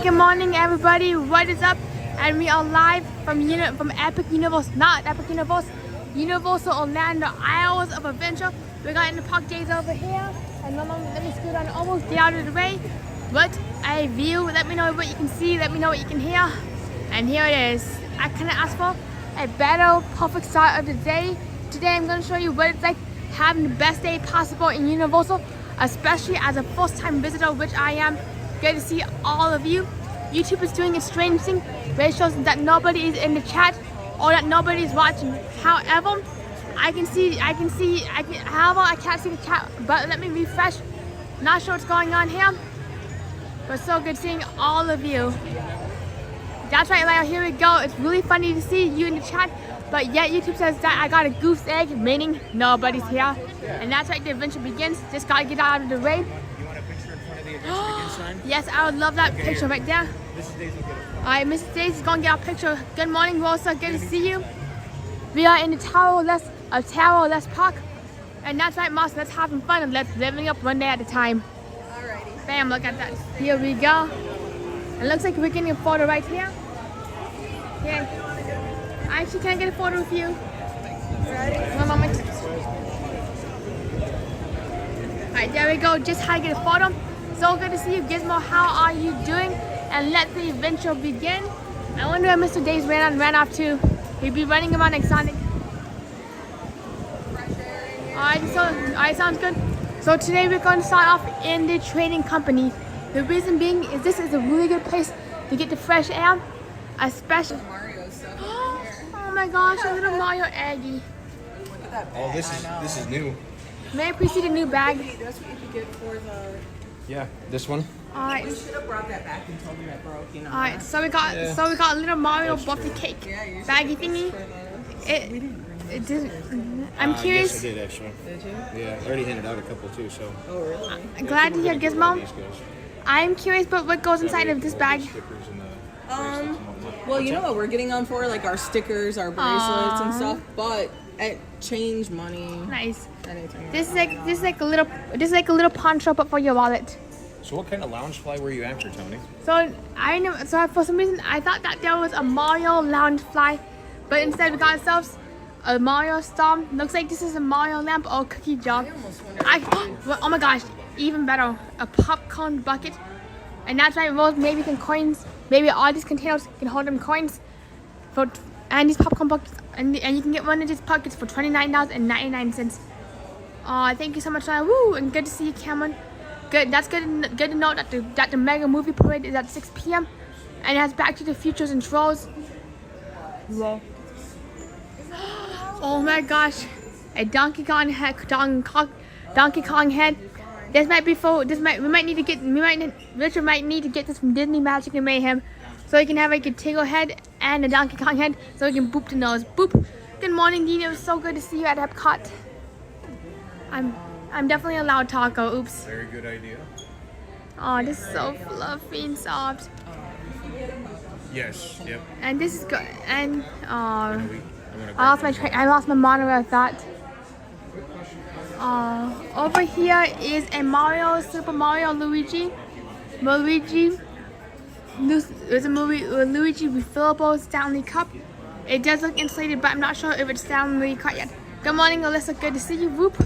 good morning, everybody. What is up? And we are live from Universal Orlando Isles of Adventure. We got in the park days over here, and let me scoot on almost get out of the way. What a view! Let me know what you can see. Let me know what you can hear. And here it is. I couldn't ask for a better, perfect start of the day. Today, I'm going to show you what it's like having the best day possible in Universal, especially as a first-time visitor, which I am. Good to see all of you. YouTube is doing a strange thing where it shows that nobody is in the chat or that nobody is watching. However, I can't see the chat, but let me refresh. Not sure what's going on here, but so good seeing all of you. That's right, Lyle, here we go. It's really funny to see you in the chat, but yet YouTube says that I got a goose egg, meaning nobody's here. And that's right, the adventure begins. Just gotta get out of the way. Yes, I would love that picture right there. Alright, Mrs. Daisy's gonna get our picture. Good morning, Rosa. Good to see you. We are in the Towerless Park. And that's right, Moss. Let's having fun and let's living up one day at a time. Alrighty. Bam, look at that. Here we go. It looks like we're getting a photo right here. Yeah. I actually can't get a photo with you. One moment. Alright, there we go. Just how to get a photo. So good to see you, Gizmo. How are you doing? And let the adventure begin. I wonder where Mr. Days ran off to. He'd be running around like Sonic. Alright, sounds good. So today we're going to start off in the trading company. The reason being is this is a really good place to get the fresh air, especially. Oh my gosh, a little Mario Aggie. Oh, this is new. May I please see the new bag? That's what you could get for the. Yeah, this one. Alright. You should have brought that back and told me that broke. You know. Alright, so we got a little Mario birthday cake baggy thingy. It didn't. I'm curious. Yes, I did actually. Did you? Yeah, I already handed out a couple too. So. Oh really? I'm glad to hear, Gizmo. I'm curious about what goes inside of this bag. Well, you know what we're getting on for, like our stickers, our bracelets, and stuff. But at change money. Nice. Anything. This is like a little pawn shop but for your wallet. So what kind of lounge fly were you after, Tony? So for some reason I thought that there was a Mario lounge fly, but instead we got ourselves a Mario storm. Looks like this is a Mario lamp or cookie jar. Oh my gosh, even better, a popcorn bucket. And that's right, Rose, maybe some coins. Maybe all these containers can hold them coins. And these popcorn buckets, and you can get one of these buckets for $29.99. Thank you so much, woo, and good to see you, Cameron. Good, that's good to know that the mega movie parade is at 6 p.m. and it has Back to the Futures and Trolls. Whoa. Oh my gosh, a Donkey Kong head. Richard might need to get this from Disney Magic and Mayhem, so he can have like a Tigger head and a Donkey Kong head, so he can boop the nose. Boop. Good morning, Dean. It was so good to see you at Epcot. I'm definitely a loud taco. Oops. Very good idea. Oh, this is so fluffy and soft. Yes. Yep. And this is good. And I lost my monitor. I thought. Over here is a Super Mario Luigi. Luigi refillable Stanley Cup. It does look insulated, but I'm not sure if it's Stanley Cup yet. Good morning, Alyssa. Good to see you. Whoop.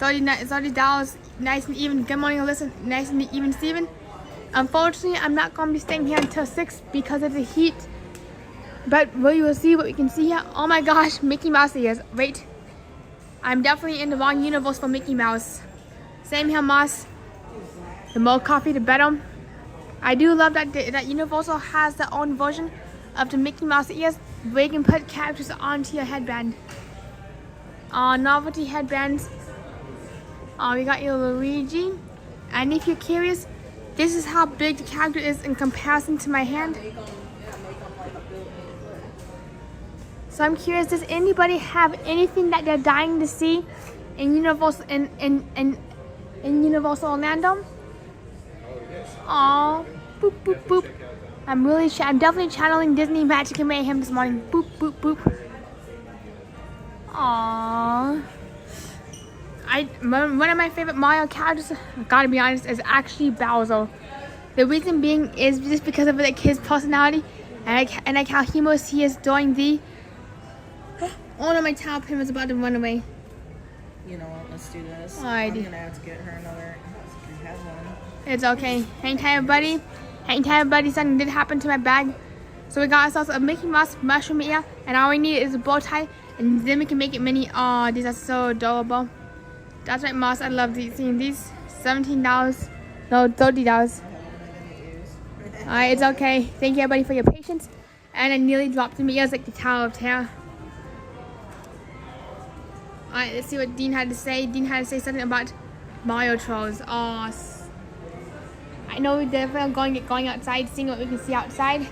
$30, nice and even. Good morning, Alyssa. Nice and even, Steven. Unfortunately, I'm not going to be staying here until 6 because of the heat. But we will see what we can see here. Oh my gosh, Mickey Mouse ears. Wait. I'm definitely in the wrong universe for Mickey Mouse. Same here, Moss. The more coffee, the better. I do love that Universal has their own version of the Mickey Mouse ears where you can put characters onto your headband. Novelty headbands. We got your Luigi. And if you're curious, this is how big the character is in comparison to my hand. So I'm curious, does anybody have anything that they're dying to see in Universal in Universal Orlando? Aww, boop boop boop. I'm definitely channeling Disney Magic and Mayhem this morning. Boop boop boop. Aww. One of my favorite Mario characters, I gotta be honest, is actually Bowser. The reason being is just because of like his personality, and like how he is doing the. Oh no, my towel pin was about to run away. You know what? Let's do this. Alrighty. I'm gonna have to get her another. She has one. It's okay. Hang tight, everybody. Hang tight, everybody. Something did happen to my bag. So we got ourselves a Mickey Mouse mushroom ear, and all we need is a bow tie, and then we can make it mini. Oh, these are so adorable. That's right, Moss. I love seeing these. $17. No, $30. Alright, it's okay. Thank you, everybody, for your patience. And I nearly dropped in my ears like the Tower of Terror. Alright, let's see what Dean had to say. Dean had to say something about Mario Trolls. Oh, I know we're definitely going outside, seeing what we can see outside.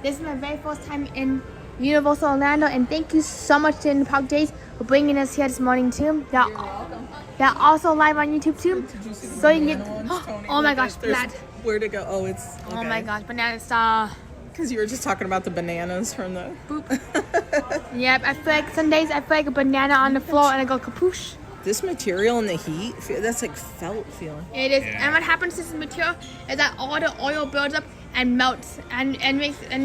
This is my very first time in Universal Orlando, and thank you so much to the Park Days for bringing us here this morning too. You're welcome. They're also live on YouTube too, Did you see the so you can get. banana ones, Tony? Oh my Look, gosh, there's- that! Where to go? Oh, it's. Okay. Oh my gosh, banana star. Because you were just talking about the bananas from the. Yep, I feel like some days I feel like a banana on the floor and I go kapoosh. This material in the heat, that's like felt feeling. It is, Yeah. and what happens to this material is that all the oil builds up and melts, and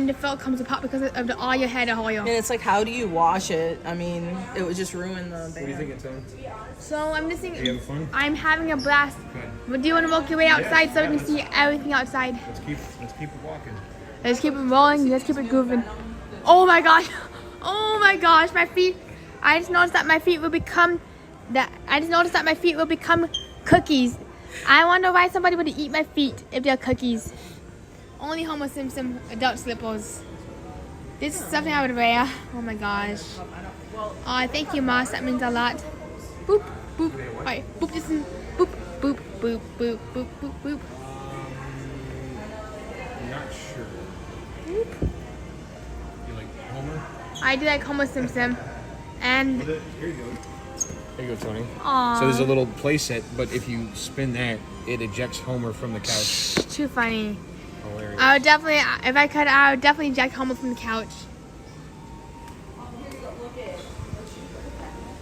the felt comes apart because of the oil head of oil. And it's like, how do you wash it? I mean, it would just ruin the What do you band. think, Tony? So I'm just Are you thinking, having fun? I'm having a blast. Good. But do you want to walk your way outside so we yeah, can see everything outside? Let's keep it walking. Let's keep it rolling. Let's keep it grooving. Oh my gosh! Oh my gosh! My feet. I just noticed that my feet will become cookies. I wonder why somebody would eat my feet if they're cookies. Only Homer Simpson adult slippers. This is something I would wear. Oh my gosh. Oh, thank you, Moss. That means a lot. Boop, boop. Alright, boop this in. Boop, boop, boop, boop, boop, boop, boop. I'm not sure. You like Homer? I do like Homer Simpson. And Here you go. There you go, Tony. Aww. So there's a little play set, but if you spin that, it ejects Homer from the couch. too funny. Hilarious. I would definitely, if I could, I would definitely eject Homer from the couch.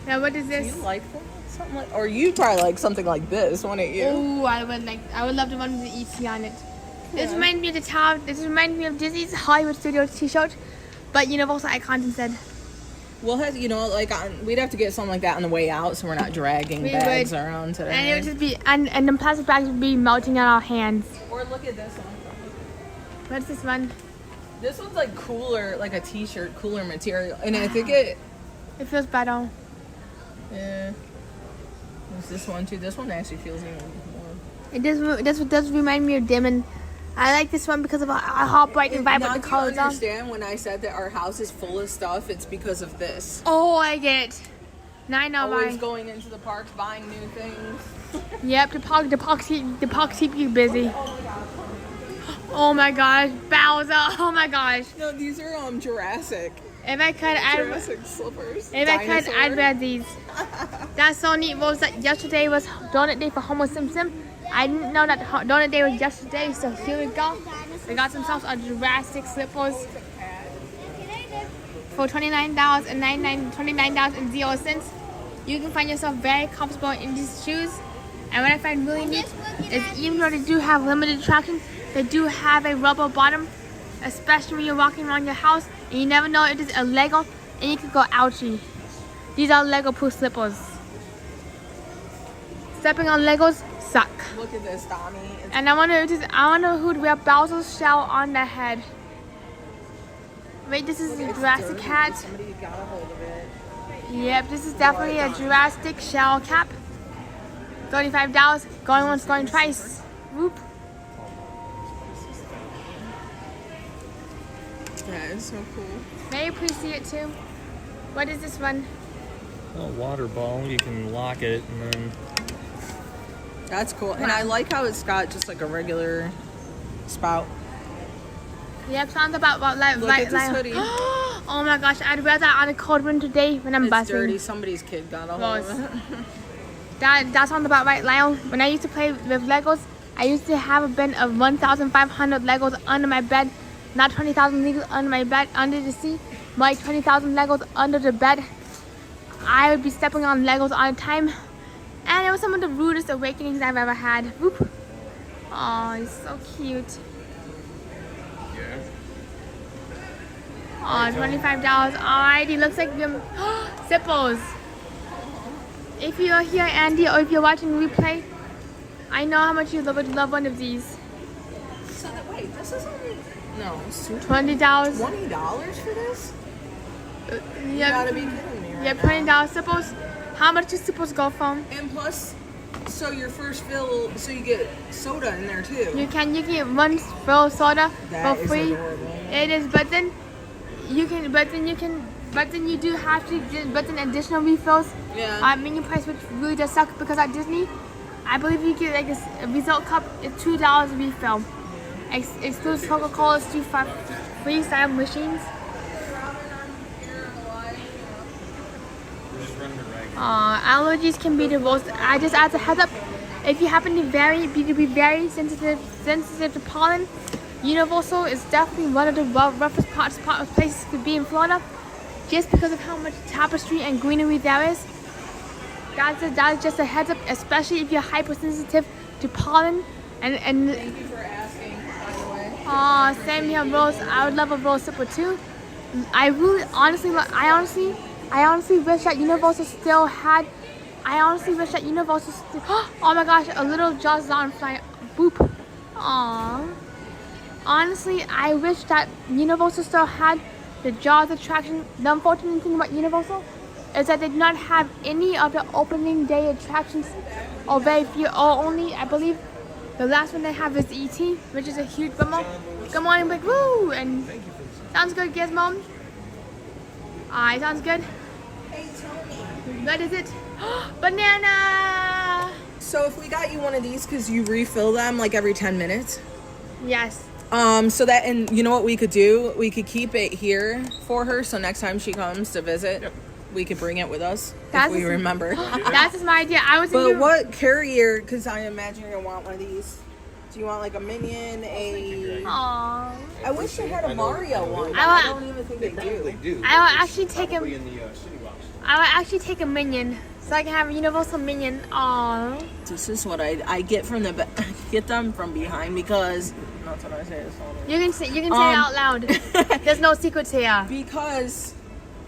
Now what is Do this? you like that? Something like, or you'd probably like something like this, wouldn't you? Oh, I would love the one with the ET on it. This reminds me of the tower. This reminds me of Disney's Hollywood Studios T-shirt, but Universal icons instead. We'll have, we'd have to get something like that on the way out, so we're not dragging We bags would. around today. And it would just be, and the plastic bags would be melting on our hands. Or look at this one. What's this one? This one's like cooler, like a t-shirt, cooler material. And I think it, It feels better. there's this one too. This one actually feels even more. It does remind me of Dimon. I like this one because of how bright and vibrant the Do you colors are. understand when I said that our house is full of stuff? It's because of this. Oh, I get it. Now I know Always why. going into the parks, buying new things. Yep, the parks keep you busy. Oh my gosh, Bowser! Oh my gosh! No, these are Jurassic. If I could, Jurassic slippers. if I could, Dinosaur. I'd wear these. That's so neat. What was that? Yesterday was donut day for Homer Simpson. I didn't know that donut day was yesterday, so here we go. We got themselves a Jurassic slippers for $29.09. You can find yourself very comfortable in these shoes. And what I find really neat is even though they do have limited traction, they do have a rubber bottom, especially when you're walking around your house and you never know if it's a Lego and you could go ouchie. These are Lego proof slippers. Stepping on Legos suck. Look at this, Tommy. It's And I wonder who'd wear Bowser's shell on their head. Wait, this is a Jurassic dirty. hat. Somebody got a hold of it. Yep, this is definitely a Jurassic shell cap. $35. Going once, going twice. Whoop. That is so cool. Very appreciate too. What is this one? A water ball, you can lock it and then That's cool. And I like how it's got just like a regular spout. Yep, sounds about like Look at this hoodie. Oh my gosh, I'd wear that on a cold winter day when I'm It's busting. dirty. Somebody's kid got a hold of it. That sounds about right, Lyle. When I used to play with Legos, I used to have a bin of 1,500 Legos under my bed. Not 20,000 Legos under my bed, under the sea. But like 20,000 Legos under the bed. I would be stepping on Legos all the time. And it was some of the rudest awakenings I've ever had. Whoop. Oh, Oh, it's so cute. Yeah. Oh, $25. Alrighty, looks like them Zippos. If you're here, Andy, or if you're watching replay, I know how much you would love one of these. So that, wait, this is only no, it's $20. $20 for this? You gotta be kidding me right Yeah, now. $20 Zippos. How much do Zippos go from? And plus, so your first fill, so you get soda in there too. You can get one fill of soda That for is free. adorable. It is, but then you do have to get additional refills. Yeah. At menu price, which really does suck because at Disney, I believe you get like a result cup is $2 a refill. Excludes Coca-Cola's 2 freestyle machines. Allergies can be the worst. I just add a heads up. If you happen to be very sensitive to pollen, Universal is definitely one of the roughest places to be in Florida, just because of how much tapestry and greenery there is. That is just a heads up, especially if you're hypersensitive to pollen. And Thank you for asking, by the way. Same here, Rose. I would love a Rose Sipper too. I honestly wish that Universal still had. Oh my gosh, a little Jaws Loungefly. Boop. Aww. Honestly, I wish that Universal still had the Jaws attraction. The unfortunate thing about Universal is that they do not have any of the opening day attractions, or very few, or only, I believe, the last one they have is E.T., which is a huge bummer. Good morning, Big Woo! And sounds good, Gizmo. Alright, sounds good. Hey, Tony. What is it? Banana! So if we got you one of these, because you refill them like every 10 minutes. Yes. So that, and you know what we could do? We could keep it here for her, so next time she comes to visit, we could bring it with us if we remember. That's just my idea. I was But what carrier, because I imagine you're going to want one of these. Do you want like a Minion, a... Aww. I wish they had a Mario one. I don't even think they do. do. I will actually take Probably a. in the CityWalk. I will actually take a Minion, so I can have a Universal Minion. Aww. This is what I get from get them from behind, because that's what I say. You can say it out loud. There's no secrets here. Because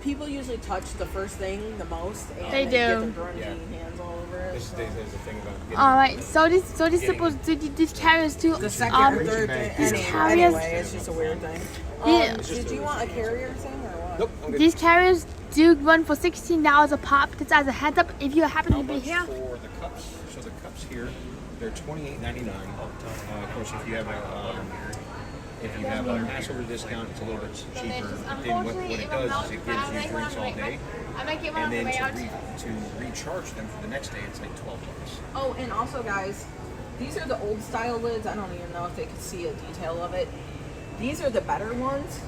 people usually touch the first thing the most, and They get do. their grungy hands all over it. This is the thing about getting All right. So these supposed these carriers do. The second or third thing, these anyway, it's just a weird thing. Yeah. Did you want a carrier thing or what? Nope, I'm good. These carriers do run for $16 a pop. Just as a heads up, if you happen How to be much here. for the cups? So the cups here, they're $28.99. Of course, if you have a Passover discount, it's a little bit cheaper. But then what it does is it gives you drinks all day, I might get one on and the then way out. to recharge them for the next day, it's like $12. Oh, and also, guys, these are the old style lids. I don't even know if they could see a detail of it. These are the better ones.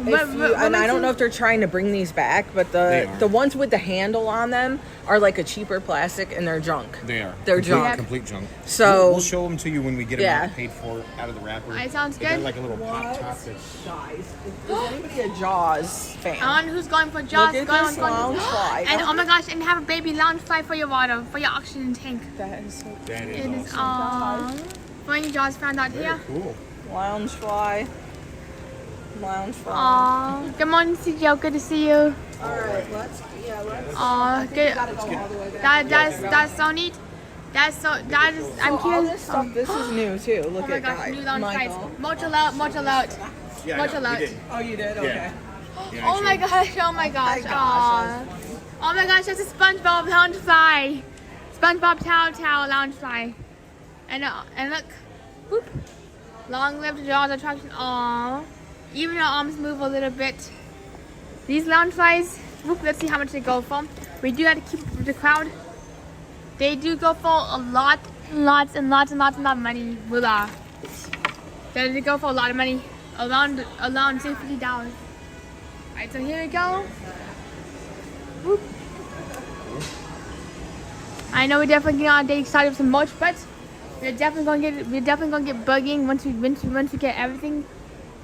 And I don't know if they're trying to bring these back, but the ones with the handle on them are like a cheaper plastic, and they're junk. They are. They're complete, junk. Complete junk. So we'll show them to you when we get them Yeah. out, paid for, out of the wrapper. Alright, sounds They got good. like a little pop top that's Guys, is anybody a Jaws fan? On who's going for Jaws? Look at Going this on. Loungefly. And oh my gosh, and have a baby Loungefly for your water, for your oxygen tank. That is so that It is is awesome. funny Jaws found out Very here. cool. Loungefly. Loungefly. Aw, good morning, CJ. Good to see you. Alright, let's. Aw, good. Gotta go all the way back. That's so neat. That is. I'm All curious. this stuff, this is new too. Look Oh my at gosh, guys. new Loungeflies. Michael. Much alert, much alert. Yeah, Much I know, alert. we did. Oh, you did? Yeah. Okay. Yeah, Oh my gosh, oh my gosh. Aw. Oh my gosh, that's a SpongeBob Loungefly. SpongeBob Tao Loungefly. And look. Whoop. Long lived Jaws attraction. Aww. Even your arms move a little bit. These Loungeflies, whoop, let's see how much they go for. We do have to keep up with the crowd. They do go for a lot of money. Voila. They do go for a lot of money. Around say $50. Alright, so here we go. Whoop. I know we're definitely getting on a day excited with some merch, but we're definitely gonna get bugging once we get everything.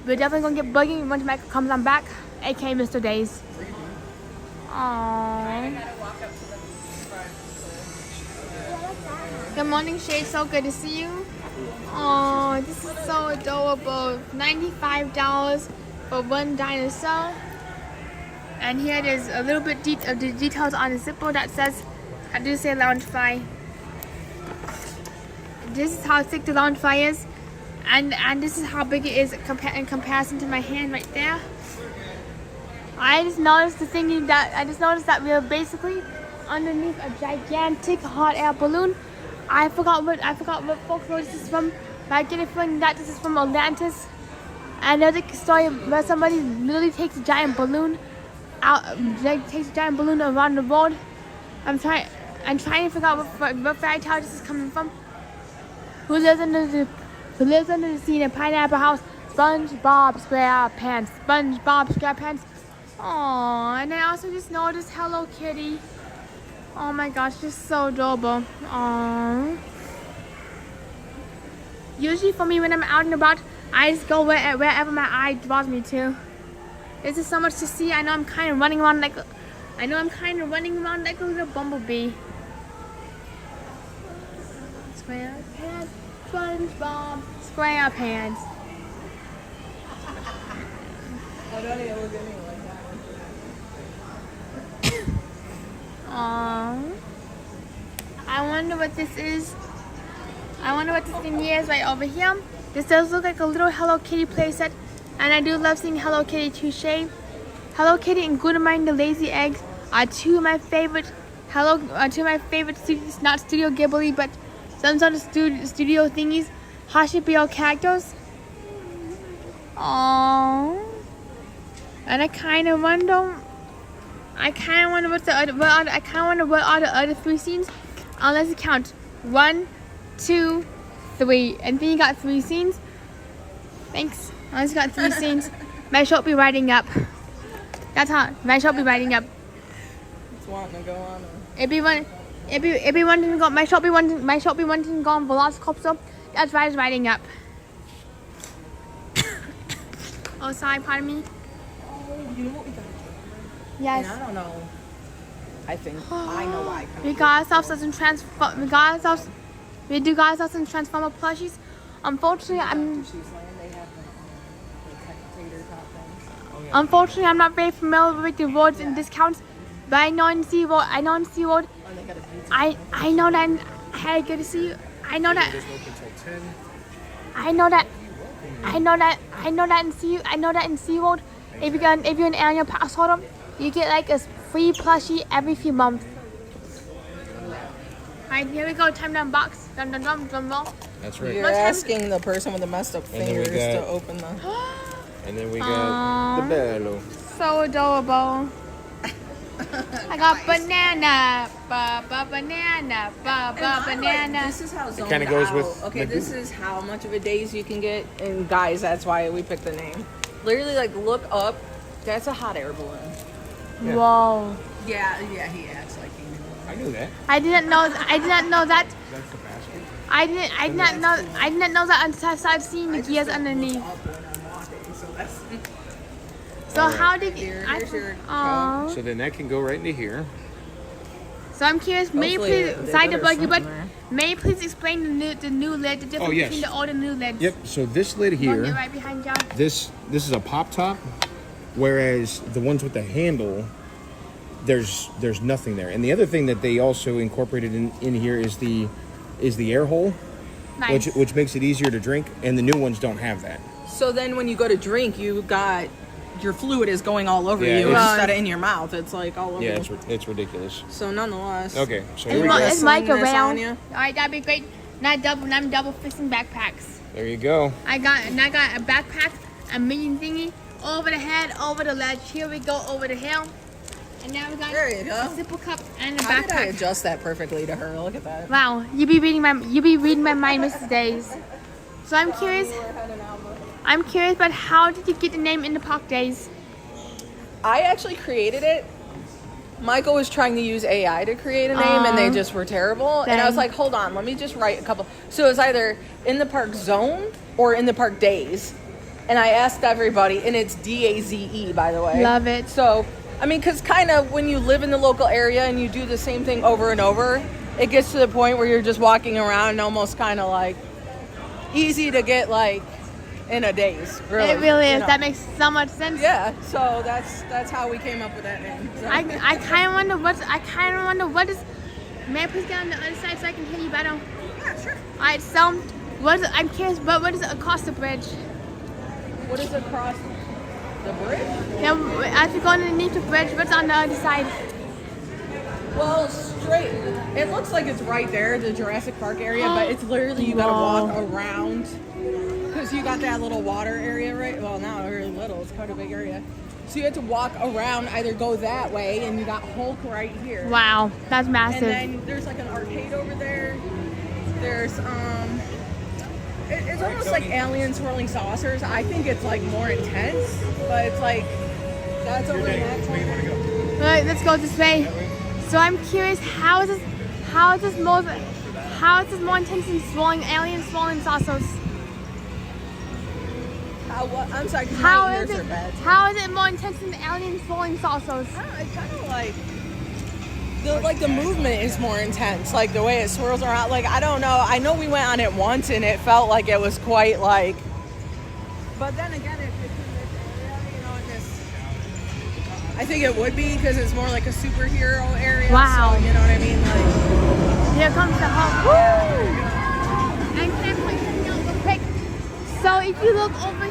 We're definitely gonna get bugging once Michael comes on back, aka Mr. Days. Aww. Good morning, Shay. So good to see you. Oh, this is so adorable. $95 for one dinosaur. And here it is, a little bit of the details on the zipper that says, I do say Loungefly. This is how thick the Loungefly is. And this is how big it is in comparison to my hand right there. I just noticed that we are basically underneath a gigantic hot air balloon. I forgot what folklore this is from, but I get a feeling that this is from Atlantis. And there's a story where somebody literally takes a giant balloon around the world. I'm trying to figure out what fairy tale this is coming from. Who lives under the sea in a pineapple house? SpongeBob SquarePants. SpongeBob SquarePants. Aww, and I also just noticed Hello Kitty. Oh my gosh, just so adorable. Aww. Usually for me, when I'm out and about, I just go wherever my eye draws me to. There's just so much to see. I know I'm kind of running around like a little bumblebee. SquarePants, SpongeBob SquarePants. I don't even look at me like that. Aww. I wonder what this is. I wonder what this thing is right over here. This does look like a little Hello Kitty playset, and I do love seeing Hello Kitty touche. Hello Kitty and Glutamine the Lazy Egg are two of my favorite studios, not Studio Ghibli, but some sort of studio thingies. Hashibio characters. Aww. And I kind of wonder what are the other three scenes. Let's count. 1, 2, 3. And then you got 3 scenes. Thanks. I just got 3 scenes. My shop be writing up. That's how my shop be writing up. It's wanting to go on. Everyone can go. My shop be wanting to go on VelociCoaster. That's why it's writing up. Oh, sorry, pardon me. Oh, you know what we gotta do? Yes. And I don't know. I think I know why. We do got ourselves some Transformer plushies. Unfortunately, I'm not very familiar with the rewards and discounts, but I know in SeaWorld, I know that. Hey, good to see you. I know that in SeaWorld, if you're an annual pass holder, you get like a free plushie every few months. Alright, here we go. Time to unbox. Drum roll. That's right. You're asking the person with the messed up fingers to open the. And then we got the bello. So adorable. I got banana, banana, banana. This is how zoned Kinda goes out. with Okay, the- this is how much of a daze you can get, and guys, that's why we picked the name. Literally, like, look up. That's a hot air balloon. Yeah. Whoa. Yeah, he acts like he knew. I knew that. I didn't know that. That's the basket. I didn't know that until I started seeing the gears underneath. So how did you? Here's your Aww. So then that can go right into here. So I'm curious. May you Hopefully please, they sorry to put bug you, but something there. may you please explain the new lid, the difference yes. between the old and new lids? Yep. So this lid I'll get here, right behind you. this is a pop top, whereas the ones with the handle, there's nothing there. And the other thing that they also incorporated in here is the air hole, Nice. which makes it easier to drink. And the new ones don't have that. So then when you go to drink, you got your fluid is going all over Yeah, you it's- instead of in your mouth. It's like all over Yeah, you. it's ridiculous. So nonetheless. Okay, so here we Is go. Is Mike Sling this around? on you? All right, that'd be great. I'm double fixing backpacks. There you go. I got a backpack, a minion thingy, over the head, over the ledge. Here we go, over the hill. And now we got There you go. a zipper cup and a How did I backpack. adjust that perfectly to her? Look at that. Wow, you be reading my mind, Mrs. Days. So I'm curious about how did you get the name In the Park Days? I actually created it. Michael was trying to use AI to create a name, and they just were terrible. And I was Dang. like, hold on, let me just write a couple. So it was either In the Park Zone or In the Park Days. And I asked everybody, and it's DAZE, by the way. Love it. So, I mean, because kind of when you live in the local area and you do the same thing over and over, it gets to the point where you're just walking around and almost kind of like easy to get like in a daze. Really, It really is. you know? That makes so much sense. Yeah, so that's how we came up with that name. So. I kind of wonder what is. May I please get on the other side so I can hear you better? Yeah, sure. All right. So, I'm curious, but what is across the bridge? What is across the bridge? Yeah, as you're going underneath the bridge, what's on the other side? Well, straight. It looks like it's right there, the Jurassic Park area, but it's literally you gotta walk around because you got that little water area, right? Well, not really little; it's quite a big area. So you have to walk around, either go that way, and you got Hulk right here. Wow, that's massive. And then there's like an arcade over there. There's it's almost like alien swirling saucers. I think it's like more intense, but it's like that's over in that corner. All right, let's go this way. So I'm curious, how is this more intense than alien swirling saucers? I'm sorry, 'cause How my is ears it? are bad. How is it more intense than alien swirling saucers? It's kind of like the movement is more intense, like the way it swirls around. Like I don't know. I know we went on it once and it felt like it was quite like. But then again, if it's in this area, you know, I think it would be because it's more like a superhero area. Wow. So, you know what I mean? Like. Here comes the Hulk. Woo! And can I point something out real quick? So if you look over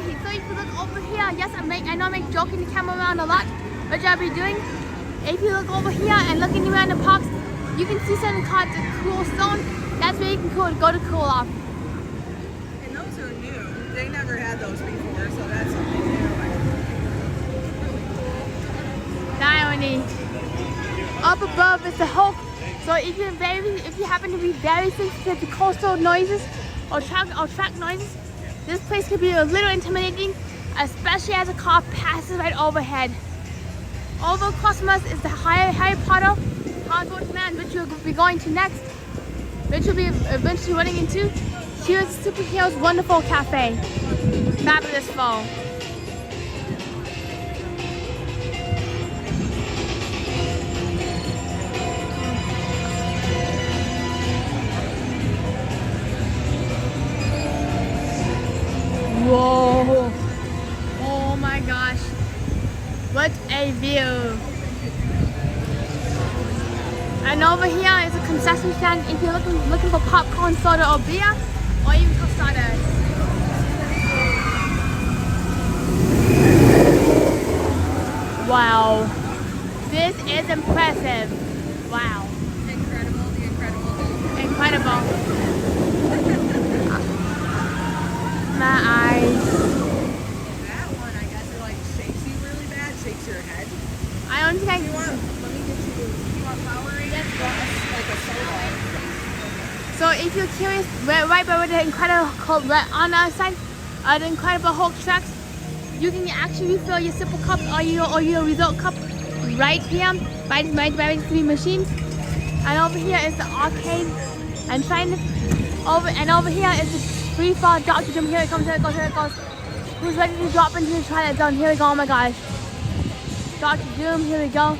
here, yes, I know I make joking the camera around a lot, which I'll be doing. If you look over here and looking around the parks, you can see something called the cool zone. That's where you can go to cool off. And those are new. They never had those before, so that's something new. The irony. Up above is the Hulk. So if you happen to be very sensitive to coastal noises or track noises, this place could be a little intimidating, especially as a car passes right overhead. Over across from us is the Harry Potter Hogwarts Land, which we'll be going to next, which will be eventually running into Here's Superhero's Wonderful Cafe. Fabulous fall. Whoa! Oh my gosh! What a view! And over here is a concession stand if you're looking for popcorn, soda, or beer, or even tostadas. Wow! This is impressive. Wow! Incredible, the incredible. Incredible. My eyes. That one, I guess, it like shakes you really bad, shakes your head. I don't think I Let me get you. You want Powerade? Yes, like a soda. So if you're curious, right by where the Incredible on the other side, the Incredible Hulk tracks, you can actually refill your Simple cup or your Result cup right here by these three machines. And over here is the arcade, and over here is the free fall Dr. Doom. Here it comes, here it goes, here it goes. Who's ready to drop into the Twilight Zone? Here we go, oh my gosh. Dr. Doom, here we go.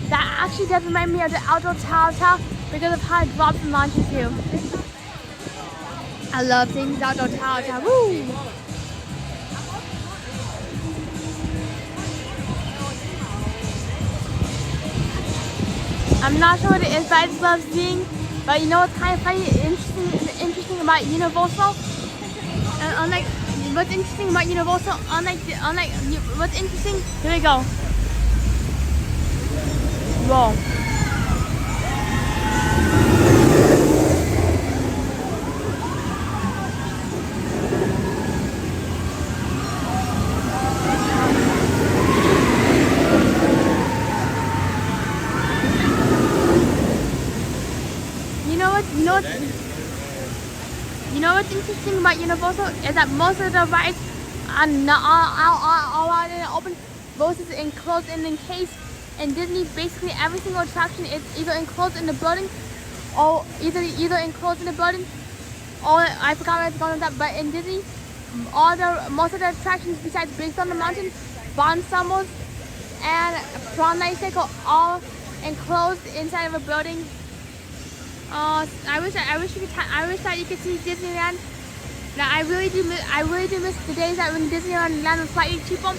That actually does remind me of the outdoor tower because of how it drops and launches you. I love seeing the outdoor tower. Woo! I'm not sure what it is, but I just love seeing. But you know what's kind of funny, interesting about Universal? And what's interesting about Universal? What's interesting? Here we go. Whoa. You know what's interesting about Universal is that most of the rides are not all out in the open. Most is enclosed and encased. In Disney, basically every single attraction is either enclosed in the building, or either enclosed in the building, or I forgot where it's going with that. But in Disney, most of the attractions besides Big Thunder Mountain, Bond Summers, and Prom Night are all enclosed inside of a building. I wish that you could see Disneyland. Now I really do miss the days that when Disneyland was slightly cheaper.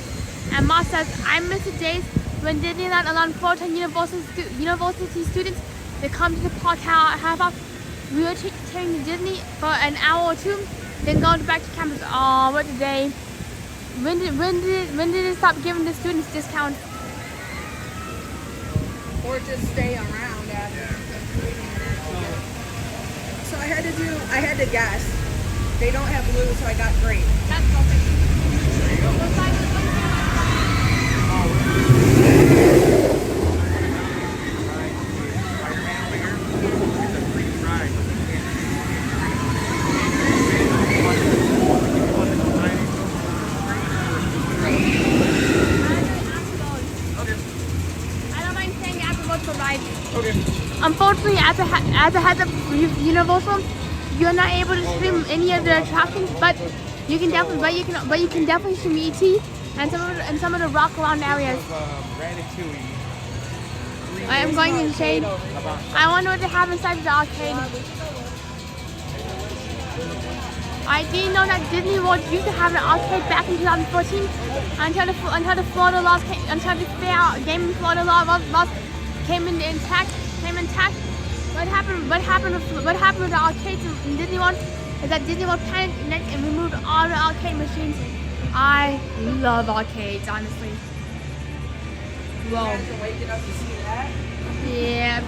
And Moss says I miss the days when Disneyland allowed full-time university students to come to the park half off. We were taking to Disney for an hour or two, then going back to campus. Oh, what a day! When did it stop giving the students discounts? Or just stay around after. So I had to guess. They don't have blue, so I got green. That's perfect. Unfortunately, as a heads up Universal, you're not able to stream any of the attractions, but you can definitely stream ET and some of the rock around areas. I am going in shade. I wonder what they have inside the arcade. I didn't know that Disney World used to have an arcade back in 2014 until the Florida laws until the fair game in Florida law came intact. What happened with the arcades in Disney World is that Disney World panicked and removed all the arcade machines. I love arcades, honestly. Whoa. Imagine waking up to see that. Yeah.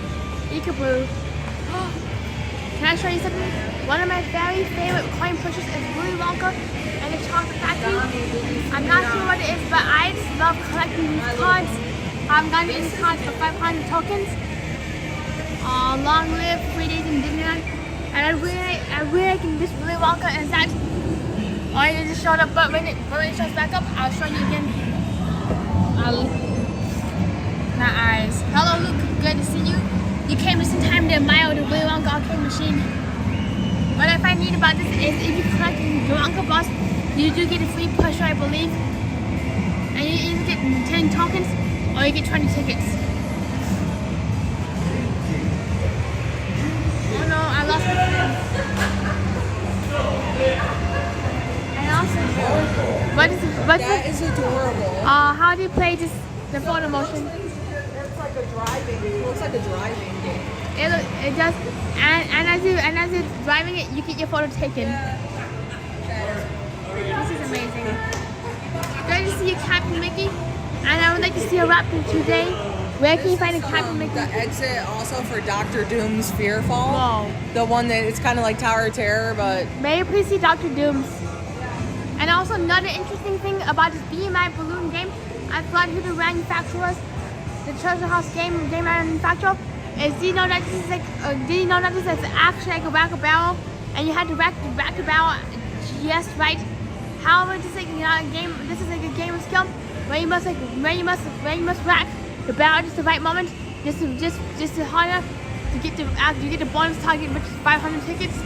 Peekaboo. Can I show you something? One of my very favorite coin pushers is Willy Wonka and the Chocolate Factory. I'm not sure what it is, but I just love collecting these cards. I've gotten these cards for 500 tokens. Long live 3 days in Disneyland. And I really like this Willy Wonka, and that it just showed up, but when it shows back up, I'll show you again. My eyes. Hello Luke, good to see you. You came just in time to admire the Willy Wonka arcade machine. What I find neat about this is if you collect your Wonka boss, you do get a free pusher, I believe. And you either get 10 tokens or you get 20 tickets. Oh no, I lost my pen. And also, That is adorable. how do you play this, the photo motion? It's like a driving. It looks like a driving game. It does, and as you're driving it, you get your photo taken. This is amazing. Good to see you, Captain Mickey. And I would like to see a wrap today. Where can you find a Captain Mickey? The exit also for Dr. Doom's Fearfall. Whoa. The one that it's kind of like Tower of Terror, but May you please see Dr. Doom's. And also another interesting thing about this BMI balloon game, I forgot who the manufacturer was, the Treasure House game manufacturer, is did you know that this is actually like a rack a barrel, and you had to rack the barrel just right. However, this is like a game. This is like a game of skill where you must rack the barrel just the right moment, just to harder to get the bonus target, which is 500 tickets.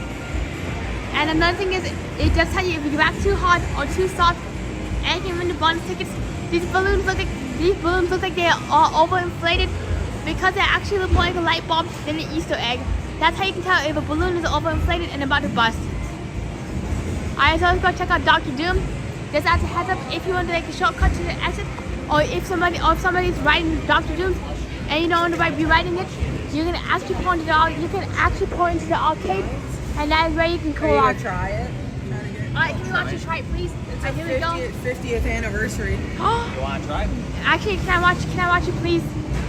And another thing is, it does tell you if you rack too hard or too soft, and you can win the bonus tickets. These balloons look like they are overinflated because they actually look more like a light bulb than an Easter egg. That's how you can tell if a balloon is overinflated and about to bust. Alright, so let's go check out Dr. Doom. Just as a heads up, if you want to take a shortcut to the exit, or if somebody's riding Dr. Doom and you don't want to be riding it, you can actually pour into the arcade, and that is where you can are go you off. gonna try it? Alright, can you actually try it, please? It's Alright, here we go. 50th anniversary. You want to try? Actually, can I watch it, please?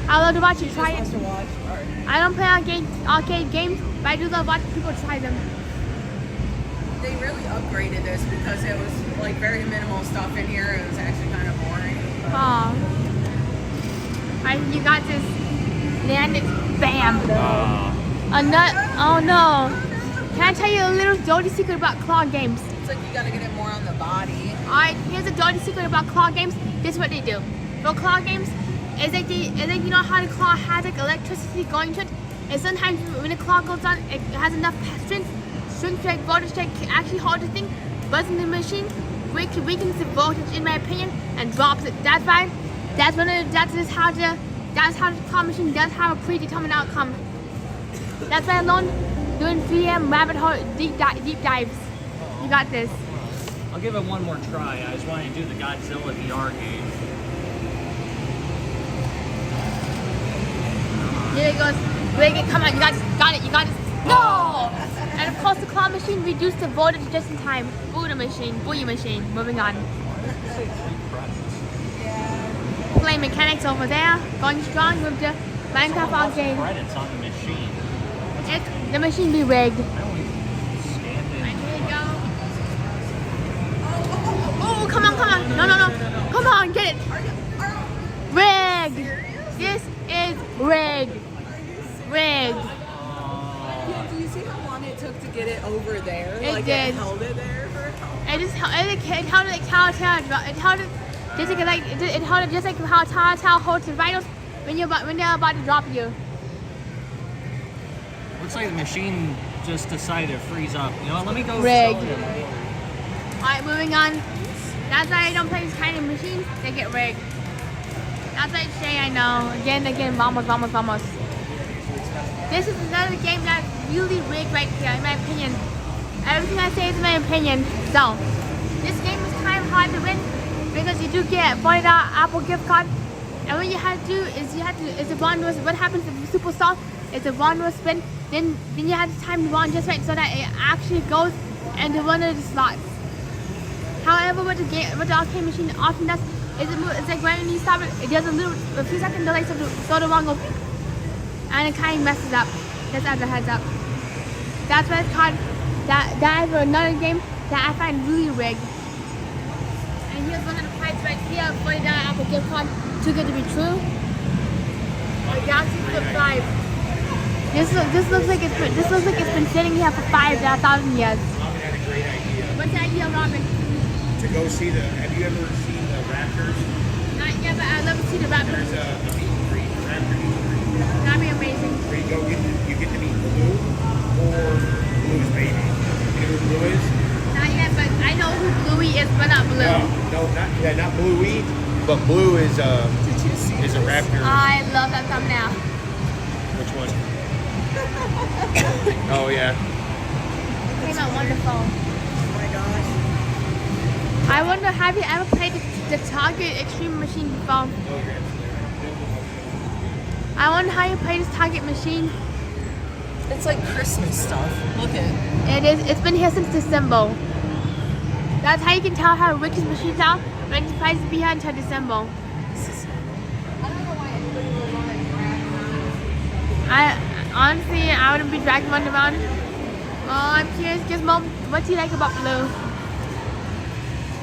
I love to watch you try Wants it. to watch. All right. I don't play arcade games, but I do love watching people try them. They really upgraded this because it was like very minimal stuff in here. It was actually kind of boring. Aw. Alright, you got this. Land it. Bam. A nut. Oh no. Can I tell you a little dirty secret about claw games? It's like you gotta get it more on the body. Alright, here's a dirty secret about claw games. This is what they do. For claw games, is like you know how the claw has like electricity going to it? And sometimes when the claw goes on, it has enough strength to like voltage to actually hold the thing, buzzing the machine, weakens the voltage in my opinion, and drops it. That's fine. That's how the claw machine does have a predetermined outcome. That's why alone doing 3M rabbit hole deep dives. You got this. I'll give it one more try. I just wanted to do the Godzilla VR game. Here it goes. Break it. Come on, you got it. You got it. No! And of course, the claw machine reduced the voltage just in time. Booyah machine. Moving on. Play mechanics over there. Going strong with the Minecraft arcade. Credits on the machine. The machine be rigged. I don't even scan it. And here you go. Oh, come on. No. Come on, get it. Rigged. This is rigged. Rigged. Yeah, do you see how long it took to get it over there? It like did. It held it there for a couple. It held it like Telltale. It held it just like how Telltale holds the vitals when they're about to drop you. Looks like the machine just decided to freeze up. You know what? Let me go. Rigged. show them. Alright, moving on. That's why I don't play these kind of machines. They get rigged. That's what I say. I know. Again. Vamos. This is another game that's really rigged right here, in my opinion. Everything I say is in my opinion. So, this game is kind of hard to win because you do get a $40 Apple gift card. And what you have to do is it's a one more, what happens if you super stall? It's a one more spin. Then you have to time the one just right so that it actually goes into one of the slots. However, what the arcade machine often does is it's like when you stop it, it does a few second delay so the one goes. And it kind of messes up. Just as a heads up. That's why it's called. That is another game that I find really rigged. And here's one of the prices right here. $40 Apple gift card. Too good to be true. A Galaxy Flip 5. This looks like it's been sitting here for 5,000 years. Robin had a great idea. What's the idea, Robin? To go see have you ever seen the Raptors? Not yet, but I'd love to see the Raptors. There's a meet and greet, Raptor meet and greet. That'd be amazing. Where you get to meet Blue or Blue's baby. You know who Blue is? Not yet, but I know who Bluey is, but not Blue. No, not Bluey, but Blue is a raptor. I love that thumbnail. Which one? Oh yeah. It came out wonderful. Oh my gosh. I wonder, have you ever played the Target Extreme machine before? I wonder how you play this Target machine. It's like Christmas stuff. Look at it. It's been here since December. That's how you can tell how rich his machines are when it's supposed to be here until December. I don't know why anybody would want to drag Honestly, I wouldn't be dragging one around. Oh, I'm curious, Gizmo, what do you like about Blue?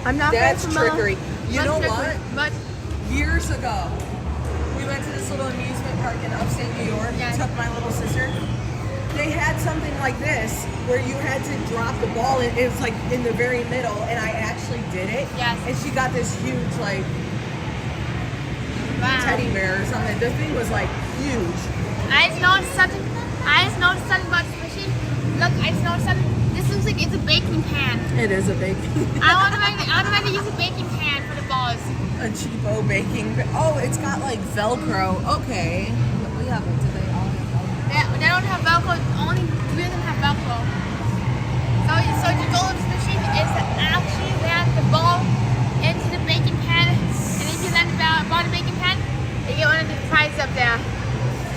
I'm not That's very familiar. trickery. You know what? But Years ago, we went to this little amusement park in upstate New York. Yes. Took my little sister. They had something like this where you had to drop the ball and it was like in the very middle, and I actually did it. Yes. And she got this huge like wow. teddy bear or something. The thing was like huge. I just noticed something about this machine. Look, I just noticed something. This looks like it's a baking pan. It is a baking. I automatically use a baking pan for the balls. A cheapo baking. Oh, it's got like Velcro. Okay. We have it today. All have Velcro. They don't have Velcro. Only 3 of them have Velcro. So the goal of this machine is to actually land the ball into the baking pan, and if you land the ball in the baking pan, you get one of the prizes up there.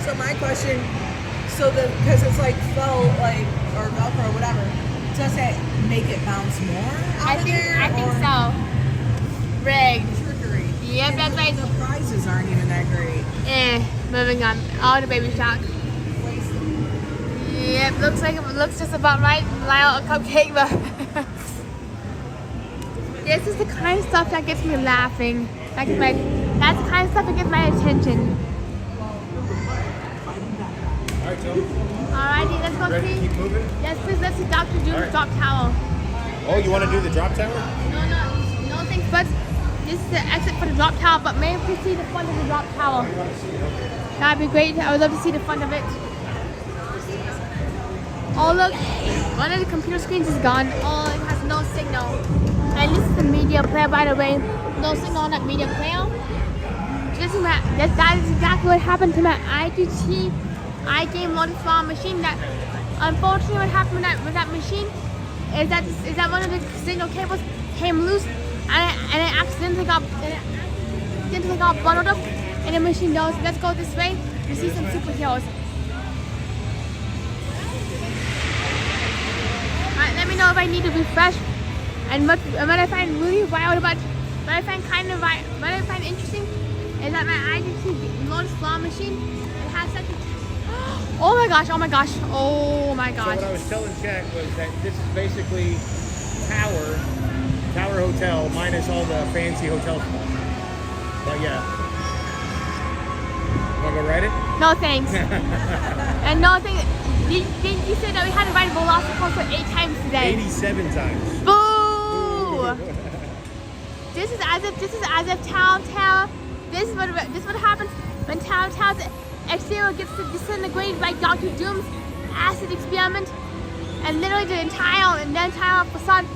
So my question, because it's like felt like or Velcro or whatever, does it make it bounce more out of there? I think so. Rigged. Trickery. Yep, that's right. The prizes aren't even that great. Moving on. Oh, the baby shark. Yep, looks just about right. Lyle, a cupcake, but this is the kind of stuff that gets me laughing. That's the kind of stuff that gets my attention. Alright, Tom. Alrighty, let's go Ready to see. keep moving? Yes, please. Let's see Dr. Doom's Alright. drop tower. Oh, you want to do the drop tower? No thanks, but this is the exit for the drop tower. But may we see the front of the drop tower? That'd be great. I would love to see the front of it. Oh look, one of the computer screens is gone. Oh, it has no signal. And this is the media player, by the way. No signal on that media player. That is exactly what happened to my IGT I game on a small machine that, unfortunately, what happened with that machine is that one of the signal cables came loose, and it accidentally got bundled up, and the machine goes, let's go this way to see some superheroes. Alright, let me know if I need to refresh. And what I find really wild about, what I find interesting is that my IGT launch claw machine, it has such a, oh my gosh. So what I was telling Jack was that this is basically Tower Hotel minus all the fancy hotel stuff. But yeah. Wanna go ride it? No thanks. And no thanks. Did you say that we had to ride VelociCoaster 8 times today? 87 times. Boo! This is as if Tower. This is what happens when Tower's exterior gets disintegrated by Dr. Doom's acid experiment, and literally the entire facade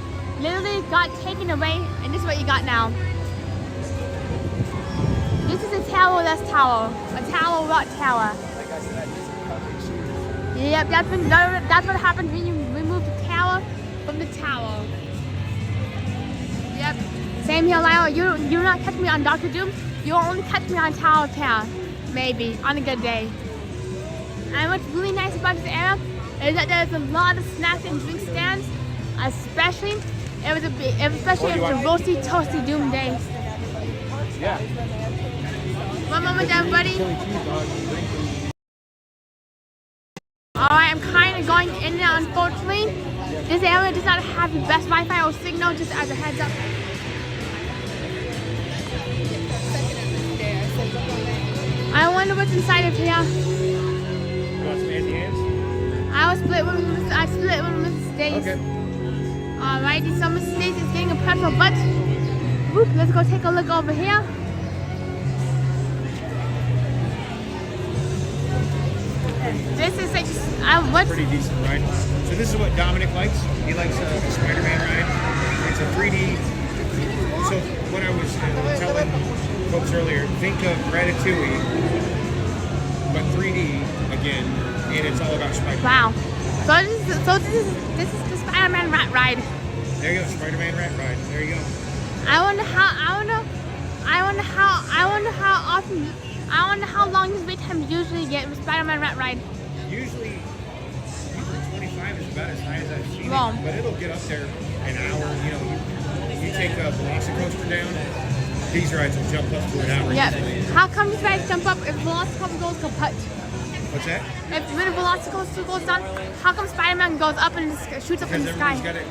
literally got taken away, and this is what you got now. This is a towerless tower, a tower rot tower. Yep, that's what happens when you remove the tower from the tower. Yep. Same here, Lyle. You not catch me on Dr. Doom. You'll only catch me on Tower Town, maybe on a good day. And what's really nice about this area is that there's a lot of snacks and drink stands, especially if it's a roasty, toasty Doom day. Yeah. One moment, everybody. Alright, I'm kind of going in now, unfortunately. This area does not have the best Wi-Fi or signal, just as a heads up. I wonder what's inside of here. You want some hands? I split one with Mrs. Days. Okay. Alrighty, so Mrs. Days is getting a pretzel, but whoop, let's go take a look over here. This is like, what's pretty decent ride. So this is what Dominic likes. He likes the Spider-Man ride. It's a 3D. So what I was telling folks earlier, think of Ratatouille, but 3D again, and it's all about Spider-Man. wow. So this is the Spider-Man rat ride. There you go, Spider-Man rat ride. There you go. I wonder how long this wait time usually get with Spider-Man rat ride. Usually 25 is about as high as I've seen Wow. it, but it'll get up there an hour. You know, you take a VelociCoaster down, these rides will jump up to an hour. Yep. Usually. How come these rides jump up if VelociCoaster goes kaput? What's that? If when VelociCoaster goes down, how come Spider-Man goes up and just shoots up in Because the sky?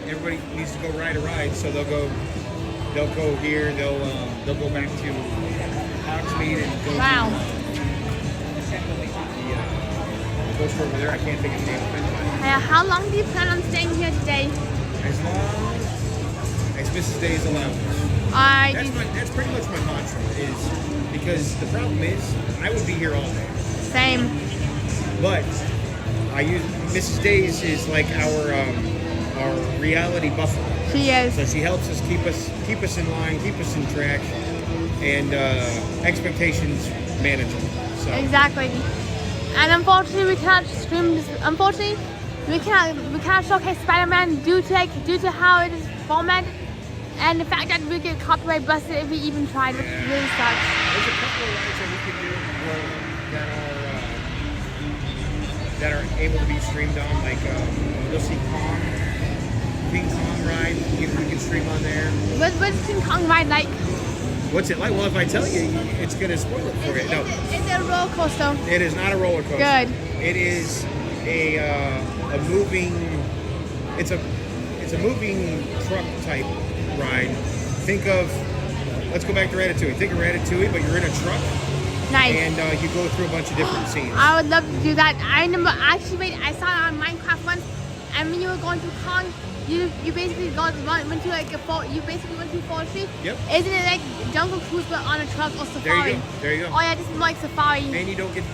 everybody needs to go ride a ride, so they'll go here, they'll go back to Hogsmeade and go Wow. to the coaster over there. I can't think of the name of it. How long do you plan on staying here today? As long as Mrs. Day is allowed. That's pretty much my mantra, is because the problem is I would be here all day. Same. But I use Mrs. Days is like our reality buffer. She is. So she helps us keep us in line, keep us in track, and expectations manageable. So Exactly. And unfortunately, we cannot stream this. Unfortunately, we cannot showcase Spider-Man due to how it is formatted, and the fact that we get copyright busted if we even tried, which really sucks. there's a couple of rides that we can do that are able to be streamed on, like you'll see King Kong ride. We can stream on there. What's King Kong ride like? What's it like? Well, if I tell you, it's gonna spoil it for you. No, Is it a roller coaster? it is not a roller coaster. Good. It is a moving. It's a moving truck type ride. Think of. Let's go back to Ratatouille. Think of Ratatouille, but you're in a truck. Nice. And you go through a bunch of different scenes. I would love to do that. I remember I saw it on Minecraft once, and when you were going through Kong, you basically went to like a forestry. Yep. Isn't it like Jungle Cruise but on a truck or safari? There you go. Oh yeah, this is more like safari. And you don't get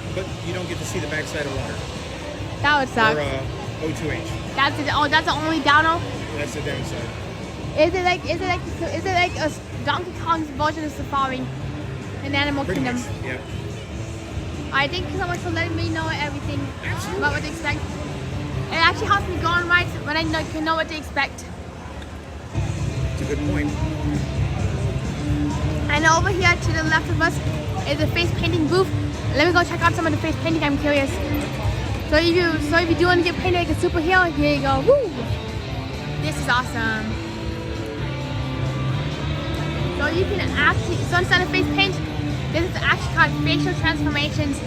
to see the backside of water. That would suck. Or O2H. That's the only downo. That's the downside. Is it like a Donkey Kong's version of safari in Animal Pretty Kingdom? much. Yeah. Thank you so much for letting me know everything about what to expect. It actually helps me go on rides when I know what to expect. It's a good point. And over here to the left of us is a face painting booth. Let me go check out some of the face painting. I'm curious. So if you do want to get painted like a superhero, here you go. Woo! This is awesome. So you can actually, so instead of face paint, this is actually called facial transformations,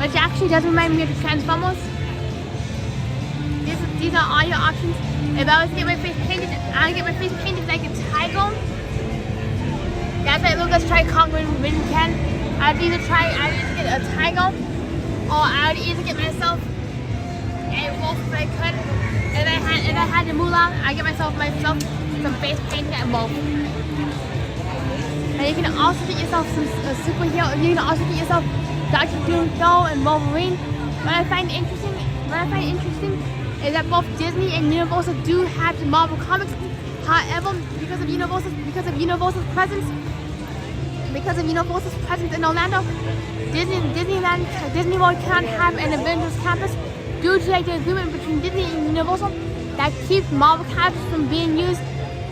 which actually does remind me of the Transformers. These are all your options. If I was to get my face painted, I would get my face painted like a tiger. That's why Lucas tried conquering when we can. I'd either get a tiger, or I would either get myself a wolf if I could. If I had the moolah, I'd get myself some face painting and wolf. And you can also get yourself some superhero. You can also get yourself Dr. Doom and Wolverine. What I find interesting is that both Disney and Universal do have the Marvel comics. However, because of Universal's presence in Orlando, Disney World cannot have an Avengers campus due to the agreement between Disney and Universal that keeps Marvel characters from being used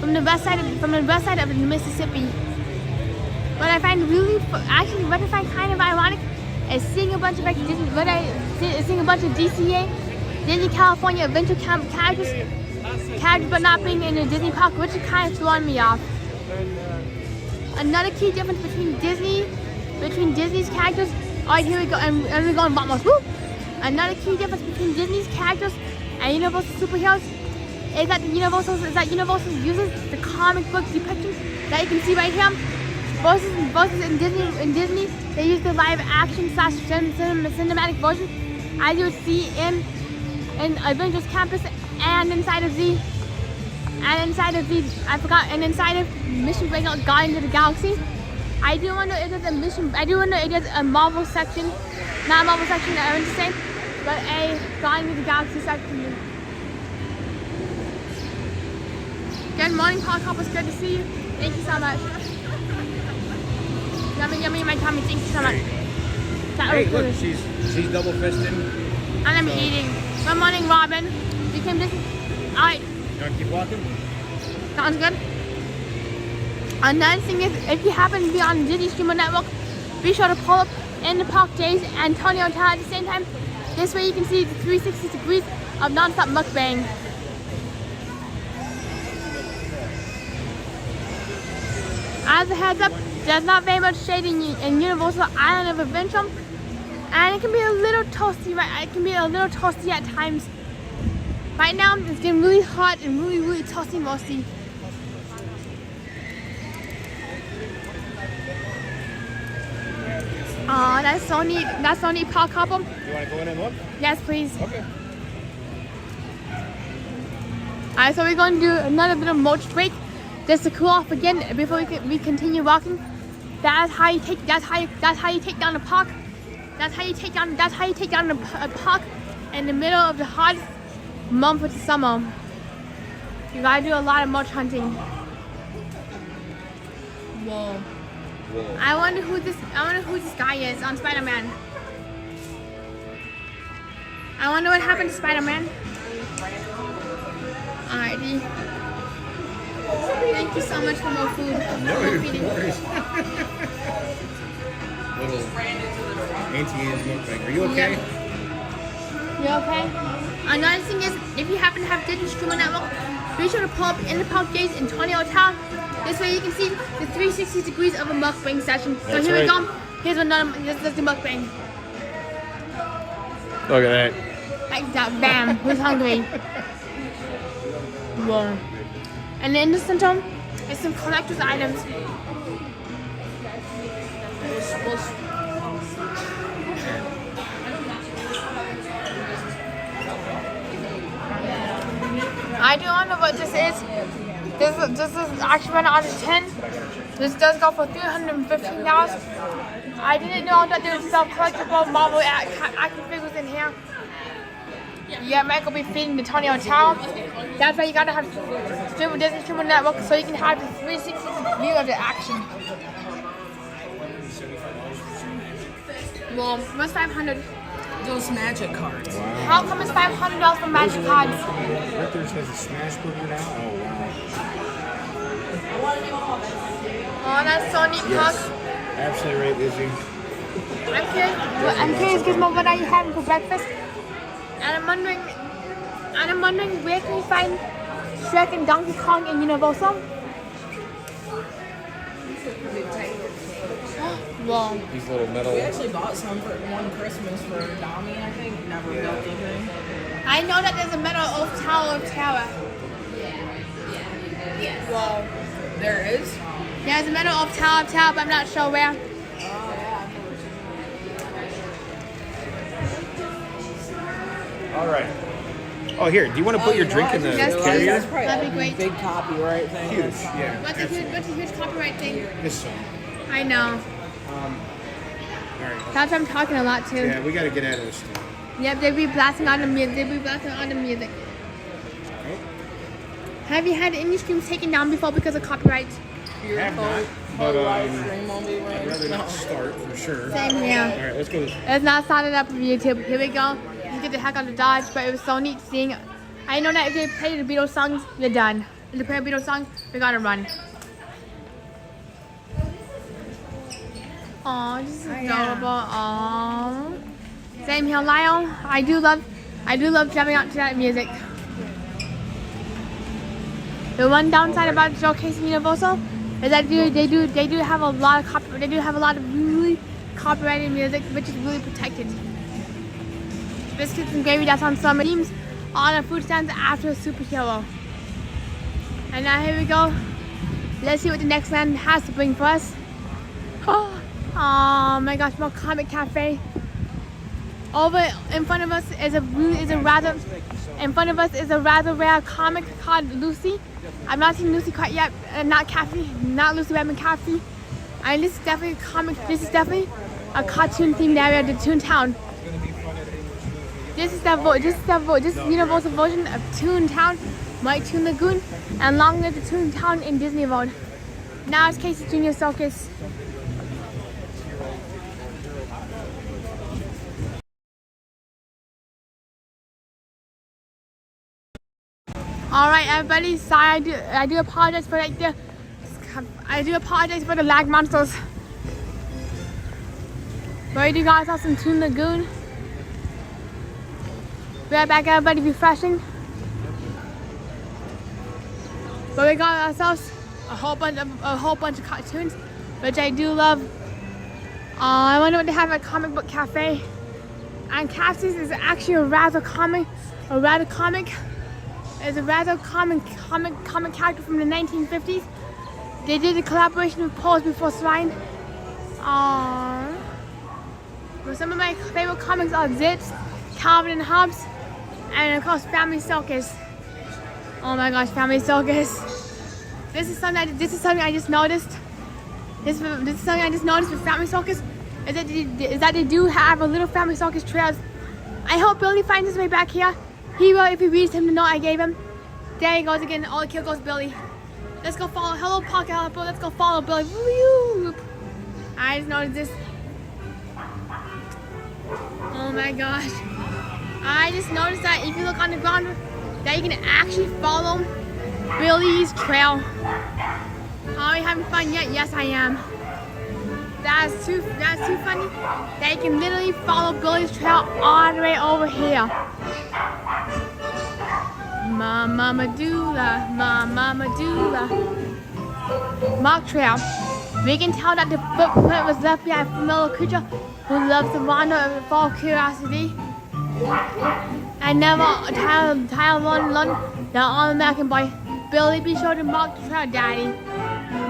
from the west side of the Mississippi. What I find kind of ironic is seeing a bunch of DCA, Disney California Adventure characters, but not being in a Disney park, which is kind of throwing me off. Another key difference between Disney's characters. Alright, here we go, and we're going Batman. Woo! Another key difference between Disney's characters and Universal superheroes is that Universal uses the comic book depiction that you can see right here. Versus in Disney, they use the live action / cinematic version, as you would see in Avengers Campus and inside of Mission Breakout Guardians of the Galaxy. I do wonder if there's a Marvel section, not a Marvel section, I would say, but a Guardians of the Galaxy section. Good morning, Paul Coppers. Good to see you. Thank you so much. Yummy, my tummy. Thank you so much. Hey, look, she's double fisting. And I'm eating. Good morning, Robin. You came this. Alright. You want to keep walking? Sounds good. Another thing is, if you happen to be on the Disney Streamer Network, be sure to pull up in the Park Days and Antonio Tower at the same time. This way you can see the 360 degrees of non-stop mukbang. As a heads up, there's not very much shade in Universal Island of Adventure, and it can be a little toasty. It can be a little toasty at times. Right now, it's getting really hot and really toasty and roasty. Aw, that's so neat. That's so neat, Paul Couple. You want to go in and look? Yes, please. Okay. Alright, so we're going to do another bit of mulch break, just to cool off again before we continue walking. That's how you take down the park. That's how you take down the park in the middle of the hottest month of the summer. You gotta do a lot of mulch hunting. Whoa. I wonder who this guy is on Spider-Man. I wonder what happened to Spider-Man. Alrighty. Thank you so much for more food. No worries. Little Auntie mukbang. Are you okay? You okay? Another thing is, if you happen to have Disney Streamer Network, be sure to pull up in the Park Days in Antonio Tower. This way you can see the 360 degrees of a mukbang session. So That's here we right. go. Here's the mukbang. Look at that. Like that, bam, who's hungry? Whoa. And in the center is some collector's items. I do wonder what this is. This is actually run out of 10. This does go for $315. I didn't know that there was some collectible Marvel action figures in here. Yeah, Michael will be feeding the Antonio Tower. That's why you gotta have Disney Streamer Network so you can have the 360 view of the action. Well, what's 500? Those magic cards. Wow. How come it's $500 for magic cards? Richter's has a smash burger now. Oh wow. Oh, that's so neat, Puck. Absolutely right, Izzy. I'm curious, Gizmo, what are you having for breakfast? And I'm wondering where can you find Shrek and Donkey Kong in Universal? Wow. These little metal. We actually bought some for one Christmas for Dami, I think. Never built anything. I know that there's a metal oak tower. Well, there is. Yeah, there's a metal oak tower, but I'm not sure where. All right. Oh, here. Do you want to put your drink in the Yes, please. carrier? That's probably That'd be a great. big copyright thing. Huge. Yeah. What's a huge copyright thing? This song. I know. All right. That's why I'm talking a lot too. Yeah, we got to get out of this stuff. Yep, they be blasting on the music. Oh, Have you had any streams taken down before because of copyright? have not, but Livestream won't be I'd rather not start for sure. Same here. All right, let's go. Let's not start it up with YouTube. Here we go. Let's get the heck out of Dodge, but it was so neat seeing. I know that if they play the Beatles songs, we're done. If they play the Beatles songs, we gotta run. Aw, this is adorable. Aw. Same here, Lyle. I do love jamming out to that music. The one downside about showcasing Universal is that they do have a lot of really copyrighted music, which is really protected. Biscuits and gravy, that's on some teams on the food stands after a superhero. And now here we go. Let's see what the next land has to bring for us. Oh my gosh, more comic cafe. Over in front of us is a rather rare comic called Lucy. I've not seen Lucy quite yet, not Lucy Redmond Cafe. And this is definitely a cartoon themed area of the Toontown. This is Universal version of Toontown, My Toon Lagoon, and long live the Toontown in Disney World. Now it's Casey Junior Circus. All right, everybody. Sorry, I do apologize for right there. I do apologize for the lag monsters. But we do got ourselves some Toon Lagoon. Be right back, everybody. Refreshing. But we got ourselves a whole bunch of cartoons, which I do love. I wonder what they have at Comic Book Cafe. And Cassie's is actually a rather comic character from the 1950s. They did a collaboration with Pose Before Swine. But some of my favorite comics are Zips, Calvin and Hobbes, and of course Family Circus. Oh my gosh, Family Circus. This is something I just noticed. This is something I just noticed with Family Circus is that they do have a little Family Circus trails. I hope Billy finds his way back here. He will if he reads him the note I gave him. There he goes again. Oh, here goes Billy. Let's go follow. Hello, Pocket Helper. Let's go follow Billy. Woo! I just noticed this. Oh my gosh. I just noticed that if you look on the ground, that you can actually follow Billy's trail. Are you having fun yet? Yes, I am. That's too funny. That you can literally follow Billy's trail all the way over here. Mama Medulla. Mark trail. We can tell that the footprint was left by a familiar creature who loves to wander with full curiosity. And never tire one the all-American boy. Billy, be sure to mark the trail, Daddy.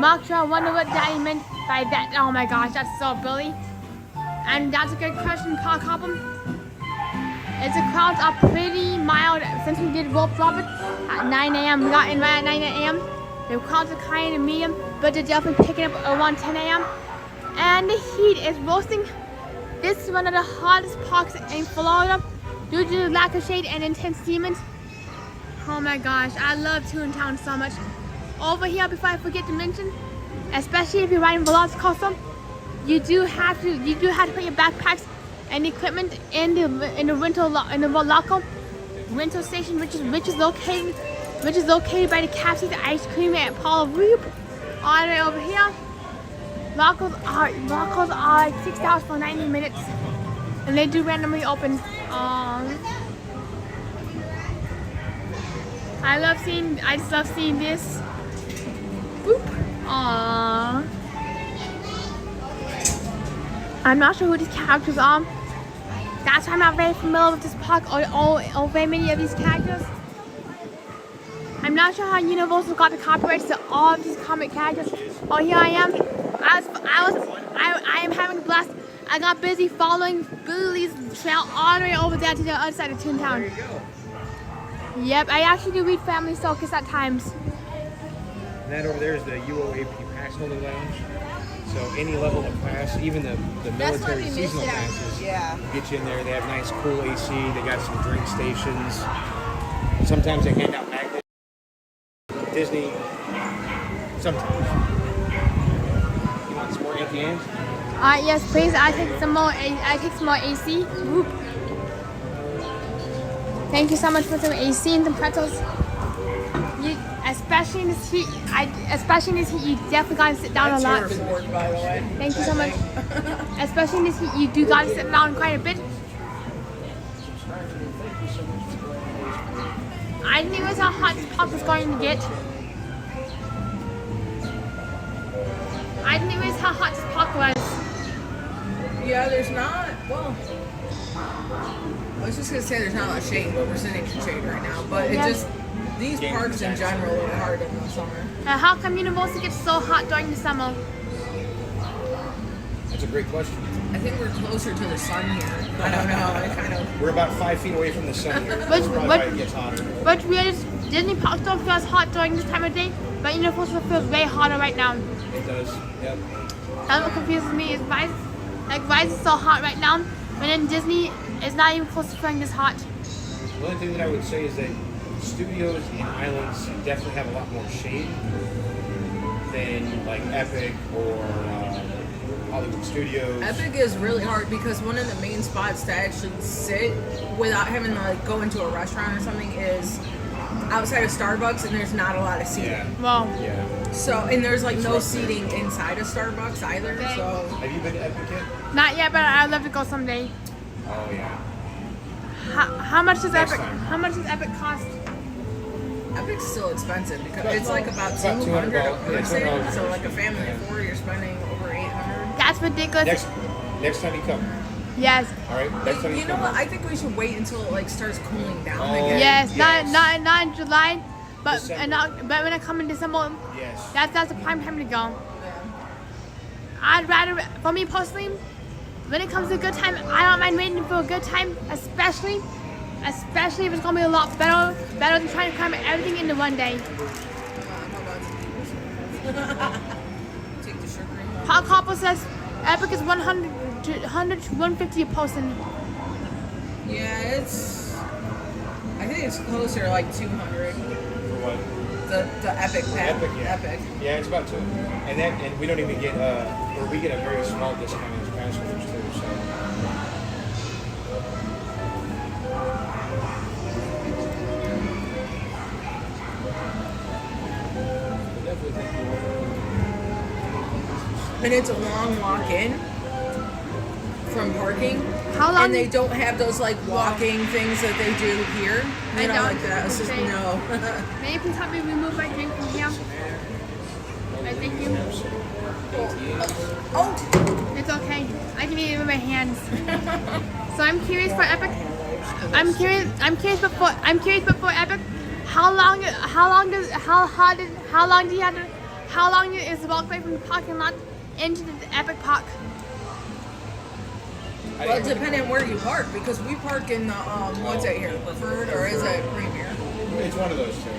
Mark trail, wonder what Daddy meant by that. Oh my gosh, that's so Billy. And that's a good question, Carl Copham. The crowds are pretty mild since we did Wolf Robert at 9 a.m. We got in right at 9 a.m. The crowds are kind of medium, but they're definitely picking up around 10 a.m. And the heat is roasting. This is one of the hottest parks in Florida due to the lack of shade and intense steaming. Oh my gosh, I love Toontown so much. Over here, before I forget to mention, especially if you're riding VelociCoaster, you do have to put your backpacks and equipment in the local rental station, which is located by the Captain Ice Cream at Paul Roop. All the way over here. Locals are like $6 for 90 minutes, and they do randomly open. I just love seeing this. Boop. Aww. I'm not sure who these characters are. That's why I'm not very familiar with this park or very many of these characters. I'm not sure how Universal got the copyrights to all of these comic characters. Oh, here I am. I am having a blast. I got busy following Billy's trail all the way over there to the other side of Toontown. There you go. Yep, I actually do read Family Circus at times. And that over there is the UOAP Pass Holder Lounge. So any level of pass, even the military seasonal passes, get you in there. They have nice, cool AC. They got some drink stations. Sometimes they hand out magnets. Disney. Sometimes. You want some more empty hands? Yes, please. I take some more AC. Whoop. Thank you so much for some AC and some pretzels. Especially in this heat, you definitely gotta sit down a lot. Board, by the way. Thank you so much. Especially in this heat, you do gotta sit down quite a bit. I didn't realize how hot this park was going to get. I didn't realize how hot this park was. Yeah, there's not. Well, I was just gonna say there's not a lot of shade, but we're sitting in shade right now. But it just. These parks in general are hard in the summer. How come Universal gets so hot during the summer? That's a great question. I think we're closer to the sun here. I don't know. We're about 5 feet away from the sun here. That's probably why it gets hotter. But Disney parks don't feel as hot during this time of day, but Universal feels way hotter right now. It does. Yep. That's what confuses me is why is it so hot right now, but then Disney is not even close to feeling this hot. The only thing that I would say is that studios and islands definitely have a lot more shade than like Epic or Hollywood Studios. Epic is really hard because one of the main spots to actually sit without having to like go into a restaurant or something is outside of Starbucks, and there's not a lot of seating. Yeah. Well, Yeah. So, and there's like no seating inside of Starbucks either. So, Have you been to Epic yet? not yet, but I'd love to go someday. Oh yeah. How much does Next Epic? time. How much does Epic cost? Epic's still expensive because it's like about About $200 $200 a person. $200. So, like a family of 4, you're spending over $800. That's ridiculous. Next time you come. Yes. All right. Next time you You know come. what? I think we should wait until it like starts cooling down Oh. again. Yes. Yes. Not in July, but December. but when I come in December, Yes. that's the prime time to go. Yeah. I'd rather, for me personally, when it comes to a good time, I don't mind waiting for a good time, especially if it's gonna be a lot better than trying to cram everything into one day. Take the sugar cream. Park Hopper says Epic is 100 to 150 a person. Yeah, it's. I think it's closer like 200. For what? The Epic pack. Epic, yeah. Epic. Yeah, it's about 2. And we don't even get or we get a very small discount as pass holders too. So. And it's a long walk in from parking. How long? And they don't have those like walking things that they do here. I You know, don't. like that. It's just Okay. no. May you please help me remove my drink from here? Thank you. Oh, It's okay. I can eat it with my hands. So I'm curious for Epic. I'm curious before Epic. How long is the walkway from the parking lot into the Epic Park? well, depending on where you park, because we park in the what's it here, preferred or is it premier? It's one of those 2.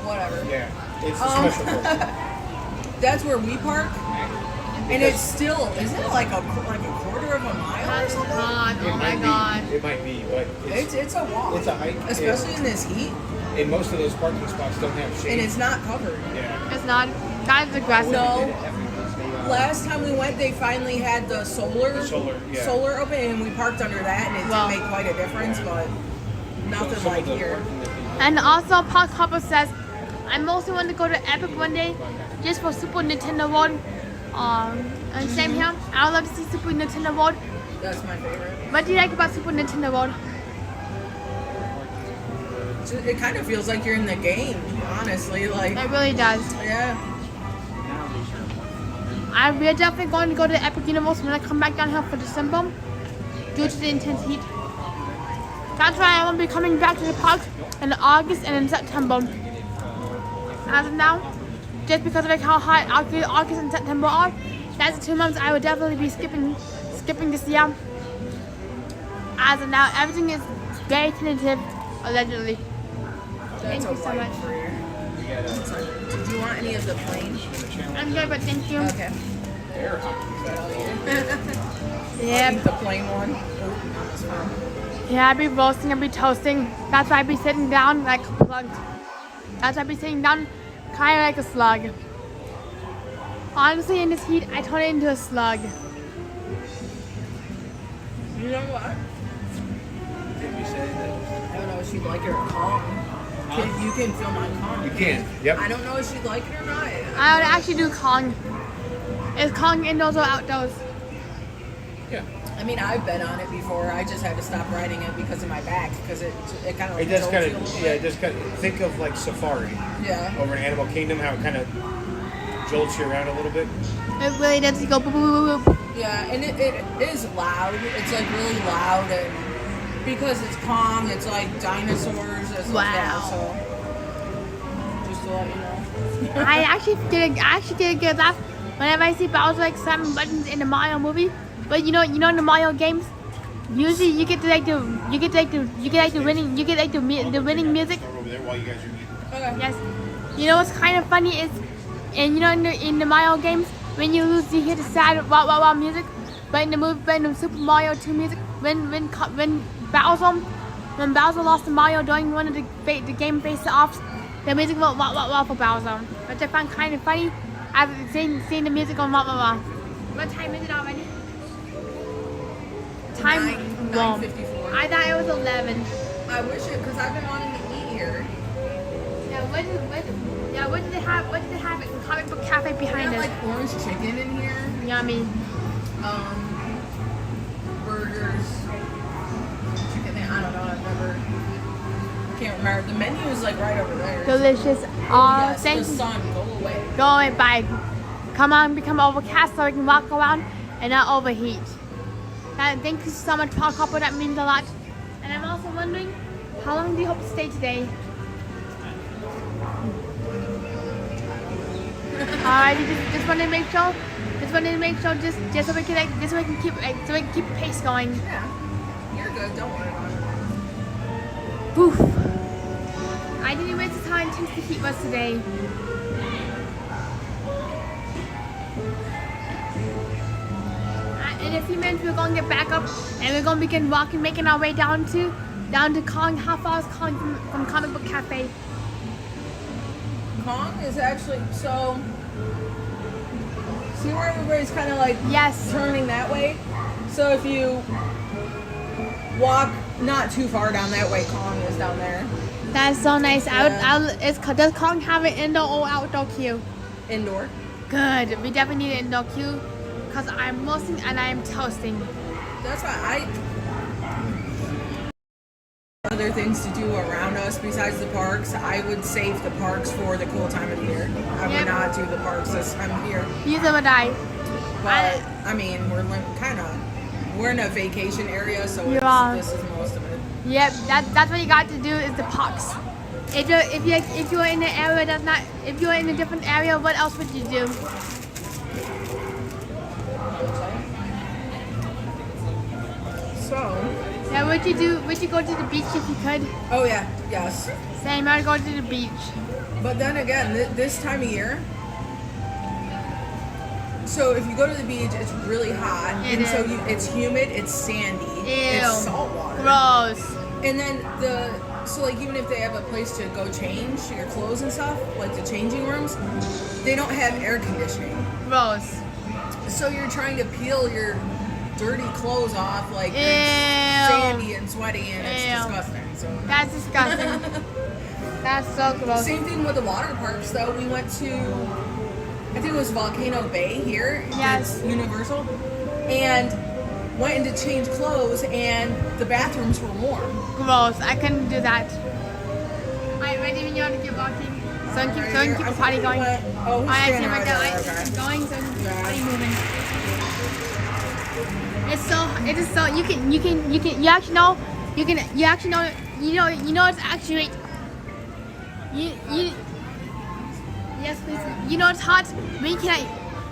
Whatever. Yeah. It's a special program. That's where we park, and it's still isn't it like a quarter of a mile or That's something? hot. It Oh my might god. be. It might be, but It's a walk. it's a hike. especially in this heat, And most of those parking spots don't have shade. and it's not covered. Yeah. It's not. That is aggressive. No. They last time we went, they finally had the solar open, and we parked under that, and it Wow. did make quite a difference, but nothing like here. And also, Park Hopper says, I mostly want to go to Epic one day just for Super Nintendo World. And same here. I would love to see Super Nintendo World. That's my favorite. What do you like about Super Nintendo World? It kind of feels like you're in the game, honestly. Like, It really does. yeah. We're definitely going to go to Epic Universe when I come back down here for December due to the intense heat. That's why I won't be coming back to the park in August and in September. As of now, just because of like how hot August and September are, that's the 2 months I would definitely be skipping this year. As of now, everything is very tentative, allegedly. That's Thank you so much. for you. Did you want any of the plain? I'm good, but thank you. Okay. Yeah. The plain one. Yeah, I'd be roasting, I'd be toasting. That's why I'd be sitting down like plugged. That's why I'd be sitting down kind of like a slug. Honestly, in this heat, I turn it into a slug. You know what? I don't know if she'd like it or Kong. You can film on Kong. You can. Yep. I don't know if she'd like it or not. I would actually do Kong. Is Kong indoors or outdoors? Yeah. I mean, I've been on it before. I just had to stop riding it because of my back, because it kind of It does kind of, it does kind of, think of like Safari yeah. over in Animal Kingdom, how it kind of jolts you around a little bit. It really does go boop, boop, boop, boop. Yeah, and it is loud. It's like really loud, and because it's Kong, it's like dinosaurs. It's Wow. Like that, so just to let you know. I actually did a good laugh whenever I see Bowser like slamming buttons in the Mario movie. But you know in the Mario games, usually you get the winning winning music. Over there while you guys are eating. Okay. Yes. You know what's kind of funny is, and you know in the Mario games, when you lose you hear the sad wah wah wah music. But in the Super Mario 2 music, when Bowser lost to Mario during one of the game face-offs, the music went wah wah wah for Bowser, which I found kind of funny. I've seeing the music on wah wah wah. What time is it already? Time. 9:54. I thought it was 11. I wish it, because I've been wanting to eat here. Yeah. What did they have? What did they have in Comic Book Cafe They behind have us? like orange chicken in here. Yummy. Burgers. Chicken. I don't know. I can't remember. The menu is like right over there. Delicious. Yes, Thank the you. sun. Go away. Go away, bye. Come on, become overcast so we can walk around and not overheat. Thank you so much, Park Hopper. That means a lot. And I'm also wondering, how long do you hope to stay today? Alright, just wanted to make sure. Just so we can keep pace going. Yeah. You're good. Don't worry about it. Oof. I didn't realize how intense the heat was today. In a few minutes we're going to get back up and we're going to begin walking, making our way down to Kong. How far is Kong from Comic Book Cafe? Kong is actually so. See where everybody's kind of like Yes. turning that way. So if you walk not too far down that way, Kong is down there. That's so nice. Yeah. Does Kong have an indoor or outdoor queue? Indoor. Good. We definitely need an indoor queue because I'm roasting and I'm toasting. That's why other things to do around us besides the parks. I would save the parks for the cool time of the year. I Yep. would not do the parks this time of year. Neither would I. But I mean, we're in a vacation area, so Yeah. this is most of it. Yep, that's what you got to do is the parks. If you're in an area that's not, if you're in a different area, what else would you do? So. Yeah, would you go to the beach if you could? Oh yeah. Yes. Same, I'd go to the beach. But then again, this time of year. So if you go to the beach, it's really hot, It and so is. it's humid, it's sandy, Ew. it's salt water. Gross. And then so like even if they have a place to go change your clothes and stuff, like the changing rooms, they don't have air conditioning. Gross. So you're trying to peel your dirty clothes off, like Ew. you're sandy and sweaty, and it's Ew. disgusting. So That's disgusting. That's so gross. same thing with the water parks, though. We went to, I think it was Volcano Bay here. Yes. It's Universal, and went in to change clothes, and the bathrooms were warm. Gross. I couldn't do that. Alright, ready when you want to keep walking. So keep the party going. Oh, he's I see standing right right there. there. I Okay. keep going, so keep the Yeah. party moving. It is so you actually know it's actually you yes please it's hot when you can't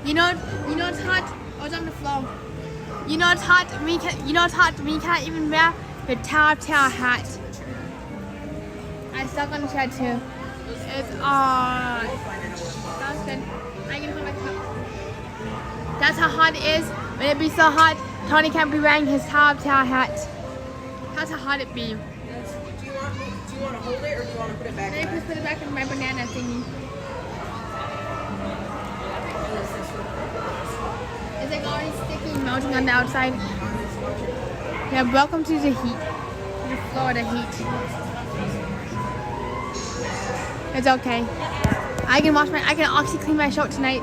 it's hot oh it's on the floor it's hot when you can't even wear the tail hat. I stuck on the chair too. It's that's good. I can hold my cup. That's how hot it is. When it be so hot, Tony can't be wearing his tail hat. That's how hot it be. Do you want to hold it, or do you want to put it back? Then I just put it back in my banana thingy. It's like already sticky and melting on the outside. Yeah, welcome to the heat. The Florida heat. It's okay. I can actually clean my shirt tonight.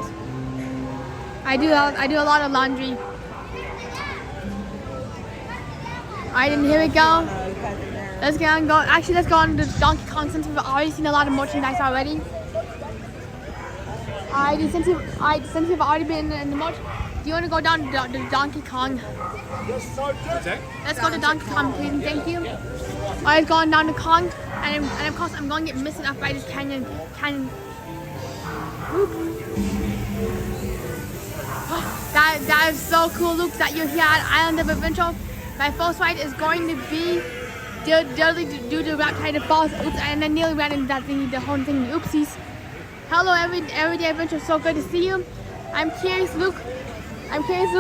I do a lot of laundry. Alright, then here we go. Let's go. Actually, let's go on to Donkey Kong since we've already seen a lot of merchandise already. Alright, since you've already been in the merch, do you want to go down to Donkey Kong? What's that? Let's go to Donkey Kong, please, and thank you. Alright, going down to Kong, and of course I'm going to get missing up by this canyon. Whoop. That is so cool, Luke, that you're here at Island of Adventure. My first ride is going to be due to Raptide Falls. Oops, and I nearly ran into that thingy, the whole thing. Oopsies. Hello, Everyday Adventure. So good to see you. I'm curious, Luke,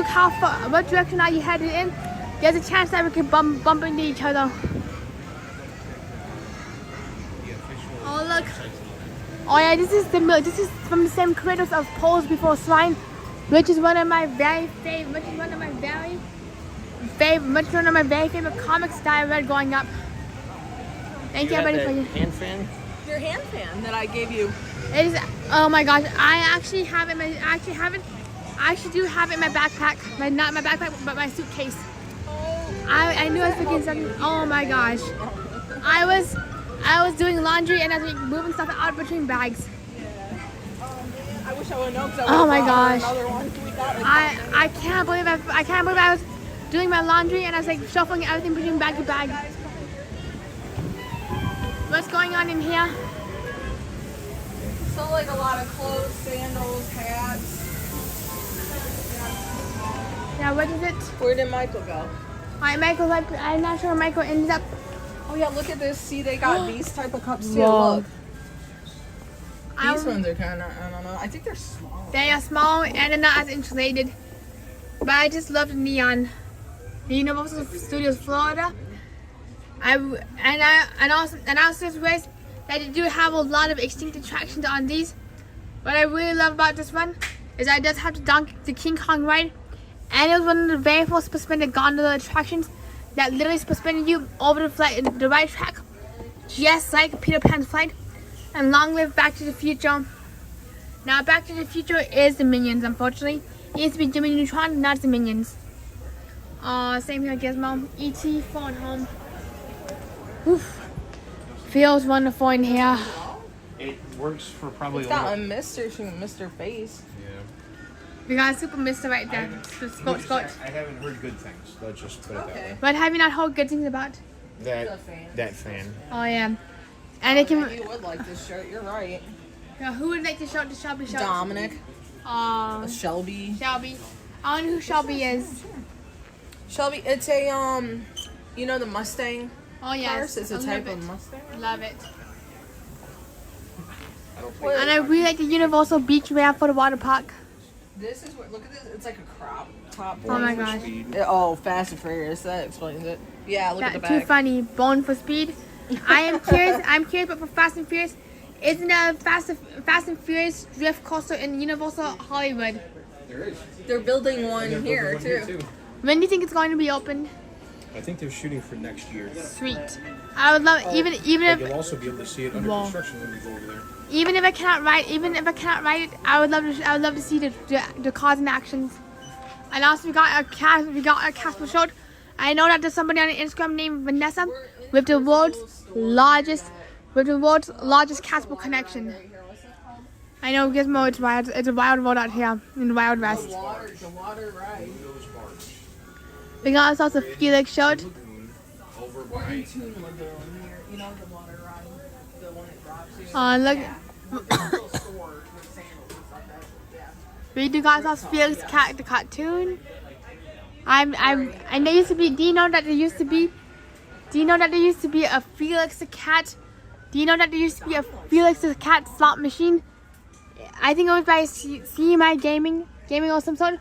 how far, what direction are you headed in? There's a chance that we could bump into each other. Oh look. Oh yeah, this is from the same creators of Poles Before Swine, which is one of my very favorite comics that I read growing up. Thank you everybody for your hand fan. Your hand fan that I gave you. It is, oh my gosh, I actually do have it in my backpack. Not my backpack, but my suitcase. I knew I was forgetting something. Oh my gosh. I was doing laundry and I was moving stuff out between bags. I wish I would have known. Oh my gosh. Another one. I can't believe I was doing my laundry and I was like shuffling everything between bag to bag. What's going on in here? So like a lot of clothes, sandals, hats. Yeah, what is it? Where did Michael go? Alright, Michael, I'm not sure where Michael ended up. Oh yeah, look at this. See, they got these type of cups too. Whoa. Look. These ones are kind of, I don't know. I think they're small. They are small and they're not as insulated. But I just love the neon. The Universal Studios Florida. And also this race that they do have a lot of extinct attractions on these. What I really love about this one is that it does have the King Kong ride. And it was one of the very first suspended gondola attractions that literally suspended you over the right track, just like Peter Pan's flight. And long live Back to the Future. Now, Back to the Future is the Minions, unfortunately. It used to be Jimmy Neutron, not the Minions. Same here, Gizmo. E.T. Phone Home. Oof. Feels wonderful in here. It works for probably It's got a Mr. Face. We got a super mister right there. Scotch. I haven't heard good things. Let's just put it that way. What have you not heard good things about? That fan. Oh yeah. And it can. You would like this shirt. You're right. Who would like to show the Shelby shirt? Dominic. Shelby. Shelby. I don't know who Shelby is. Shelby. It's a you know the Mustang. Oh yes. It's a type of Mustang. Love it. And I really like the Universal Beach wear for the water park. This is what. Look at this. It's like a crop top. Oh my gosh. Fast and Furious. That explains it. Yeah. Look at the back. Too funny. Born for Speed. I am curious. But for Fast and Furious, isn't there a Fast and Furious drift coaster in Universal Hollywood? They're building one here too. When do you think it's going to be open? I think they're shooting for next year. Sweet. I would love even But if you'll also be able to see it under Wow. construction when we go over there. even if I cannot ride it, I would love to see the cars in actions. And also we got a Casper shot. I know that there's somebody on Instagram named Vanessa with the world's largest Casper connection. I know Gizmo, it's a wild world out here in the Wild West. The water ride. We got also Felix shot. Over by Toon Lagoon here. You know the water ride, the one that drops you. Look. Little store with sandals and stuff. Yeah. We do got also Felix the cartoon. And there used to be. Do you know that there used to be a Felix the cat? Do you know that there used to be a Felix the cat slot machine? I think it was by CMI Gaming or some sort.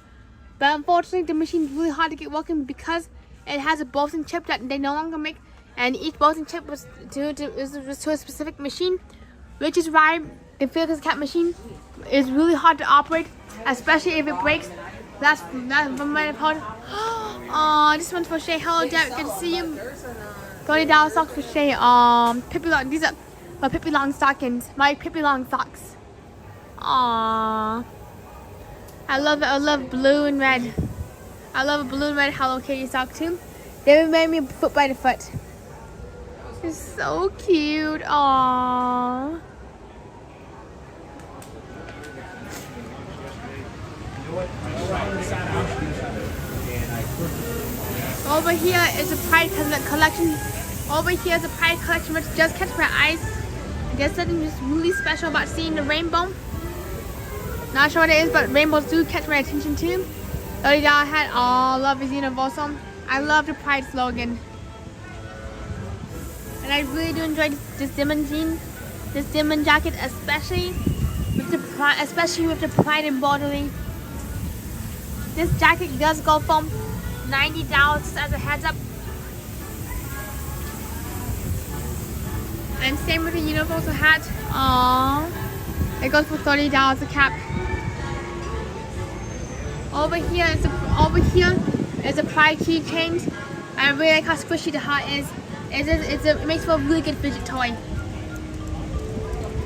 But unfortunately, the machine is really hard to get working because it has a Bolton chip that they no longer make, and each Bolton chip was to a specific machine, which is why the Felix the cat machine is really hard to operate, especially if it breaks. That's from my part. Oh, this one's for Shay. Hello, Derek. Good to see you. $30 socks for Shay. These are my Pippi Long stockings. My Pippi Long socks. Aww. I love blue and red. I love a blue and red Hello Kitty sock too. They made me foot by the foot. It's so cute. Aww. Over here is a Pride collection. Over here is a Pride collection which just catch my eyes. There's something just really special about seeing the rainbow. Not sure what it is, but rainbows do catch my attention too. $30 hat. Oh, love is universal. I love the Pride slogan. And I really do enjoy this denim jean, this denim jacket, especially with the Pride embroidery. This jacket does go from $90 as a heads up. And same with the universal hat. Aww. It goes for $30 a cap. Over here is a Pride keychain. I really like how squishy the heart is. It makes for a really good fidget toy.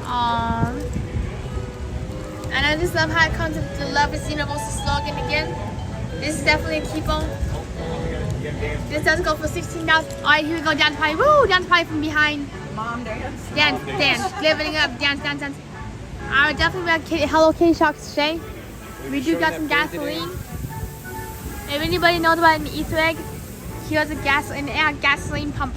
Aww. And I just love how it comes with the Love is Universal slogan again. This is definitely a keeper. This does go for $16. Alright, here we go, dance party. Woo! Dance party from behind. Mom dance. Dance. Living up, dance. I would definitely wear Hello Kitty socks, Shay. We do got some gasoline. If anybody knows about an Easter egg, here's a gasoline pump.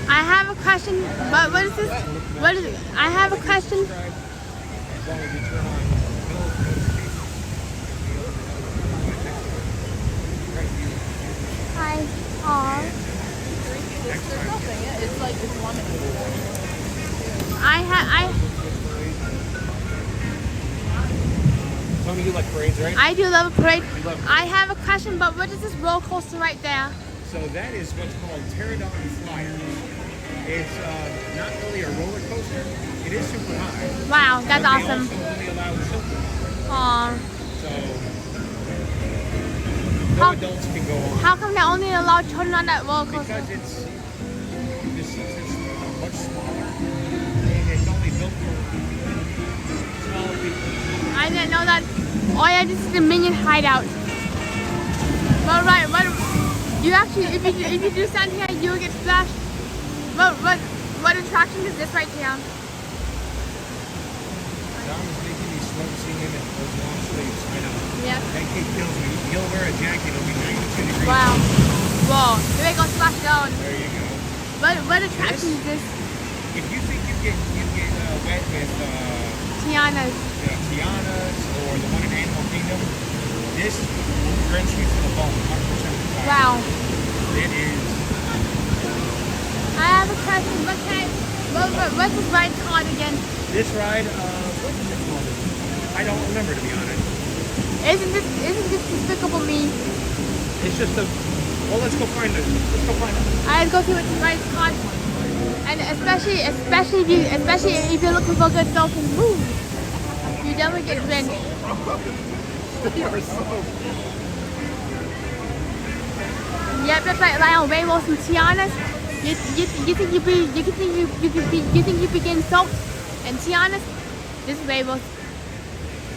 I have a question. What is this? What is it? I have a question. Hi. Aww. There's nothing. It's like it's lemonade. Tony, you like parades, right? I do love a parade. You love parades. I have a question, but what is this roller coaster right there? So that is what's called Pterodon Flyer. It's not really a roller coaster. It is super high. Wow, that's but awesome. They also only allow children. Aww. So How- no adults can go on. How come they only allow children on that roller coaster? Because the seats are much smaller, and it's only built for smaller people. I didn't know that. Oh yeah, this is the Minion hideout. But right, you actually, if you do stand here, you will get splashed. What attraction is this right here? Dom is making me sweat in those long sleeves. I know. Yep. That kid kills me. He'll wear a jacket. It'll be 92 degrees. Wow. Whoa. Here we go, splash down. There you go. What attraction is this? If you think you get wet with Tiana's. Tiana's or the one in Animal Kingdom, this drench you to the bone 100% of the time. Wow. It is. I have a question. What's this ride called again? This ride, what is it called? I don't remember, to be honest. Isn't this despicable me? It's just a. Well, let's go find it. Let's go find it. I go see what the ride's called. And especially if you're looking for a good dolphin move, you definitely get Ren. Yep, that's like on Rainbows and Tiana's. You think you be getting soaked and Tiana's? This is Rainbows.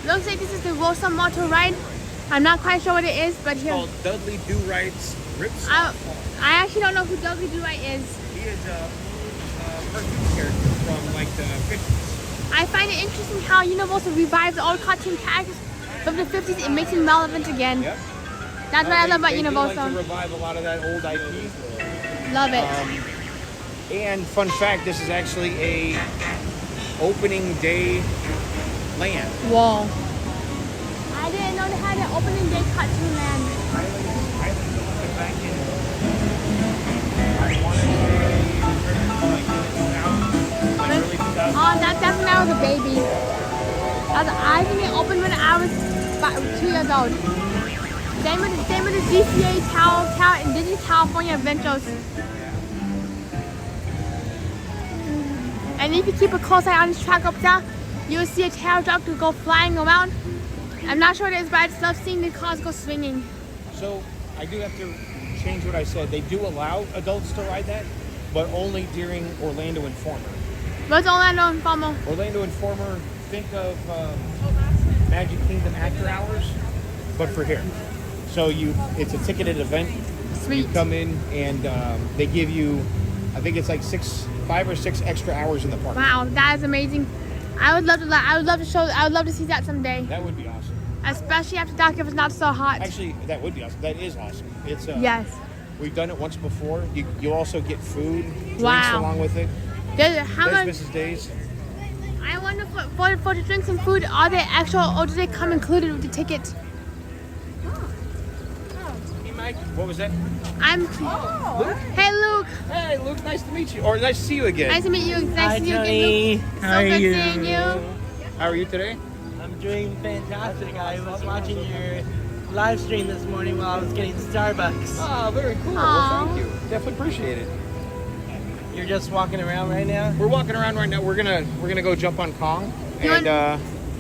Looks like this is the Rosa Moto ride. I'm not quite sure what it is, but here. It's called Dudley Do-Right's Rips. I actually don't know who Dudley Do-Right is. He is a cartoon character from like the 50s. I find it interesting how Universal revives old cartoon characters from the 50s and makes them relevant again. Yep. That's what I love about They Universal. do like to revive a lot of that old IP. Love it. And fun fact, this is actually a opening day land. Whoa. I didn't know they had an opening day cartoon land. I went back in. I wanted to like early 2000s. Oh, that's when I was a baby. I think it opened when I was 2 years old. Same with the DCA Tower and Disney California Adventures. And if you keep a close eye on this track up there, you'll see a pterodactyl go flying around. I'm not sure what it is, but I just love seeing the cars go swinging. So I do have to change what I said. They do allow adults to ride that, but only during Orlando Informer. What's Orlando Informer? Orlando Informer, think of Magic Kingdom After Hours, but for here. So it's a ticketed event. Sweet. You come in and they give you, I think it's like 5 or 6 extra hours in the park. Wow, that is amazing. I would love to see that someday. That would be awesome. Especially after dark if it's not so hot. Actually, that would be awesome. That is awesome. It's yes. We've done it once before. You also get food, drinks Wow. along with it. There's Mrs. Days. I wonder for the drinks and food, are they actual or do they come included with the ticket? Hey, Mike. What was that? Luke? Hey, Luke. Hey, Luke. Nice to meet you. Or nice to see you again. Nice to meet you. Nice Hi, to meet you Tony. again, Luke. How So are good you? seeing you. How are you today? I'm doing fantastic. I was watching your live stream this morning while I was getting Starbucks. Oh, very cool. Aw. Well, thank you. Definitely appreciate it. You're just walking around right now? We're walking around right now. We're gonna go jump on Kong. You And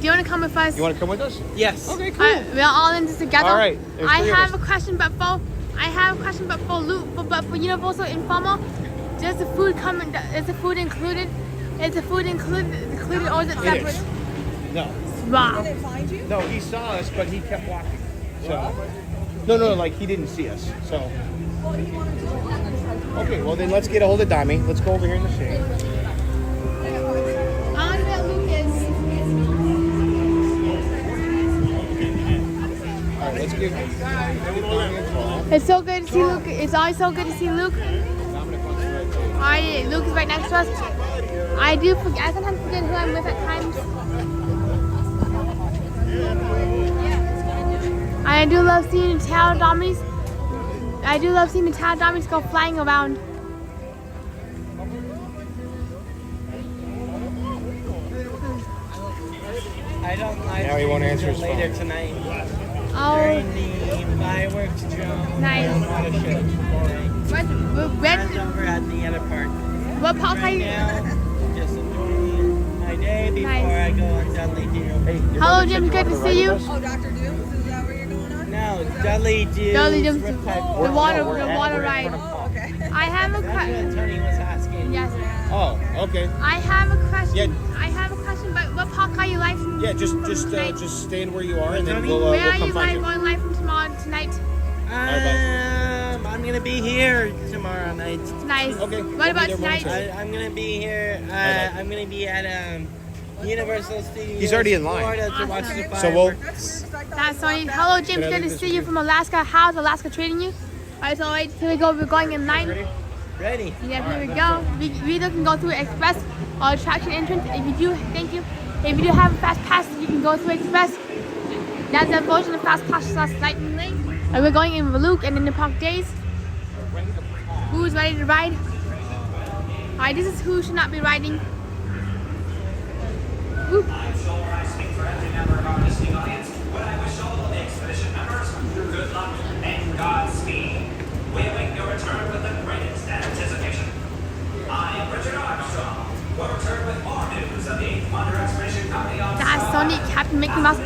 Do you want to come with us? you want to come with us? Yes. Okay, cool. We're all in this together. All right, there's I 3 of have us. a question, but for Luke, but for Universal Informal, does the food come? Is the food included? Is the food included, or is it It separate? is. No. Wow. Find you? No, he saw us, but he kept walking. So. No, like he didn't see us. So. Okay, well then let's get a hold of Dami. Let's go over here in the shade. I wonder where Luke is. All right, let's give Dami a call. It's so good to see Luke. It's always so good to see Luke. Dominic wants to right there. Luke is right next to us. I sometimes forget who I'm with at times. I do love seeing the pterodactyls. I do love seeing the pterodactyls go flying around. I don't like Now he won't answer his later phone. tonight. Oh, During the fireworks show. Nice. I don't want to show. Boring. Friends what over at the other park. park are Right you? now, just enjoying my day before Nice. I go on Dudley Doom. Hey, your Hello, mother said Jim. you Good wanted to ride see you. with us? Oh, Dr. Dooms, is that where you're going on? No, Dudley Doom. Dudley Doom's Riptide the Park. water- we're the at- water we're in ride. front of Kong. Okay. I have a That's what question. Tony was asking. Yes. Oh, okay. I have a question. Yeah. I have a question, but what park are you live from? Yeah, just tonight? stand where you are, and then Tony? we'll Where are come you find you. going live from tonight? I'm gonna be here tomorrow night. Nice. Okay, What we'll about be there tonight? momentarily. I'm gonna be here. Bye-bye. I'm gonna be at Universal Studios. He's already in line. Florida to watch the Awesome. So we'll. fireworks. That's funny. Hello, Jim. Can I Good leave to this see with you you? from Alaska. How's Alaska treating you? Alright, so wait till we go. We're going in line. Ready? Yeah, here we go. We either can go through Express or attraction entrance. If you do, thank you. If you do have a fast pass, you can go through Express. That's the version of fast pass last lightning lane. And we're going in Velook and in the park days. Who's ready to ride? Alright, this is who should not be riding. Woo. Captain Mickey Mouse.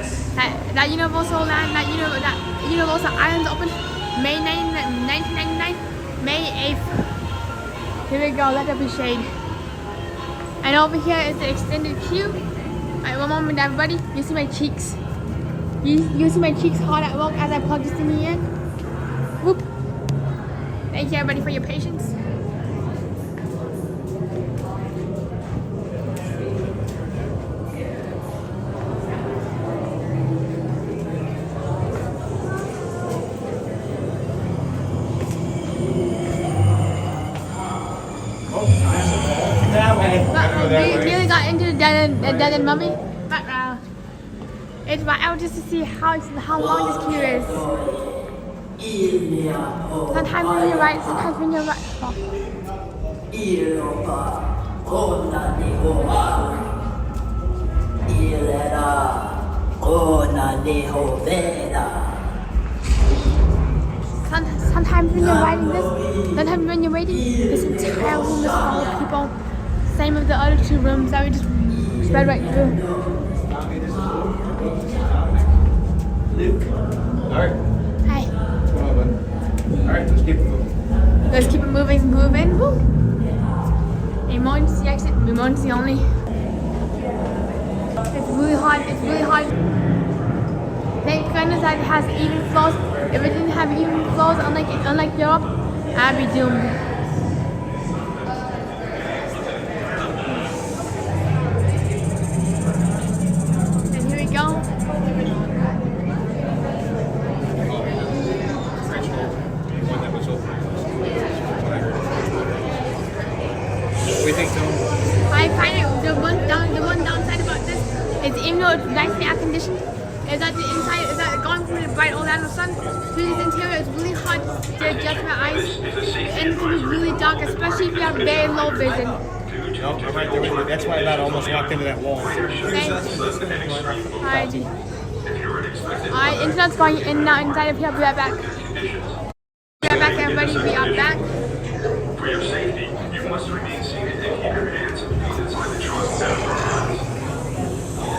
That Universal Land, that Universal Islands opened May 9, 1999, May 8th. Here we go, let there be shade. And over here is the extended queue. Alright, one moment everybody, you see my cheeks. You see my cheeks hard at work as I plug this thingy in. Whoop. Thank you everybody for your patience. That way. We really got into the dead end mummy. But it's right out just to see how long this queue is. Sometimes when you're right, sometimes when you're right. Sometimes when you're writing this, sometimes when you're waiting, this entire room is full of people. Same with the other two rooms that we just spread right through. Luke. Alright. Hi. Alright, let's keep it moving. Let's keep it moving. Woo. Emergency exit, emergency only. It's really hot. Thank goodness that it has even flows. If it didn't have even flows, unlike Europe, I'd be doomed. And here we go. One that was open. What do you think, Tom? I find it the one downside about this is even though it's nicely air conditioned, is that the inside is that going through the bright Orlando sun through this interior is really hard to adjust my eyes and it can be really dark, especially if you have very low vision. No, I'm right there with you. That's why I about almost walked into that wall. Okay. Alright, internet's going in and out inside of here. I'll be right back. Be right back, everybody. We are back. For your safety, you must remain seated and keep your hands and feet inside the trunk down.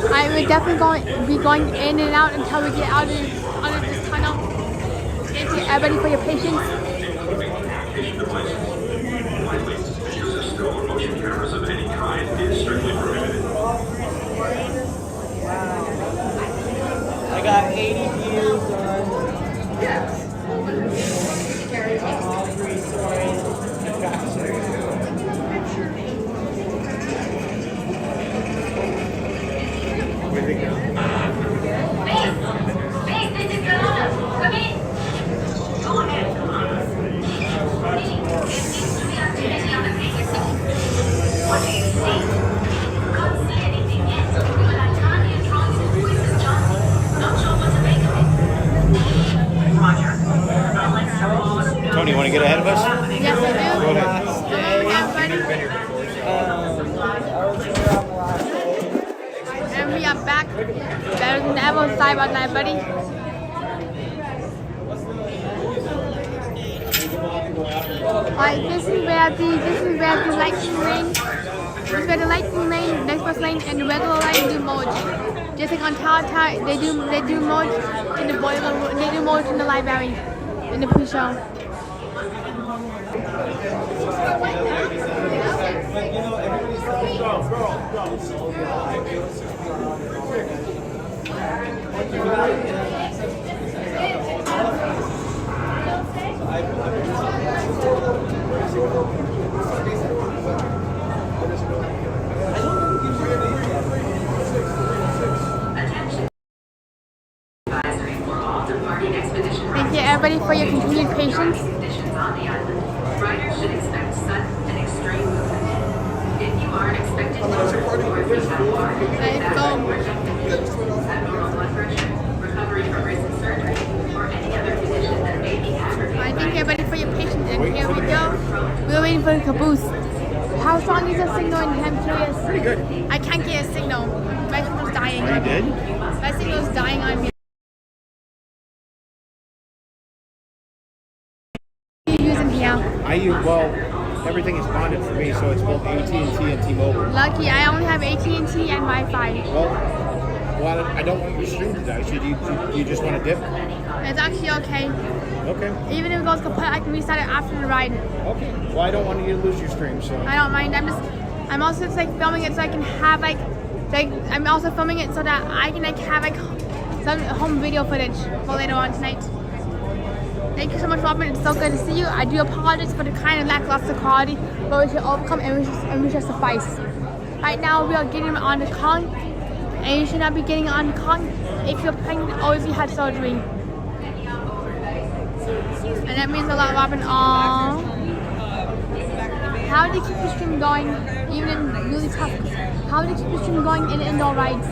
Alright, we're definitely be going in and out until we get out of this tunnel. Thank you everybody for your patience. Use of still or motion cameras of any kind is strictly prohibited. I got 80 views on all 3 stories. What do you think, Tom? This is Galana. Come in. Go ahead. What do you see? Can't see anything yet, but I can't hear drawing so quick as Johnson. Not sure what to make of it. Roger. Let's have all of us. Tony, you want to get ahead of us? Yes, I do. Go ahead. And we are back. Better than ever. Sorry about that, buddy. Alright, this is where the lightning lane. This is where the lightning lane, the express lane, and the regular lane do merge. Just like on Tower, they do merge in the boiler room. They do merge in the library in the pre-show. Thank you everybody for your continued patience. Conditions on the island. Riders should expect sudden and extreme movement. If you aren't expected to, or if you have water, abnormal blood pressure, recovery from recent surgery, or any other condition that may be aggravated. Alright, thank you everybody for your patience, and here we go. We're waiting for the caboose. How strong is the signal in here? I'm curious. Pretty good. I can't get a signal. My signal's dying on me. Did? My signal's dying on me. What are you using here? Well, everything is bonded for me, so it's both AT&T and T-Mobile. Lucky, I only have AT&T and Wi-Fi. Well, I don't want your stream to die. So you just want to dip? It's actually okay. Okay. Even if it goes kaput, I can restart it after the ride. Okay. Well, I don't want you to lose your stream, so. I don't mind. I'm also just like filming it so I can have like I'm also filming it so that I can like have like some home video footage for later on tonight. Thank you so much, Robin. It's so good to see you. I do apologize for the kind of lackluster quality, but we should overcome and we should suffice. Right now, we are getting on the Kong, and you should not be getting on the Kong if you're pregnant or if you had surgery. And that means a lot, Robin. Aww. How do you keep the stream going, even in really tough? How do you keep the stream going in indoor rides?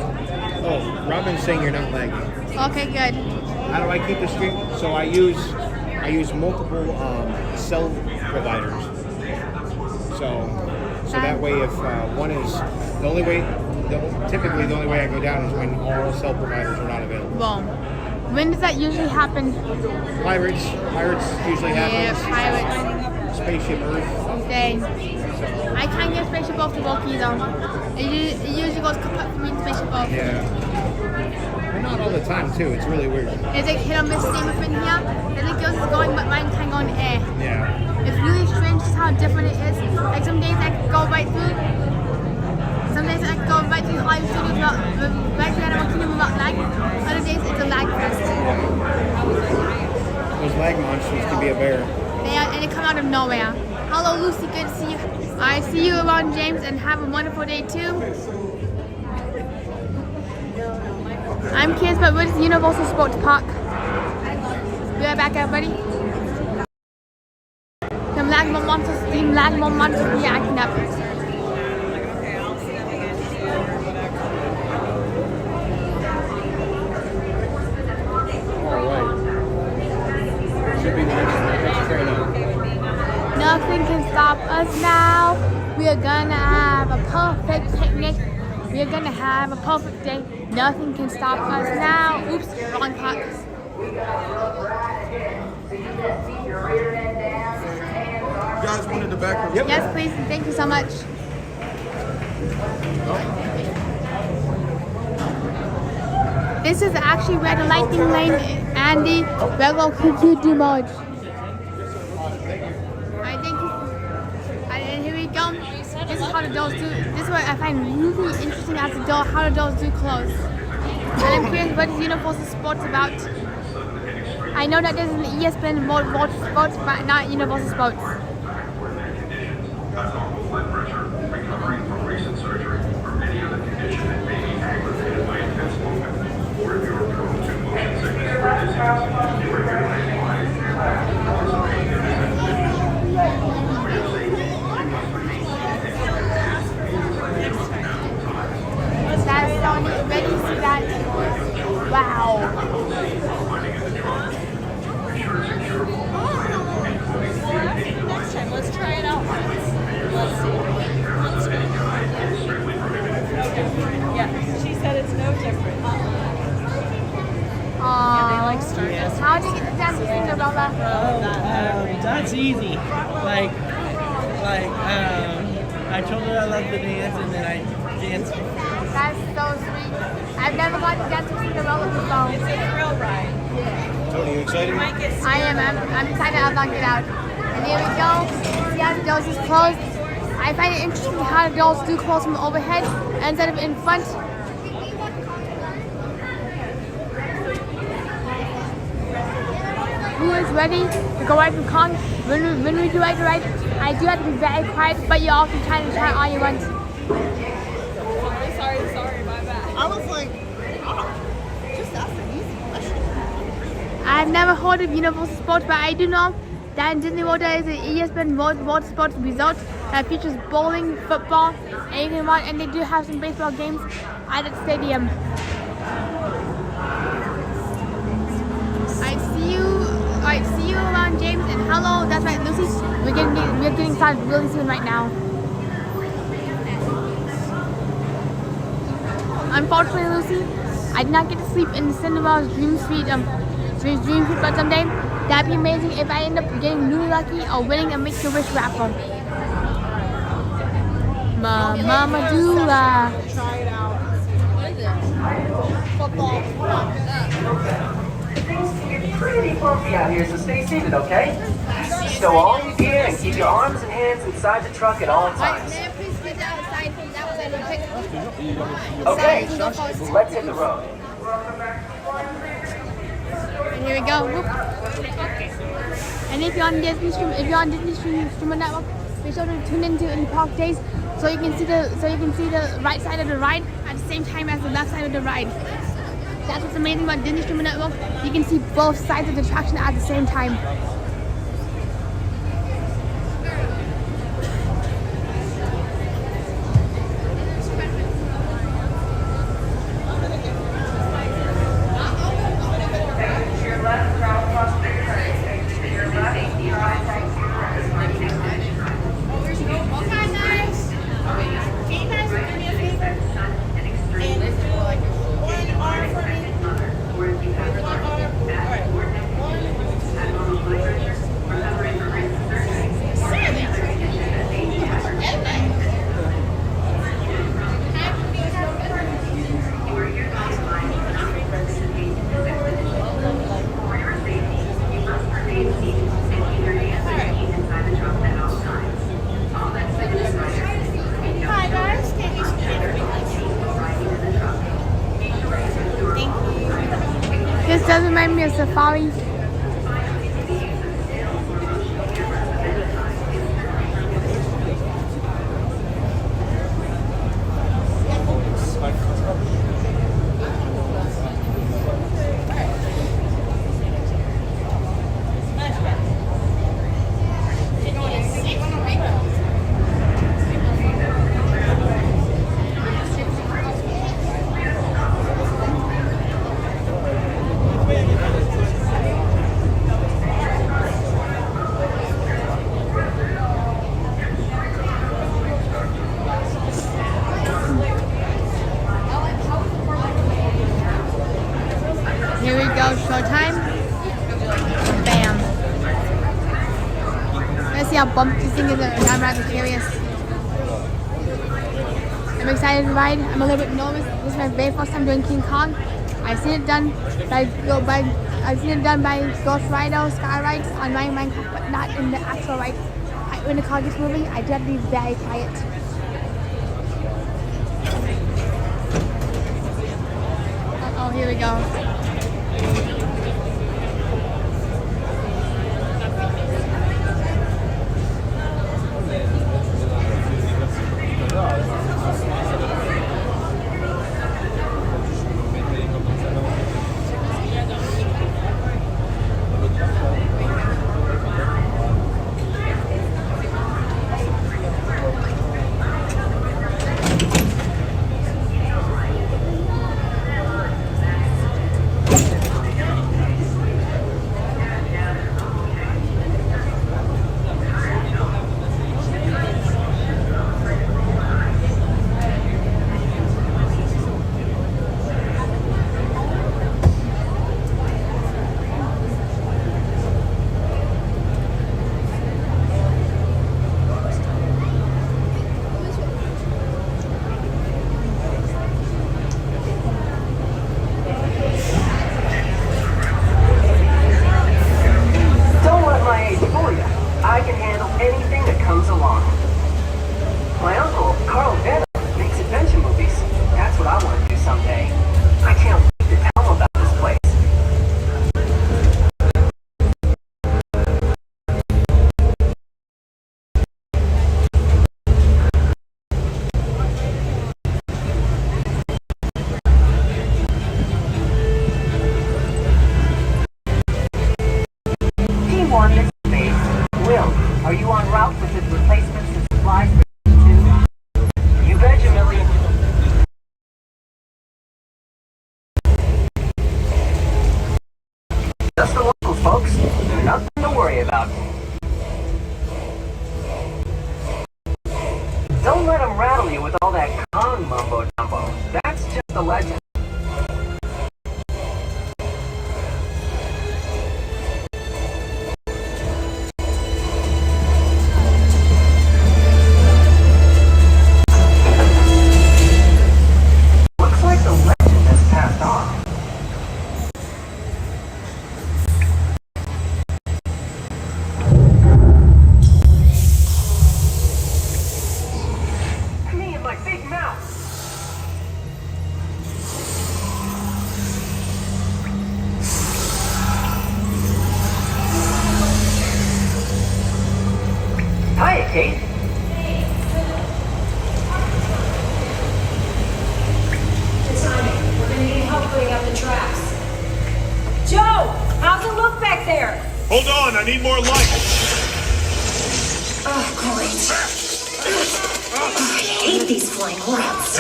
Oh, Robin's saying you're not lagging. Okay, good. How do I keep the stream? So I use multiple cell providers. So that way, if one is typically the only way I go down is when all cell providers are not available. Boom. When does that usually happen? Pirates usually happens. Yeah, pirates. Spaceship Earth. Dang. I can't get Spaceship Earth to work either. It usually goes kaput for me in Spaceship Earth. Yeah. But not all the time too. It's really weird. It's like hit or miss same up in here. And it goes going, but mine can't go in the air. Yeah. It's really strange just how different it is. Like some days I can go right through. Some days I can go right through Hollywood Studios without right through Animal Kingdom without lag. Other days it's a lag fest. Those lag monsters can be a bear. And they come out of nowhere. Hello Lucy, good to see you. I see you around, James, and have a wonderful day too. I'm curious about what is Universal Sports Park. Be right back, everybody. Them lag more monsters, yeah, I can up. Alright. Should be the next train up. Nothing can stop us now. We are gonna have a perfect picnic. We are gonna have a perfect day. Nothing can stop us now. Oops, wrong clock. You guys wanted the back room? Yep. Yes, please. Thank you so much. This is actually where the lightning lane and the Velo could do merge. Alright, thank you. And here we go. This is how the doors do. This is what I find really interesting as the door, how the doors do close. And I'm curious what is Universal Sports about. I know that there's an ESPN World Sports, but not Universal Sports. Recovering from recent surgery or any other condition that may be aggravated by intense movement, or if you are prone to motion sickness or dizziness, you are advised for your safety, you must remain That's so neat. Ready to see that? Wow. Next time, let's try it out once. Let's see. Yeah, she said it's no different. Aww. Like Stardust. How did you get the dance with Cinderella? That's easy. I told her I loved the dance, and then I danced. That's so sweet. I've never got to dance with Cinderella before. It's a thrill ride. Tony, you excited? Might get I am. I'm excited. I'll knock it out. And here we go. See how the doors is closed. I find it interesting how the doors do close from overhead instead of in front. Who is ready to go right from Kong? When we do right, I do have to be very quiet, but you all can try to chat all you want. Sorry, my bad. I was like, just ask an easy question. I've never heard of Universal Sports, but I do know that in Disney World there is an ESPN World Sports Resort that features bowling, football, anything more, and they do have some baseball games at that stadium. I see you around, James, and hello. That's right, Lucy. We're getting started really soon right now. Unfortunately, Lucy, I did not get to sleep in Cinderella's dream suite, but someday that'd be amazing if I end up getting really lucky or winning a Make-A-Wish raffle. Mama Dula. Try it out. What is it? Things can get pretty bumpy out here, so stay seated, okay? Stow all your gear and keep your arms and hands inside the truck at all times. Okay, let's hit the road. And here we go. Whoop. And if you're on Disney Streamer Network, be sure to tune into in Park Days so you can see the right side of the ride at the same time as the left side of the ride. That's what's amazing about Disney Streamer Network. You can see both sides of the attraction at the same time. This does remind me of Safari. Here we go, showtime. Bam. Let's see how bumpy this thing is. I'm rather curious. I'm excited to ride. I'm a little bit nervous. This is my very first time doing King Kong. I've seen it done by Ghost Rider, Sky Rides on my Minecraft, but not in the actual ride. When the car gets moving, I do have to be very quiet. Oh, here we go. Are you en route with the replacements and supplies for two? You bet you, Millie. Just the locals, folks. Nothing to worry about. Don't let them rattle you with all that Kong mumbo-jumbo. That's just a legend. Looks like the legend has passed on. back there! Hold on, I need more light. Oh, great. I hate these flying lamps.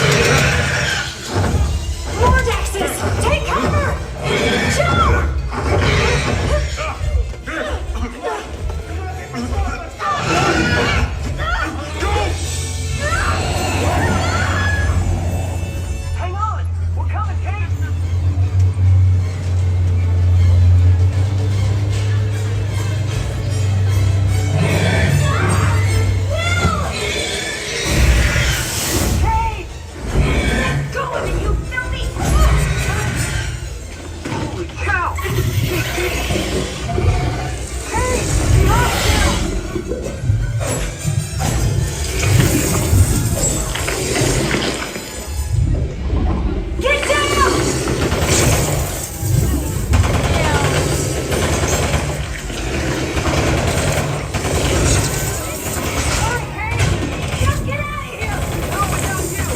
Vortexes! Take cover! Jump! Hang on! We're coming, Kate! Go with it, you filthy! Holy cow! Hey! Behind you! Get down! Just get out of here! No, without you!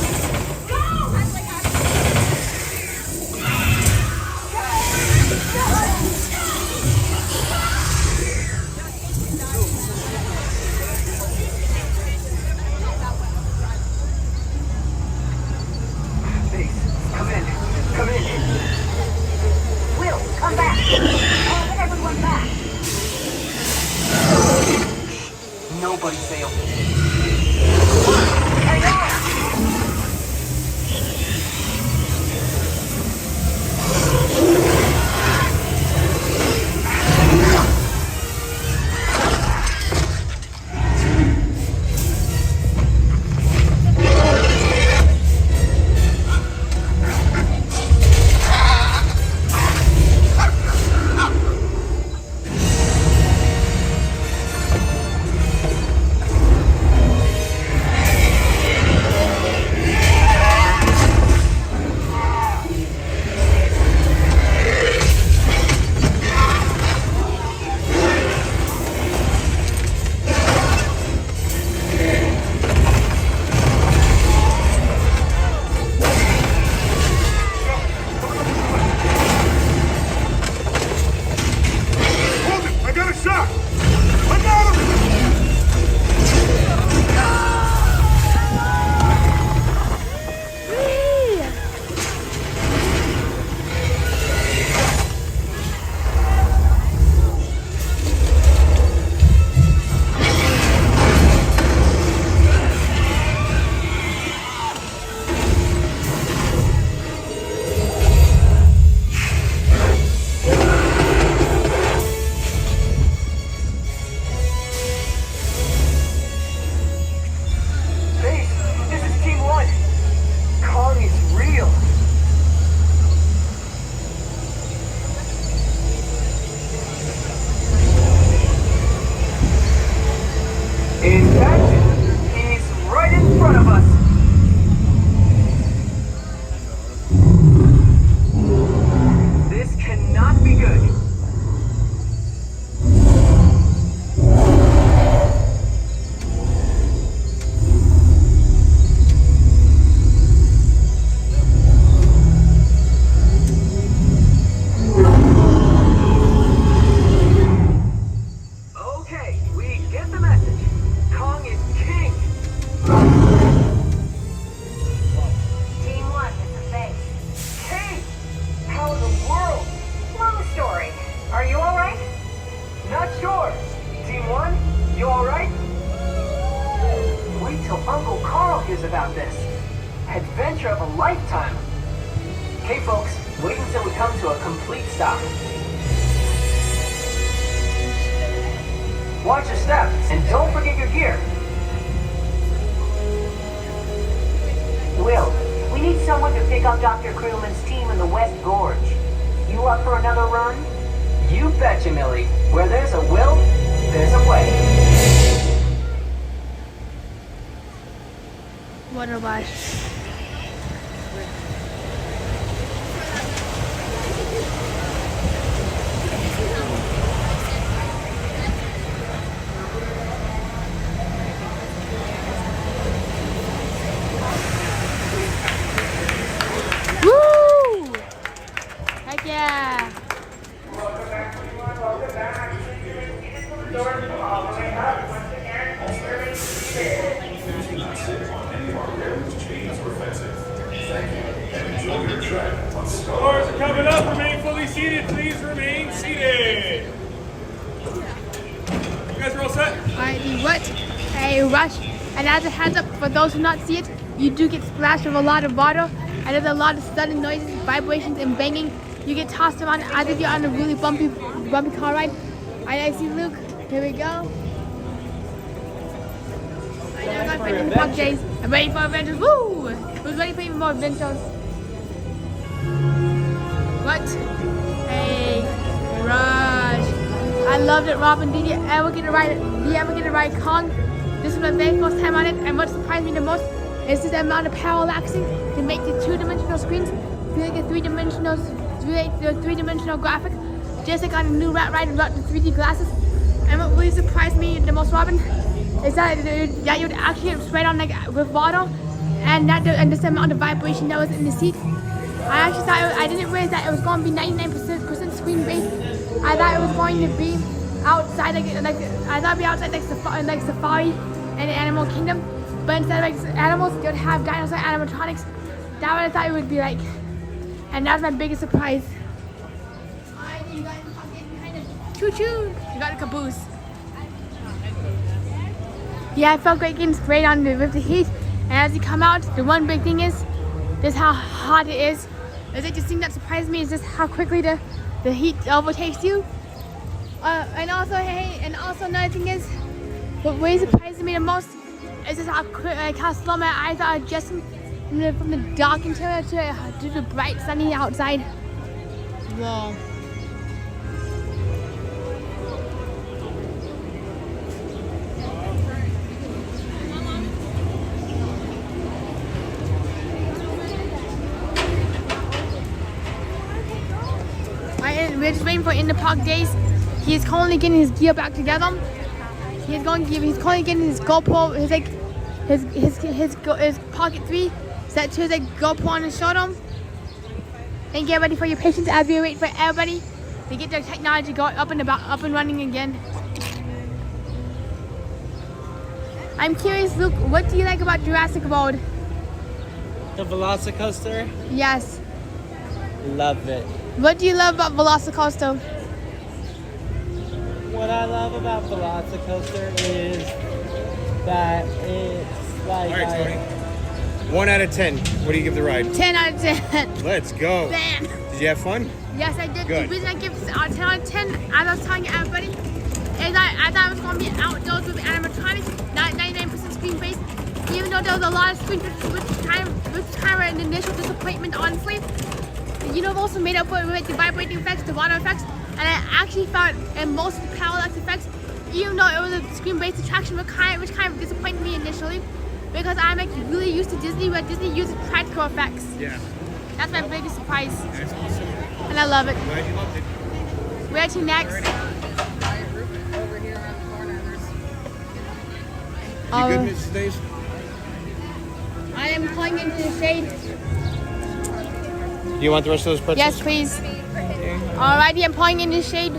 Base, come in. Come in. Will, come back! Call everyone back! Nobody say a Hang on! Hold it, I got a shot. I got him. Base, this is Team 1. Kong is real. In fact, he's right in front of us. This cannot be good. Okay, we get the message. Kong is king. Team 1, this is Base. King! How in the world? Long story. Are you alright? Not sure. Team 1, you alright? Wait till Uncle Carl hears about this. Adventure of a lifetime. Okay, folks, wait until we come to a complete stop. Watch your step, and don't forget your gear. Will, we need someone to pick up Dr. Crewman's team in the West Gorge. You up for another run? You betcha, Millie. Where there's a will, there's a way. Water wash. Woo! Heck yeah! seated, please remain seated. You guys are all set? Alright, what a rush. And as a heads up, for those who not see it, you do get splashed with a lot of water. And there's a lot of sudden noises, vibrations, and banging. You get tossed around as if you're on a really bumpy car ride. I see Luke. Here we go. I know I'm ready for Park Days. I'm ready for adventures. Woo! Who's ready for even more adventures? What a rush! I loved it, Robin. Did you ever get to ride Kong? This is my very first time on it, and what surprised me the most is the amount of parallaxing to make the two-dimensional screens feel like a three-dimensional graphic, just like on a new rat ride without the 3D glasses. And what really surprised me the most, Robin, is that you'd actually get sprayed on like with water, and this amount of vibration that was in the seat. I actually thought I didn't realize that it was going to be 99% screen based. I thought it was going to be outside, like Safari and Animal Kingdom, but instead of like animals, they would have dinosaur animatronics. That's what I thought it would be like, and that was my biggest surprise. You got behind it. Choo choo! You got a caboose. Yeah, I felt great getting sprayed on with the heat, and as you come out, the one big thing is just how hot it is. Is it just thing that surprised me is just how quickly the heat overtakes you. And also another thing is, what really surprised me the most is just how slow my eyes are adjusting from the dark interior to the bright sunny outside. Whoa. We're just waiting for In the Park Days. He is currently getting his gear back together. He's currently getting his GoPro, his Pocket 3 set to his GoPro on his shoulder. And get ready for your patience as we wait for everybody to get their technology up and running again. I'm curious, Luke, what do you like about Jurassic World? The VelociCoaster? Yes. Love it. What do you love about VelociCoaster? What I love about VelociCoaster is that it's like... All right, Tony. 1 out of 10. What do you give the ride? 10 out of 10. Let's go. Damn. Did you have fun? Yes, I did. Good. The reason I give 10 out of 10, as I was telling everybody, is that I thought it was going to be outdoors with animatronics, not 99% screen based. Even though there was a lot of screens, which kind of an initial disappointment, honestly. Universal made up for it with the vibrating effects, the water effects, and I actually found in most of the parallax effects, even though it was a screen-based attraction, which kind of disappointed me initially, because I'm really used to Disney, where Disney uses practical effects. Yeah. That's my biggest surprise. That's awesome. And I love it. Glad you loved it. Where to next? Over here on the corner, You good, Mrs. Days? I am pulling into the shade. Do you want the rest of those pretzels? Yes, please. Alrighty, I'm pulling in the shade.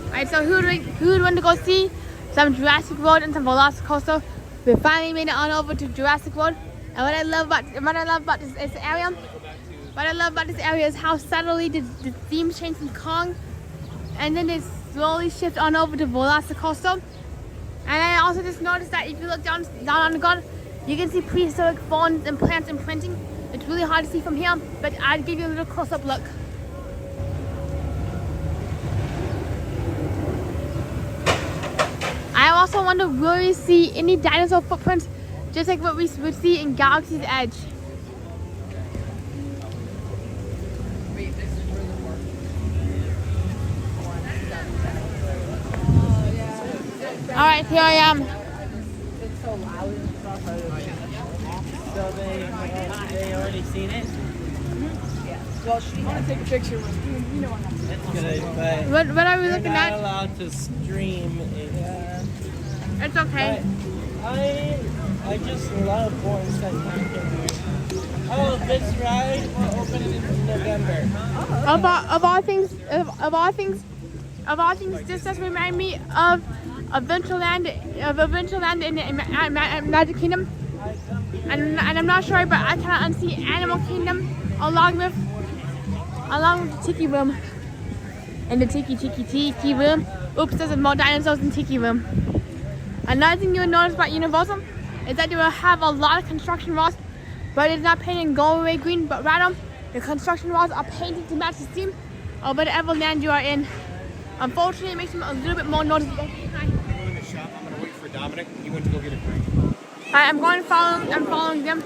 Alright, so who would want to go see some Jurassic World and some VelociCoaster? We finally made it on over to Jurassic World. And what I love about this area, is how subtly the themes change from Kong, and then they slowly shift on over to VelociCoaster. And I also just noticed that if you look down on the ground, you can see prehistoric fawns and plants imprinting. It's really hard to see from here, but I'll give you a little close-up look. I also wonder, will we see any dinosaur footprints, just like what we would see in Galaxy's Edge? Alright, here I am. It's so loud. So they already seen it? Well, she want to take a picture with you know what I'm saying. Good, but What are we looking you're not at? allowed to stream it. It's okay. I just love boring stuff. Oh, this ride will open in November. Of all things, this does remind me of Adventureland in Magic Kingdom. And I'm not sure, but I cannot unsee Animal Kingdom along with along with the tiki room. And the tiki room. Oops, there's more dinosaurs in tiki room. Another thing you'll notice about Universal is that they will have a lot of construction walls, but it's not painted in gold, red, green, but rather the construction walls are painted to match the theme of whatever land you are in. Unfortunately, it makes them a little bit more noticeable. Hi. I'm in the shop. I'm gonna wait for Dominic. He went to go get a drink. Hi, I'm following them.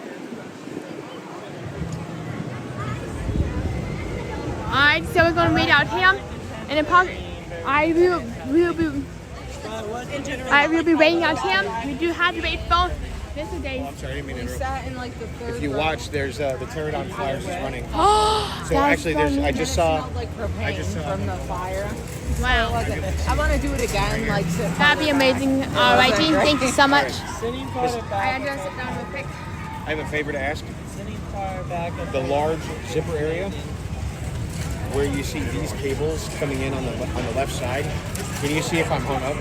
Alright, so we're gonna wait out here in the park. We'll be waiting out here. We do have to wait for this today. Oh, I'm sorry, I didn't mean to We interrupt. sat in like the third If you row. watch, there's the pterodon flyers is running. Oh, So actually, there's. I just saw. Smelled like propane from the fire. Wow, I want to do it again. Like that'd be amazing. Alright, Jean, thank you so much. Sitting far I'm back. gonna sit down real quick. I have a favor to ask. Sitting far back. The large zipper area, where you see these cables coming in on the left side. Can you see if I'm hung up?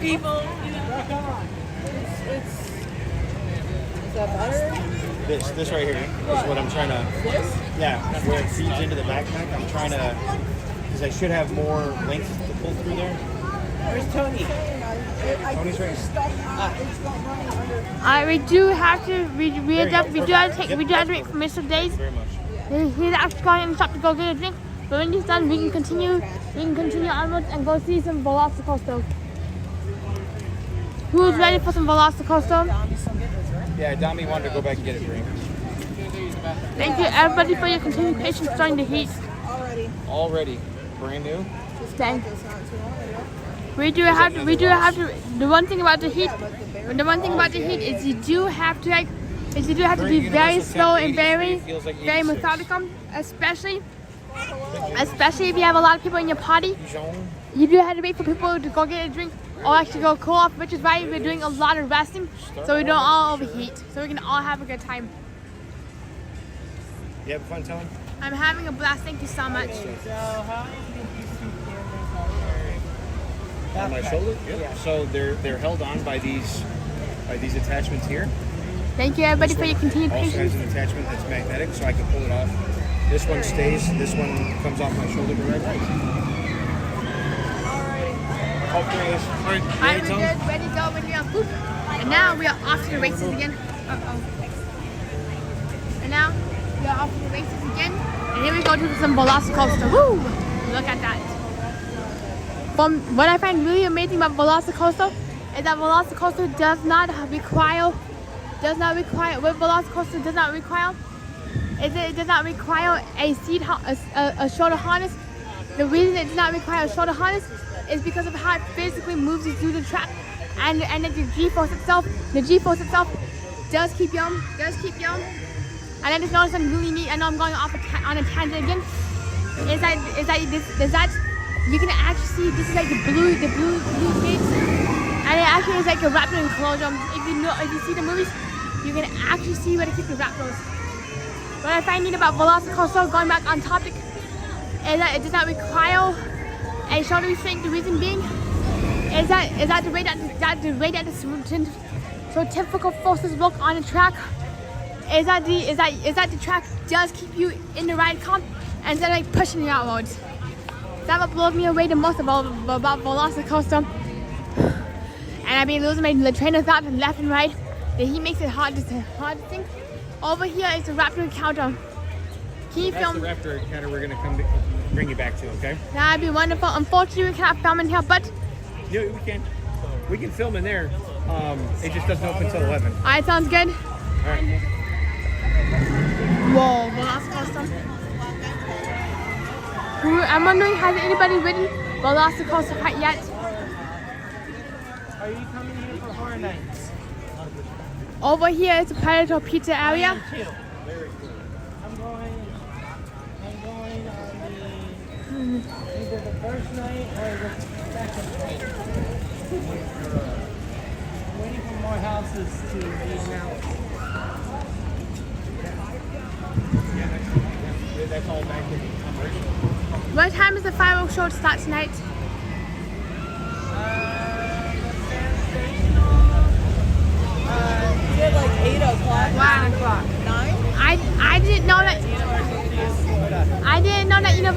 People. Is that better? This right here is what I'm trying to. This? Yeah, where it feeds into the backpack. I'm trying to, because I should have more length to pull through there. Where's Tony? Tony's right. We do have to wait for Mr. Days. Very much. He's actually going in the shop to go get a drink. But when he's done, we can continue onwards and go see some VelociCoaster. Who's ready for some VelociCoaster? Yeah, Dami wanted to go back and get a drink. Thank you everybody for your continued patience during the heat. Already, brand new. Thank We do have to. The one thing about the heat is you do have to be very slow and very methodical, especially if you have a lot of people in your party. You do have to wait for people to go get a drink or actually go cool off, which is why we're doing a lot of resting so we don't all overheat, so we can all have a good time. You having fun, Tony? I'm having a blast. Thank you so much. So how do these two cameras On my shoulder? Yeah. So they're held on by these attachments here. Thank you everybody for your continued Also patience. has an attachment that's magnetic, so I can pull it off. This one stays. This one comes off my shoulder directly. Hopefully, this. All right, Alright, we're good. Ready to go when we are poop. And now we are off to the races again. And now we are off to the races again. And here we go to some VelociCoaster. Woo! Look at that. What I find really amazing about VelociCoaster is that VelociCoaster does not require. What VelociCoaster does not require is it does not require a shoulder harness. The reason it does not require a shoulder harness is because of how it physically moves you through the track, and the G-force itself does keep you on. And I just noticed something really neat. I know I'm going off on a tangent again. Is that you can actually see this is like the blue gates, and it actually is like a raptor enclosure. If you see the movies, you can actually see where they keep the raptors. What I find neat about VelociCoaster, going back on topic, is that it does not require a shoulder restraint. The reason being is that the way that the centrifugal forces work on the track is that the track does keep you in the right calm instead of like pushing you outwards. That's what blows me away the most about VelociCoaster. And I've been losing my train of thought left and right. The heat makes it hard to think. Over here is the raptor encounter. Can you film? That's the raptor encounter we're gonna bring you back to, okay? That'd be wonderful. Unfortunately, we cannot film in here, but Yeah, we can. We can film in there. It just doesn't open until 11. alright, sounds good. All right. Whoa, VelociCoaster. I'm wondering, has anybody ridden VelociCoaster quite yet? Are you coming here for Horror Nights? Over here is the Predator Pizza area. Two. I'm going on either the first night or the second night. I'm waiting for more houses to be announced. That's all back in operation. What time is the fireworks show to start tonight? Is it like 8 o'clock? Wow. 9 o'clock? 9? I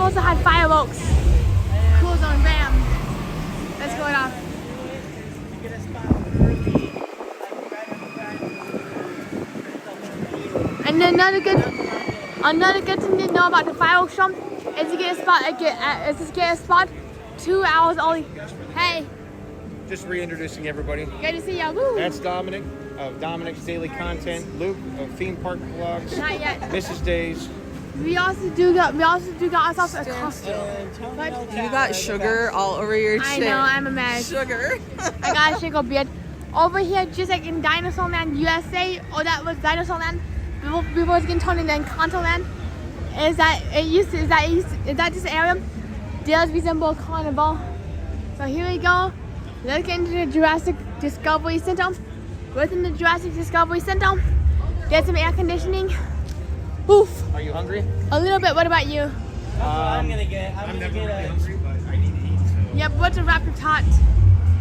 also had fireworks. Cool zone, bam. Let's go it off. You get a spot early, like right And another good thing to know about the fireworks show is to get a spot 2 hours early. Hey, Just reintroducing everybody. good to see ya. Woo. That's Dominic of Dominic's Daily Content. Luke of Theme Park Vlogs. Not yet. Mrs. Days. We also do got ourselves a costume. But You got sugar all over your I chin. know, I'm a mess. Sugar. I got a sugar beard. Over here, just like in Dinosaur Land, USA, or that was Dinosaur Land, before it's getting turned into Encanto Land, is that this area does resemble a carnival. So here we go. Look into the Jurassic Discovery Center. Within the Jurassic Discovery Center, there's some air conditioning. Oof, Are you hungry? a little bit. What about you? That's what I'm gonna get. I'm gonna get a. hungry, but I need to eat. So. Yep, what's a raptor tot?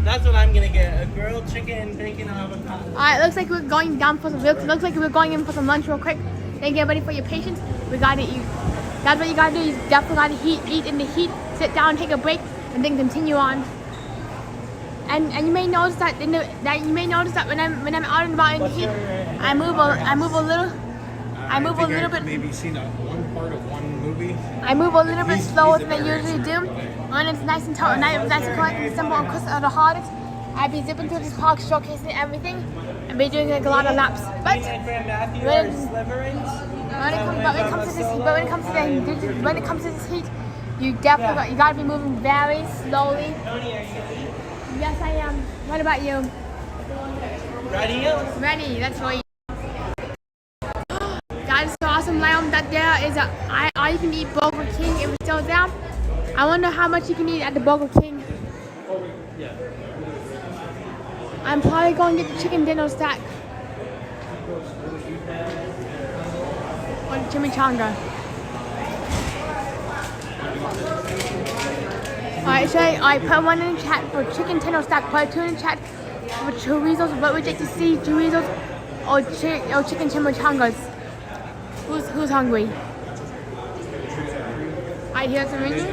That's what I'm gonna get. A grilled chicken, bacon, avocado. Alright, looks like we're going down for some looks like we're going in for some lunch real quick. Then get ready for your patients. We gotta eat. That's what you gotta do. You definitely gotta eat in the heat, sit down, take a break, and then continue on. And you may notice that when I'm out and about in the heat, I move a little bit. Maybe seen one part of one movie. I move a little bit slower than I usually do. When it's nice and nice and quiet and simple and crisp at the hardest, I'd be zipping through this park, showcasing everything, and be doing like a lot of laps. But when it comes to this heat, you definitely you gotta be moving very slowly. Yes, I am. What about you? Ready? Ready. That's right. That is so awesome, Liam. That there is all you can eat Burger King if it's still there. I wonder how much you can eat at the Burger King. I'm probably going to get the chicken dinner stack. Or the chimichanga. Alright, put one in the chat for chicken dinner stack. Put two in the chat for chorizos. What would you like to see? Chorizos or chicken chimichangas? Who's hungry? Alright, here's the menu.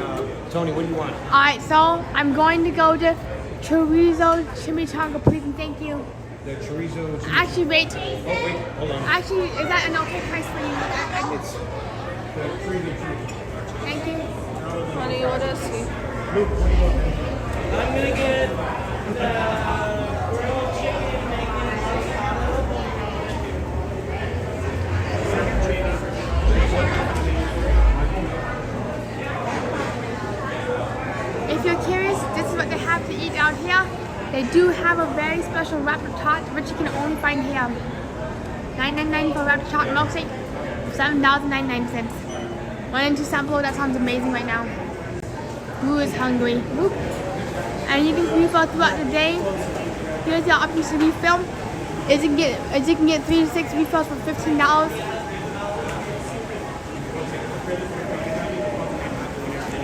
Tony, what do you want? Alright, so I'm going to go to chorizo chimichanga, please and thank you. The chorizo. Actually, wait. Oh wait, hold on. Actually, is that an okay price for you? It's the premium. Thank you. Honey, what is he? I'm gonna get the grilled chicken, bacon, avocado. If you're curious, this is what they have to eat out here. They do have a very special raptor tot, which you can only find here. $9.99 for raptor tot milkshake, $7.99. Why don't you sample? That sounds amazing right now. Who is hungry? Whoop. And you can refill throughout the day. Here's the options to refill. You can get 3 to 6 refills for $15.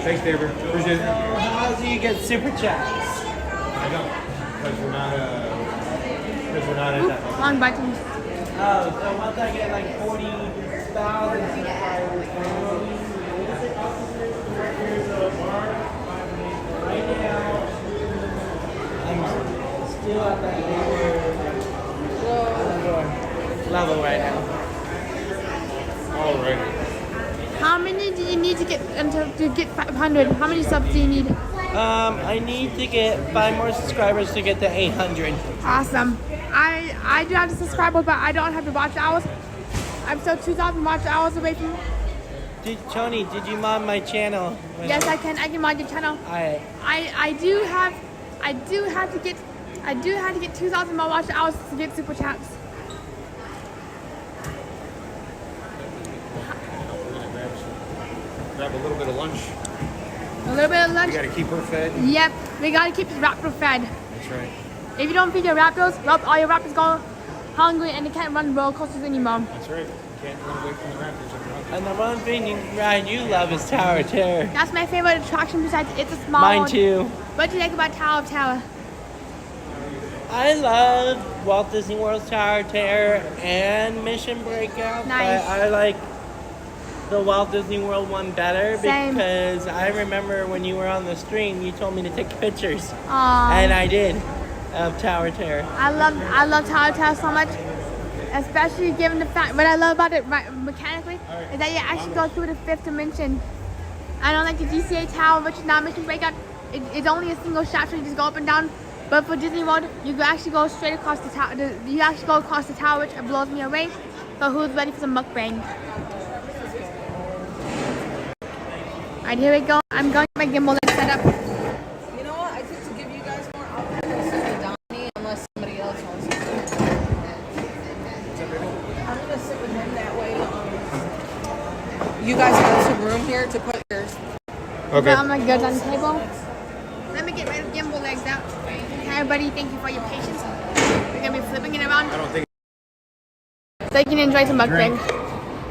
Thanks, David. Appreciate it. How do you get super chats? I don't. Because we're not at that. Wrong buttons. Oh, so once I get like 40,000 subscribers, right now, I'm still at that level right now. Alrighty. How many do you need to get 500? How many subs do you need? I need to get 5 more subscribers to get to 800. Awesome. I do have the subscribers, but I don't have the watch hours. I'm still 2,000 watch hours away from. Tony, did you mod my channel? Yes, I can. I can mod your channel. Alright. I do have to get 2,000 more watch hours to get super chats. Grab a little bit of lunch. A little bit of lunch. We gotta keep her fed. Yep, we gotta keep the raptor fed. That's right. If you don't feed your raptors, all your raptors go hungry and they can't run roller coasters anymore. That's right. You can't run away from the raptors if you're hungry. And the one thing ride you love is Tower of Terror. That's my favorite attraction besides It's a Small Mine World. too. What do you like about Tower of Terror? I love Walt Disney World's Tower of Terror and Mission Breakout. Nice. But I like the Walt Disney World one better Same. because I remember when you were on the stream, you told me to take pictures, Aww. and I did, of Tower Terror. I love Tower Terror so much, especially given the fact. What I love about it mechanically is that you actually go through the 5th dimension. I don't like the DCA Tower, which is not Mission Breakout. It's only a single shot, so you just go up and down. But for Disney World, you can actually go straight across the tower. You actually go across the tower, which blows me away. So who's ready for some mukbang? Alright, here we go. I'm going to my gimbal leg set up. You know what? I think to give you guys more options to Donnie, unless somebody else wants to. I'm gonna sit with him that way. You guys have some room here to put yours. Okay. Put all my goods on the table. Let me get my gimbal legs out. Hi, everybody. Thank you for your patience. We're gonna be flipping it around I don't think. so you can enjoy some mukbang.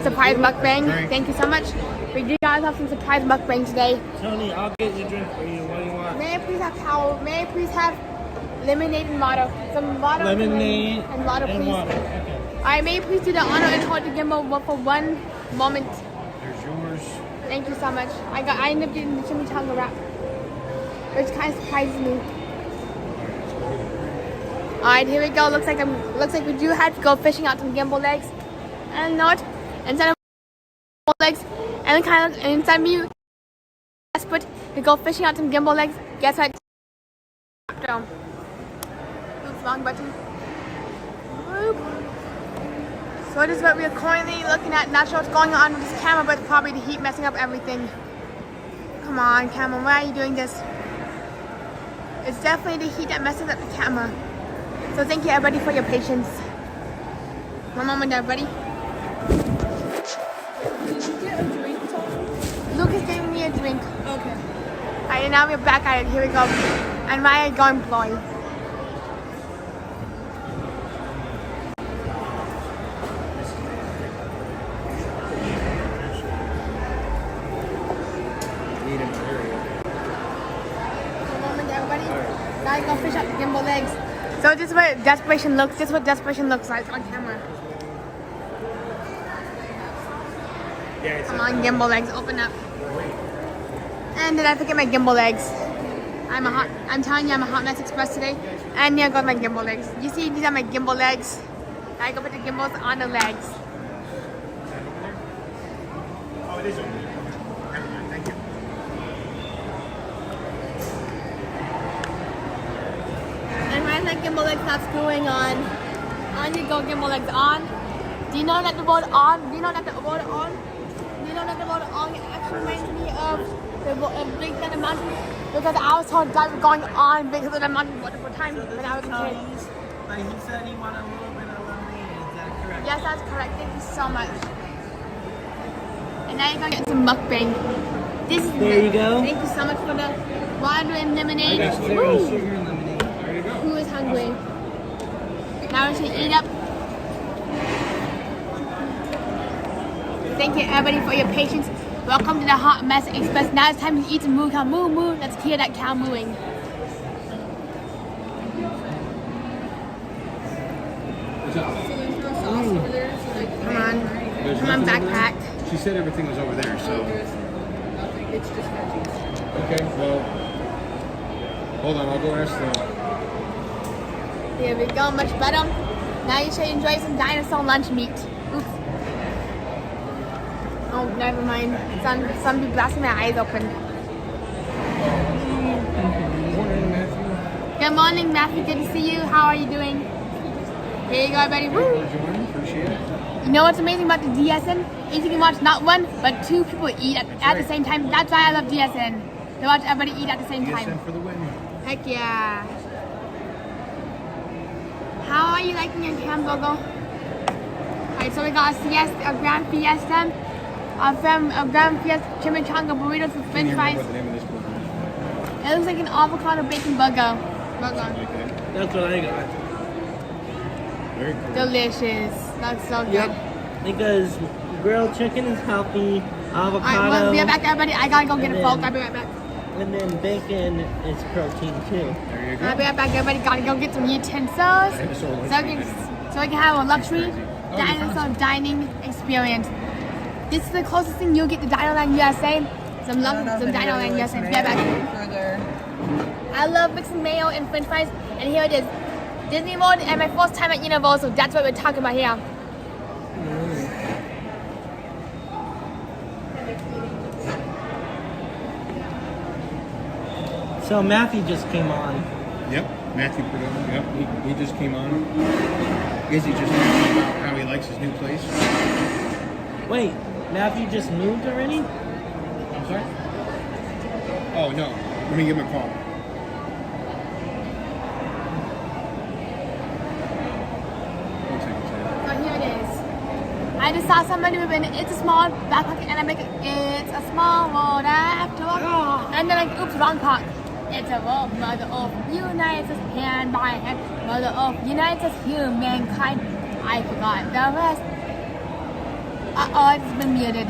Surprise mukbang. Drink. Thank you so much. We do guys have some surprise mukbang today. Tony, I'll get you a drink for you. What do you want? May I please have towel? May I please have lemonade and water? Some water Lemonade and water, and please. water. Okay. Alright, may you please do the honor and hold the gimbal for one moment. There's yours. Thank you so much. I ended up getting the chimichanga wrap, which kind of surprises me. Alright, here we go. Looks like we do have to go fishing out some gimbal legs. And not instead of gimbal legs and kind of instead of me desperate to go fishing out some gimbal legs. Guess what? Down. Oops, wrong button. Whoop. So this is what we are currently looking at. Not sure what's going on with this camera, but it's probably the heat messing up everything. Come on, camera, why are you doing this? It's definitely the heat that messes up the camera. So thank you everybody for your patience. One moment, everybody. Did you get a drink, Tony? Lucas gave me a drink. Okay. Alright, and now we're back at it. Here we go. And my going employee. One moment, everybody. Now you go fish out the gimbal legs. So this is what desperation looks. This is what desperation looks like on camera. Yeah, it's Come on, gimbal legs, open up. And did I forget my gimbal legs? I'm telling you, I'm a hot mess express today. And here goes my gimbal legs. You see, these are my gimbal legs. I go put the gimbals on the legs. Oh, it is over there. Never mind. Thank you. And when my gimbal leg stops going on you go gimbal legs on. Do you know that the word on? Do you know that the word on? Do you know that the word on actually reminds me of the Big Thunder Mountain? Because I was told that was going on because of the mountain multiple times when I was a kid. But he said he wanted a little bit of lemonade. Is that correct? Yes, that's correct. Thank you so much. And now you're gonna get some mukbang. This is There you go. Thank you so much for the water and lemonade. Zero Woo! sugar and lemonade. There you go. Who is hungry? Now we should eat up. Thank you everybody for your patience. Welcome to the Hot Mess Express. Now it's time to eat some moo cow. Moo moo. Let's hear that cow mooing. Come on. Come on, backpack. She said everything was over there, so. It's just veggies. Okay, well. Hold on, I'll go ask the. Here we go, much better. Now you should enjoy some dinosaur lunch meat. Oops. Oh, never mind. Some be blasting my eyes open. Morning, Matthew. Good morning, Matthew. Good to see you. How are you doing? Here you go, everybody. Woo! Appreciate it. You know what's amazing about the DSN? Is you can watch not one, but two people eat at the same time. That's why I love DSN. To watch everybody eat at the same time. DSN for the win. Heck yeah. How are you liking your hamburger? Alright, so we got a Grand Fiesta, a Grand Fiesta chimichanga burritos with french fries. What the name of this burger is. It looks like an avocado bacon burger. Something like that. That's what I got. Very cool. Delicious. That's so good. Yep. Because grilled chicken is healthy, avocado. Alright, well, be right back, everybody. I gotta go get a And Coke. then- I'll be right back. And then bacon is protein too. There you go. I'll be right back, everybody. Gotta go get some utensils. Dinosaur lunch So meat. we can have a luxury That's crazy. Oh, you found dinosaur some. dining experience. This is the closest thing you'll get to Dinoland USA. Some Dinoland USA. Yeah, back. Further. I love mixing mayo and french fries, and here it is. Disney World and my first time at Universal. That's what we're talking about here. So Matthew just came on. Yep, Matthew put on. Yep, he just came on. Izzy just talking about how he likes his new place. Wait, Matthew just moved already? I'm sorry? Oh, no. Let me give him a call. One second, sorry. So here it is. I just saw somebody with an It's a Small backpack and I make it, it's a small world after all. And then like, oops, wrong part. It's a world, Mother Earth unites us hand by hand. Mother Earth unites us humankind. I forgot the rest. Uh-oh, it's been muted.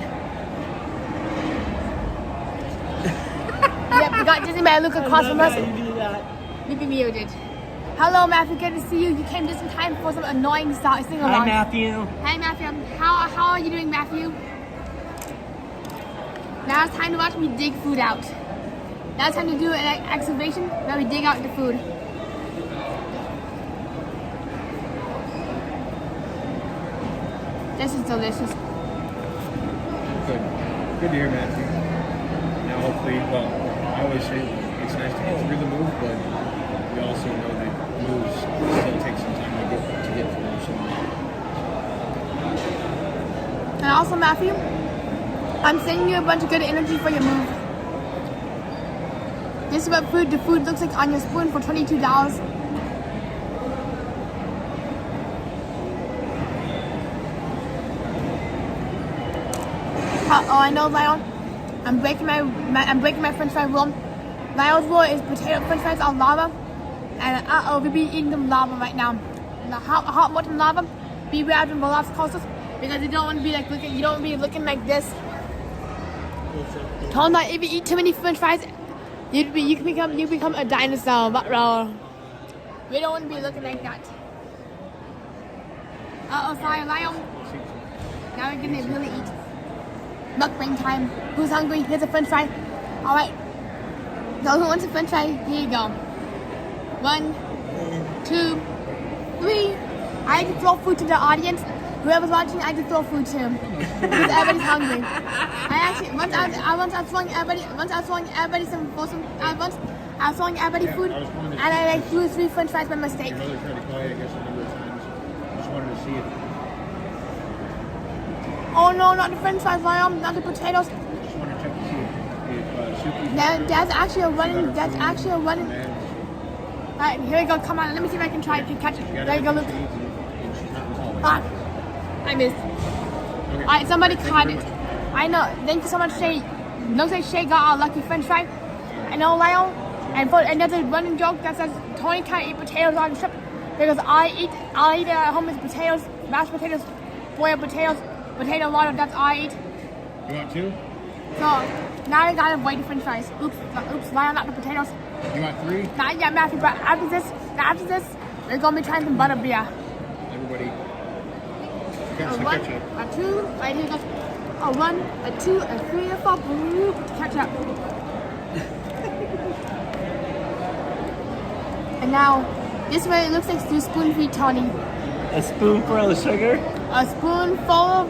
Yep, we got Disney Man look across from us. You do that. We've been muted. Hello, Matthew. Good to see you. You came just in time for some annoying sing along. Hi, Matthew. Hi, Matthew. How are you doing, Matthew? Now it's time to watch me dig food out. Now it's time to do an excavation where we dig out the food. This is delicious. Good. Good to hear, Matthew. Now, hopefully, well, I always say it's nice to get through the move, but we also know that moves still take some time to get through. So. And also, Matthew, I'm sending you a bunch of good energy for your move. This is what the food looks like on your spoon for $22. Oh, I know, Lion. I'm breaking my French fry rule. Lion's rule is potato French fries on lava, and we'll be eating them lava right now. The hot molten lava. Beware of the VelociCoasters because you don't want to be like looking. You don't want to be looking like this. Told that if you eat too many French fries, you become a dinosaur. But we don't want to be looking like that. Sorry, Lion. Now we're gonna really eat. Mukbang time. Who's hungry? Here's a French fry. All right. Those who want a French fry, here you go. 1, 2, 3. I had to throw food to the audience. Whoever's watching, I had to throw food to him because everybody's hungry. Once I was throwing everybody food, and I like threw 3 French fries by mistake. Your mother tried to call you, I guess, a number of times. Just wanted to see it. Oh no, not the French fries, Liam, not the potatoes. Just wanted to check to see if Suki. That's actually a running. Alright, here we go. Come on, let me see if I can try to catch it. There you go, look. Ah, I missed. Okay. Alright, somebody Thank you caught very it. much. I know. Thank you so much, Shay. Looks like Shay got our lucky French fry. I know, Lyle. And there's a running joke that says Tony can't eat potatoes on the trip because I eat at home with potatoes, mashed potatoes, boiled potatoes, potato water. That's all I eat. You want 2? So now I gotta avoid the French fries. Oops, Lyle, not the potatoes. You want 3? Not yet, Matthew. But after this, we're gonna be trying some butter beer. Everybody. Catch A the 1, ketchup. a 2, right here goes. A 1, a 2, a 3, a 4. Boop, ketchup. And now, this way it looks like through spoon-feed Tony. A spoonful of sugar? A spoonful of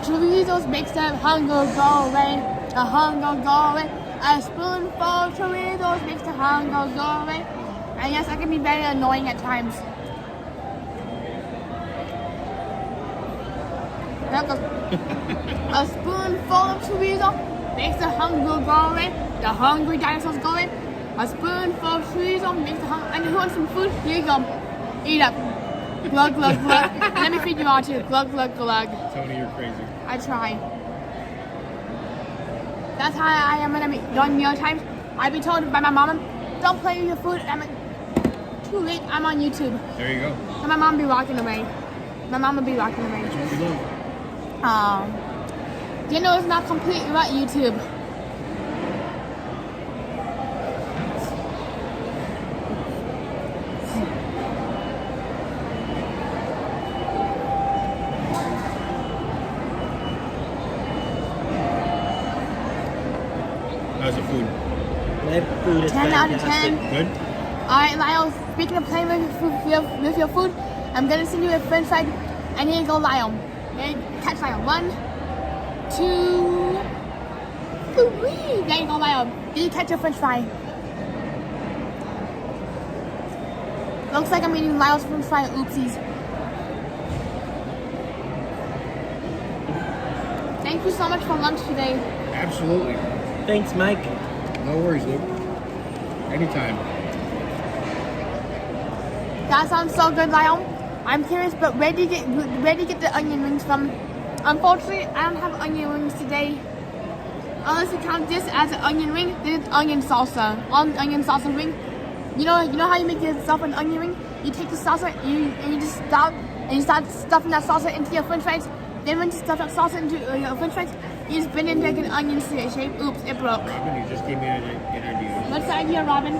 Choritos makes the hunger go away. The hunger go away. A spoonful of Choritos makes the hunger go away. And yes, I can be very annoying at times. There it goes. A spoonful of Choritos makes the hunger go away. The hungry dinosaurs go away. A spoonful of Choritos makes the hunger. And who wants some food? Here you go. Eat up. Glug, glug, glug. Let me feed you all too. Glug, glug, glug. Tony, you're crazy. I try. That's how I am when I'm during meal times. I be told by my mom, don't play with your food. I'm like, too late. I'm on YouTube. There you go. And my mom be walking away. My mom will be walking away. That's what we love. Dinner is not complete without YouTube. How's the food? That food is 10 out of fantastic. 10. Good? Alright, Lyle, speaking of playing with your food, I'm gonna send you a french fry. I need to go, Lyle. Ready? Catch Lyle. 1, 2, 3. There you go, Lyle. Did you catch your french fry? Looks like I'm eating Lyle's french fry. Oopsies. Thank you so much for lunch today. Absolutely. Thanks, Mike. No worries, Luke. Anytime. That sounds so good, Lyle. I'm curious, but where do you get the onion rings from? Unfortunately, I don't have onion rings today. Unless you count this as an onion ring, then it's onion salsa. On onion salsa ring. You know how you make yourself an onion ring? You take the salsa and you just start stuffing that salsa into your french fries. Then when you stuff that salsa into your french fries, you just bend it into like an onion shape. Oops, it broke. Robin, you just gave me an idea. What's the idea, Robin?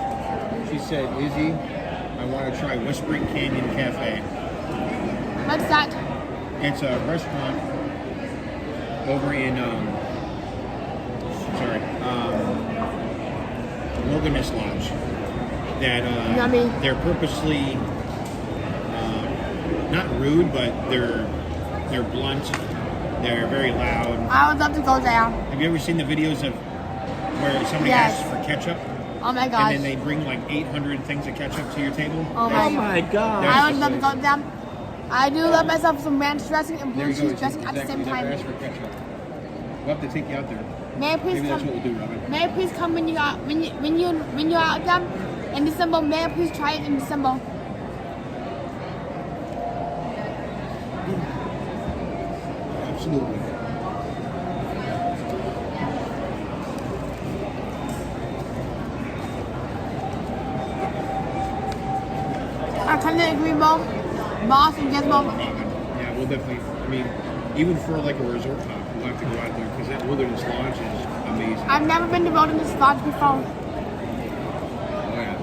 She said, Izzy, I want to try Whispering Canyon Cafe. What's that? It's a restaurant over in, Wilderness Lodge. That Yummy. they're purposely not rude, but they're blunt. They're very loud. I would love to go there. Have you ever seen the videos of where somebody Yes. asks for ketchup Oh my gosh. and then they bring like 800 things of ketchup to your table? Oh Oh my god. I would love to go to them. I do love myself some ranch dressing and There blue you go. cheese dressing at the Exactly. same Never time. asked for ketchup. We'll have to take you out there. May I please Maybe that's come? what we'll do, Robin. May I please come when you're out there in December? May I please try it in December? Absolutely. I kind of agree, Bo. Boss and Gizmo. Yeah, we'll definitely. I mean, even for like a resort hop, we'll have to go out there because that Wilderness Lodge is amazing. I've never been to Wilderness Lodge before. Oh yeah.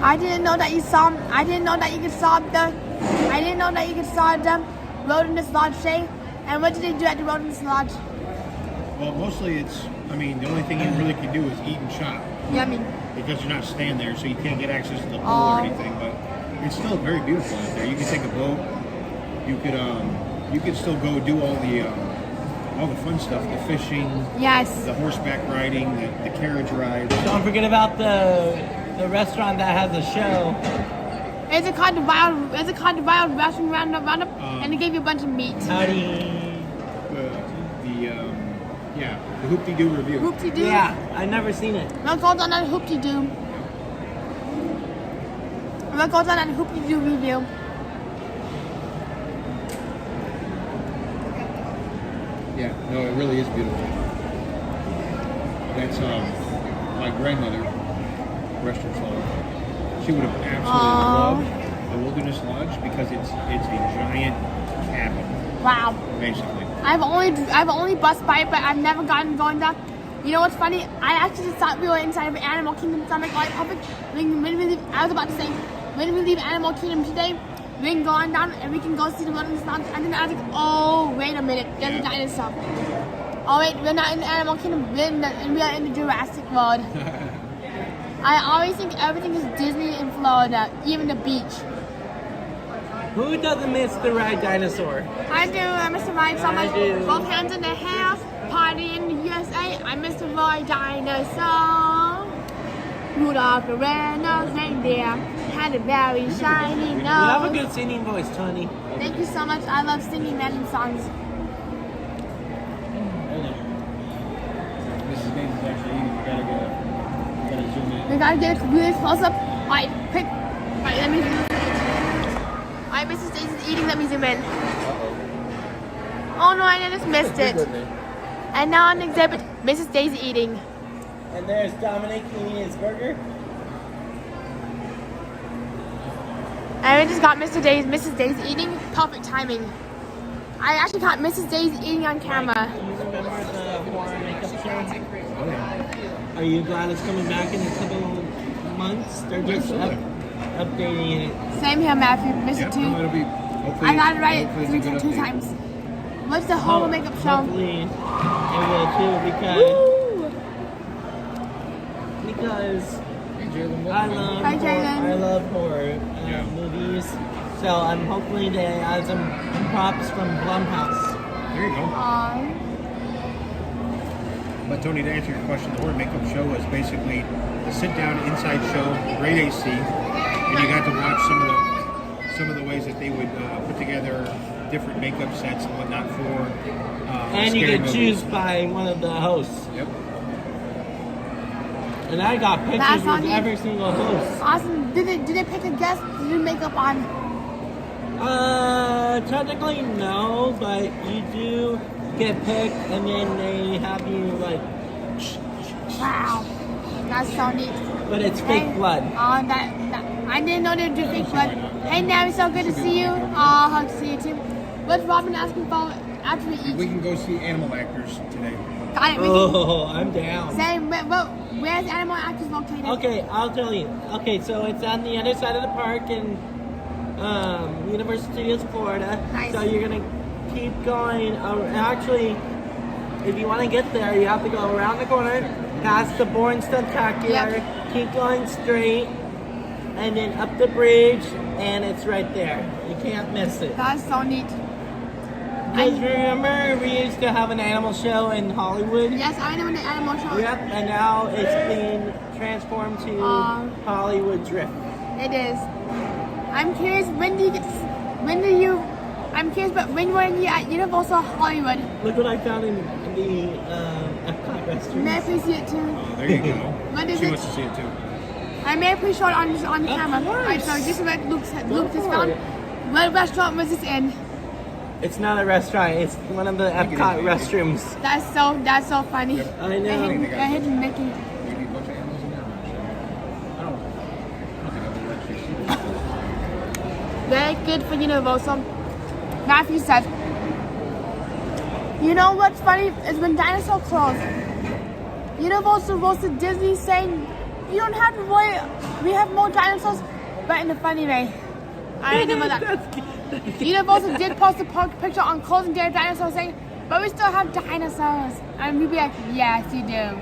I didn't know that you saw. I didn't know that you could saw the. I didn't know that you could saw the Wilderness Lodge Shay. And what did they do at the Wilderness Lodge? Well, mostly it's. I mean, the only thing you really can do is eat and shop Yummy. because you're not staying there, so you can't get access to the pool Oh. or anything. But it's still very beautiful out there. You can take a boat. You could still go do all the fun stuff, the fishing, Yes. the horseback riding, the carriage ride. Don't forget about the restaurant that has a show. It's a kind of wild. It's a kind of wild Russian roundup, and they gave you a bunch of meat. Howdy. The Hoop-Dee-Doo review. Hoopty doo. Yeah, I've never seen it. We'll go down that hoopty doo. We'll go down that hoopty doo review. Yeah, no, it really is beautiful. That's my grandmother, rest her soul. She would have absolutely loved the Wilderness Lodge because it's a giant cabin, Wow. basically. I've only bussed by it, but I've never gotten going down. You know what's funny? I actually just thought we were inside of Animal Kingdom, so I'm like, all right, perfect. I was about to say, when we leave Animal Kingdom today, we can go on down and we can go see the Wilderness Lodge. And then I was like, oh, wait a minute, there's a dinosaur. Oh wait, we're not in the Animal Kingdom, we are in the Jurassic World. I always think everything is Disney in Florida, even the beach. Who doesn't miss the ride dinosaur? I do, I miss the ride so much. I do. Both hands in the house, party in the USA. I miss the ride dinosaur. Rudolph the red-nosed reindeer had a very shiny nose. You have a good singing voice, Tony. Thank you so much. I love singing random songs. Mrs. Davis is actually eating. We gotta zoom in. We gotta get a really close up. Alright, quick. Alright, let me zoom in. Alright, Mrs. Daisy's eating. Let me zoom in. Oh no, I just missed it. And now on exhibit, Mrs. Daisy eating. And there's Dominic eating his burger. And we just got Mrs. Daisy eating. Perfect timing. I actually caught Mrs. Daisy eating on camera. Do you remember the horror makeup show? Are you glad it's coming back in a couple months? They're just updating it. Same here, Matthew. Miss it too. No, Hopefully, I got it right hopefully it's a good two update. times. What's the horror makeup show? Hopefully it will too, because Hey, Jalen, I welcome. love Hi, horror, Jalen. I love horror movies. So I'm hopefully they add some props from Blumhouse. There you go. Aw. But Tony, to answer your question, the horror makeup show was basically the sit-down inside show, great AC, and you got to watch some of the ways that they would put together different makeup sets and whatnot for And you scary could movies. choose by one of the hosts. Yep. And I got That's pictures not with neat. every single host. Awesome. Did they pick a guest to do makeup on? Technically no, but you do get picked and then they have you like, Wow. That's so neat. but it's fake blood. I didn't know they would do fake blood. Hey, Navi, so good to see you. Hope to see you too. What's Robin asking for after we eat? We can go see animal actors today. Got it. We can Oh, I'm down. say, where's Animal Actors located? Okay, I'll tell you. Okay, so it's on the other side of the park in Universal CityWalk, Florida. Nice. So you're gonna keep going. Actually, if you want to get there, you have to go around the corner, past the Bourne Spectacular, keep going straight, and then up the bridge, and it's right there. You can't miss it. That's so neat. Because remember, we used to have an animal show in Hollywood. Yes, I know the animal show. Yep, and now it's being transformed to Hollywood Drift. It is. I'm curious, when were you at Universal Hollywood? Look what I found in the Epcot restaurant. May I please see it too? Oh, there you go. What is She it? wants to see it too. I may please show it on the camera. course. Alright, so this is what Luke just for found. it. What restaurant was this in? It's not a restaurant, it's one of the Epcot restrooms. That's so funny. I know. I hate Mickey. Maybe a bunch of animals in there. I'm not sure. I don't think I've ever actually seen it. Very good for Universal. Matthew said, you know what's funny is when dinosaur closed, Universal roasted Disney saying, you don't have to worry, we have more dinosaurs, but in a funny way. I remember that. Universal did post a picture on closing day of dinosaurs saying, but we still have dinosaurs. And we'd be like, yes, you do.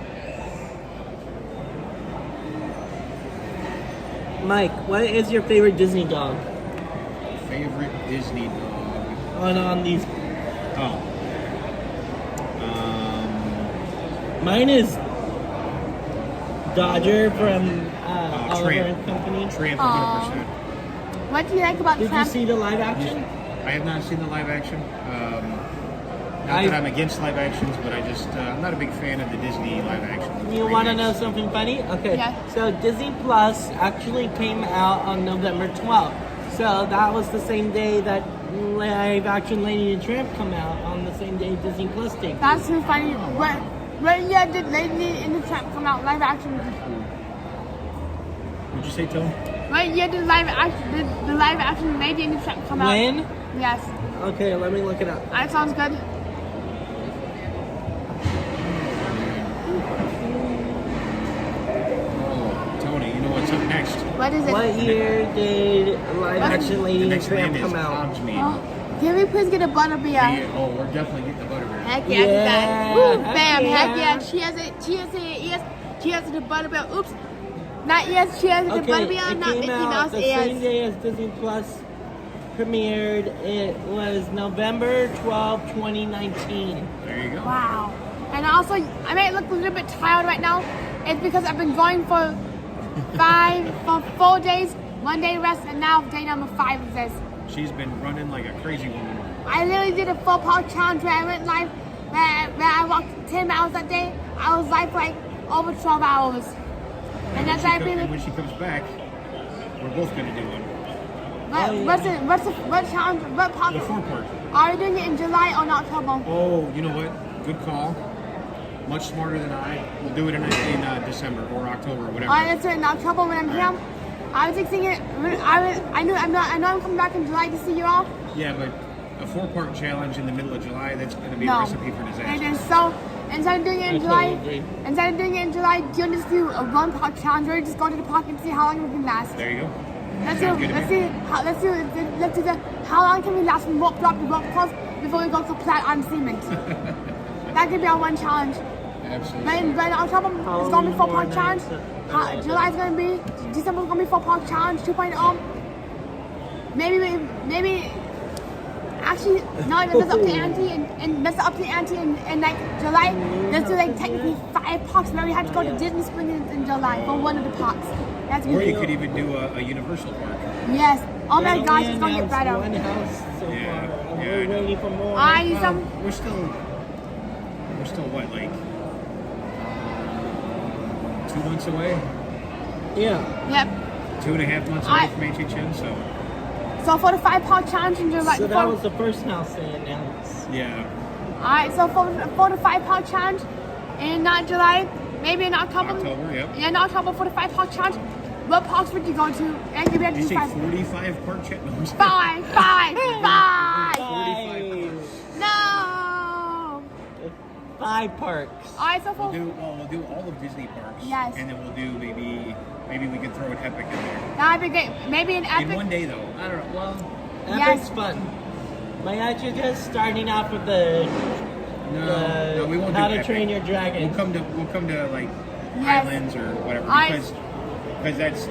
Mike, what is your favorite Disney dog? Favorite Disney dog? On these. Oh. Mine is Dodger from Oliver Tramp. and Company. Tramp, Aw. 100%. What do you like about Did you Tramp? see the live action? I have not seen the live action. Not I- that I'm against live actions, but I'm not a big fan of the Disney live action. You want to know something funny? Okay. Yeah. So Disney Plus actually came out on November 12th. So that was the same day that live action Lady and the Tramp come out on the same day Disney Plus did. That's so funny. What year did Lady in the Tramp come out live action? What'd you say, Tom? What year did the live action Lady in the Tramp come out? When? Yes. Okay, let me look it up. That sounds good. Oh, Tony, you know what's up next? What is it? What year did live action The Lady and the next Tramp name is come out? Hogsmeade. Oh, can we please get a butterbeer? Yeah, oh, we're definitely getting the butterbeer. Heck yeah, Yeah, Woo, heck bam, yeah. heck yeah. Cheers to the butterbeer. Oops. Not yes, cheers to the Okay, butterbeer, it not came Mickey out Mouse the same ears. day as Disney Plus premiered. It was November 12, 2019. There you go. Wow. And also, I may look a little bit tired right now. It's because I've been going for 4 days, 1 day rest, and now day number 5 is this. She's been running like a crazy woman. I literally did a 4-part challenge where I went live, where I walked 10 miles that day. I was live for like over 12 hours. And that's why I've been. And when she comes back, we're both going to do one. What challenge? What part? The 4-part. Are you doing it in July or in October? Oh, you know what? Good call. Much smarter than I. We'll do it in December or October or whatever. Alright, let's do it in October when I'm here. I was thinking it. I know I'm coming back in July to see you all. Yeah, but a 4-part challenge in the middle of July, that's going to be a No. recipe for And disaster. then so instead of doing it in I July, totally agree. do you want to just do a 1-part challenge or just go to the park and see how long we can last? There you go. Let's Sound do good to let's me? see let's do the how long can we last from rope drop to rope course before we go to flat on cement. That could be our one challenge. Absolutely. Then October is gonna be 4-park challenge. July is gonna be December is gonna be 4-park challenge 2.0. Maybe actually no, that's up to Auntie and that's up to Auntie in like July. Let's do like technically 5 parks. Maybe we have to go to Disney Springs in July for one of the parks. That's Or good. you could even do a Universal park. Yes. Oh my They gosh, only it's gonna get better. announced one house so Yeah, far. yeah, We're I know. waiting for more. I need Well, some. we're still what, like 2 months away? Yeah. Yep. 2.5 months away from HHN, so So for the 5-park challenge in July. So that was the first house they announced. yeah. Alright, so for the 5-park challenge in July, maybe in October. October, yep. Yeah, in October for the 5-park challenge. What parks would you go to? And you have Did you to say five. 45 park chat? No, I'm just Five. 45 parks. No. 5 parks. Alright, so for We'll do all of Disney parks. Yes. And then we'll do maybe we could throw an Epic in there. that'd be great. Maybe an In epic. one day though. I don't know. Well, Epic's Yes. fun. But actually just starting off with the no, we won't How do to Epic. Train Your Dragon. We'll come to like Yes. islands or whatever I- because that's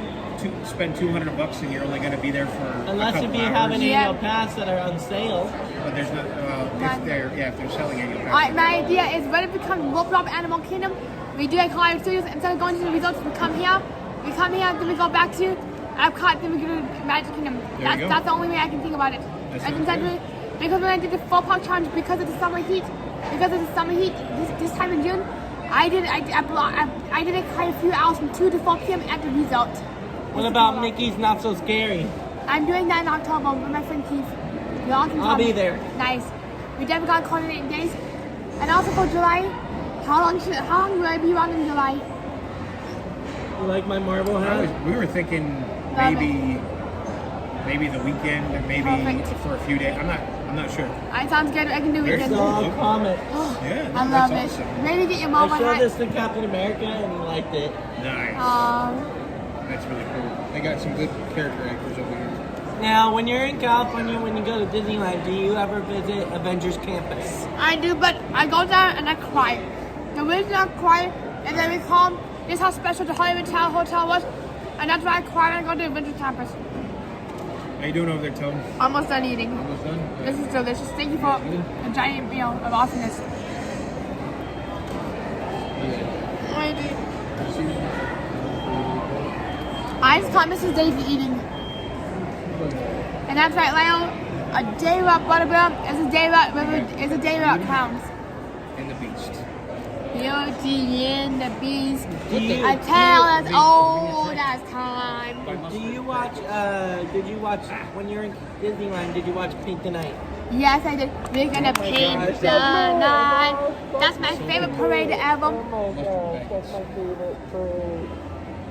spend $200 and you're only going to be there for Unless a if couple you hours. have an Yeah. annual pass that are on sale. But there's not. If they're selling annual passes. Alright, my idea is when it becomes Rope Drop Animal Kingdom, we do like Hollywood Studios. Instead of going to the resorts, we come here, then we go back to Epcot, then we go to Magic Kingdom. There you go. That's the only way I can think about it. That And sounds instead good. because when I did the 4-park challenge, because of the summer heat, this time in June, I did like quite a few hours from 2 to 4 p.m. at the resort. What about Mickey's Not So Scary? I'm doing that in October with my friend Keith. We all can I'll come. be there. Nice. We definitely got to coordinate days. And also for July, how long will I be around in July? You like my marble hat? We were thinking Love maybe the weekend, or maybe Perfect. for a few days. I'm not sure. Alright, sounds good. I can do There's weekend. Saw Comet. Yeah, I love that's it. awesome. Ready to get your I mama showed hat. this to Captain America and he liked it. Nice. That's really cool. They got some good character actors over here. Now, when you're in California, when you go to Disneyland, do you ever visit Avengers Campus? I do, but I go there and I cry. The reason I cry is I recall this how special the Hollywood Tower Hotel was, and that's why I cry when I go to Adventure Campus. How you doing over there, Tom? Almost done eating. Almost done? This is delicious. Thank you for a giant meal of awesomeness. I do. I just caught Mrs. Daisy eating. And that's right, Lyle. A day without Butterbeer is a day without clowns. And the Beast. Beauty and the Beast. A tale as old as time. Do you watch, did you watch, when you're in Disneyland, did you watch Paint the Night? Yes, I did. We're gonna paint gosh. the night. That's my favorite parade ever.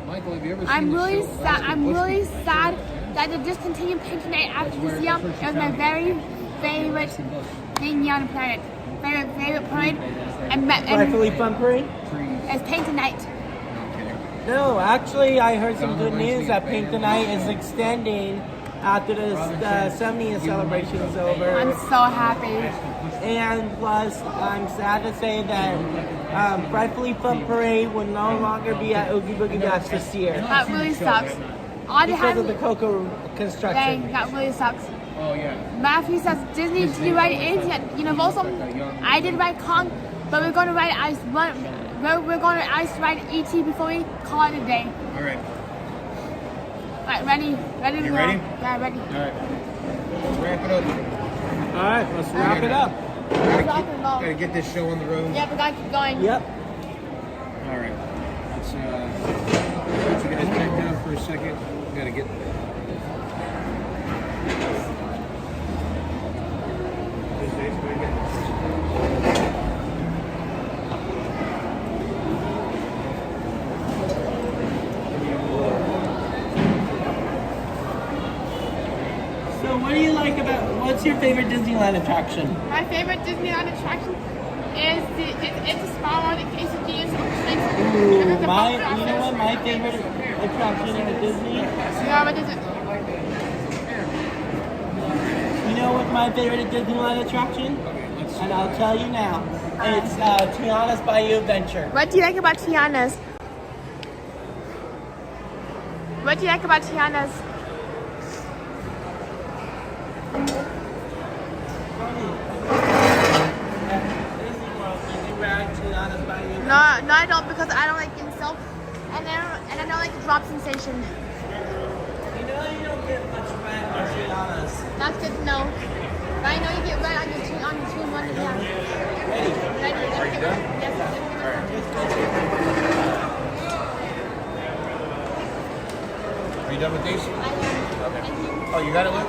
Michael, have you ever seen I'm the really show sad. I'm Buster really Buster? sad that they discontinued Paint the Night after this year. It was my very favorite thing on the planet. Favorite parade. And Rightfully Fun Parade? it's Paint the Night. No, actually, I heard some good news that Paint the Night is extending after the 70th celebration is over. I'm so happy. And plus, I'm sad to say that Rightfully Fun Parade will no longer be at Oogie Boogie Bash this year That really sucks. All they because have of the Coco construction. dang, that really sucks. Oh yeah. Matthew says Disney did you ride Asian Universal? I did ride Kong, but we're gonna ride Ice Run. We're gonna ice ride ET before we call it a day. All right. Alright, ready to You go. ready? Yeah, ready. All right. Let's wrap it up. All right, let's wrap it up. Gotta get this show on the road. Yeah, we gotta keep going. Yep. All right. Let's get this back down for a second. Gotta get. So, what do you like about? What's your favorite Disneyland attraction? My favorite Disneyland attraction is it's a small one in quesadillas. Ooh, you know what? My favorite attraction in Disney Yeah, what is it? my favorite Disneyland attraction? And I'll tell you now. It's Tiana's Bayou Adventure. What do you like about Tiana's? What do you like about Tiana's? No, I don't because I don't like getting soaked, and I don't like the drop sensation. You know you don't get much wet on Tiana's. That's good to know. But I know you get wet on your two and one. Yeah. Ready? Are you done? Yes. Are you done with these? I am. Thank you. Oh, you got it, Luke?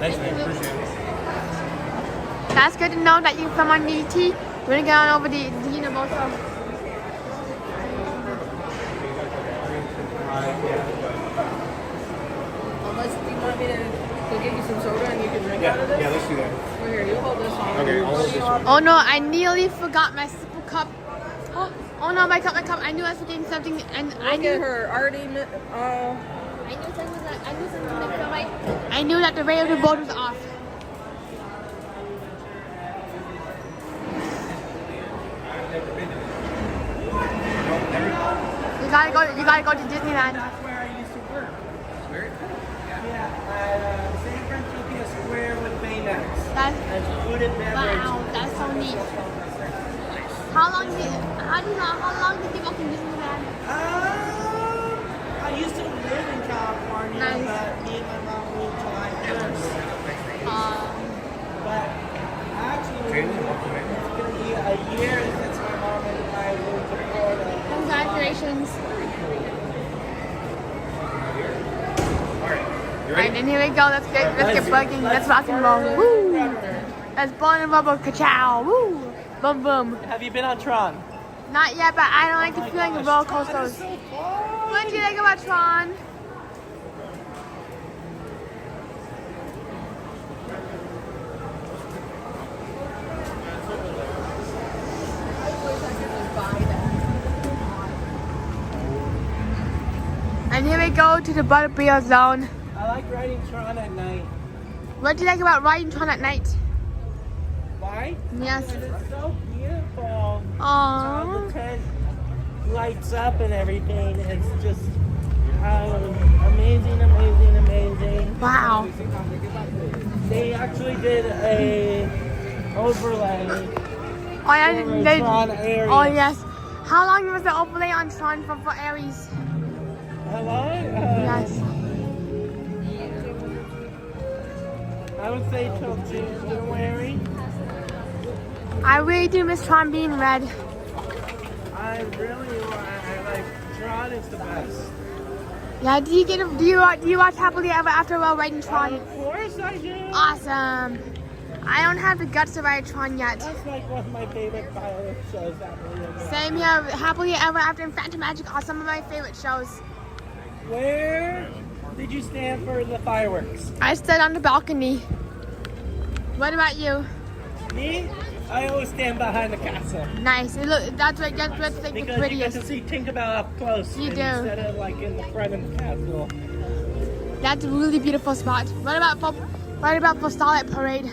Thanks, man. Appreciate it. That's good to know that you come on DT. We're gonna go on over the Universal. Unless you want me to go get you some soda and you can drink out of this? Yeah, let's do that. Well, here, you hold this one. Okay, I'll hold this one. Oh no, I nearly forgot my sipple cup. Oh no, my cup. I knew I was forgetting something, and I Look at knew. her already. I knew something was not. I knew something didn't feel right. I knew that the radio board was off. You gotta go to Disneyland. That's where I used to work. Where? Yeah, at San Francisco Square with Baymax. That's As food and beverage. wow. That's so neat. How long did you work in Disneyland? I used to live in California, Nice. but me and my mom moved to July 1st. But actually, it's going to be a year since my mom and I moved to Florida. Congratulations. You Alright, ready? and here we go. Let's get bugging. Let's rock and roll. Woo! Let's burn and rubber ka-chow. Woo! Boom boom. Have you been on Tron? Not yet, but I don't like the feeling of roller Tron coasters. is so fun. What do you think about Tron? And here we go to the Butterbeer Zone. I like riding Tron at night. What do you like about riding Tron at night? Why? Yes. Because it's so beautiful. How the Aww. tent lights up and everything. It's just amazing, amazing, amazing. Wow. They actually did a overlay Oh, yeah, for they- Tron area. oh yes. How long was the overlay on Tron for Aries? Hello? Yes. I would say till January. I really do miss Tron being red. I like Tron is the best. Yeah, do you watch Happily Ever After while riding Tron? Of course I do. Awesome. I don't have the guts to ride Tron yet. That's like one of my favorite pilot shows ever. Same here. Happily Ever After and Phantom Magic are some of my favorite shows. Where did you stand for the fireworks? I stood on the balcony. What about you? Me? I always stand behind the castle. Nice. That's like the Because you get prettiest. to see Tinkerbell up close. You do. Instead of like in the front of the castle. That's a really beautiful spot. What about for Starlight Parade?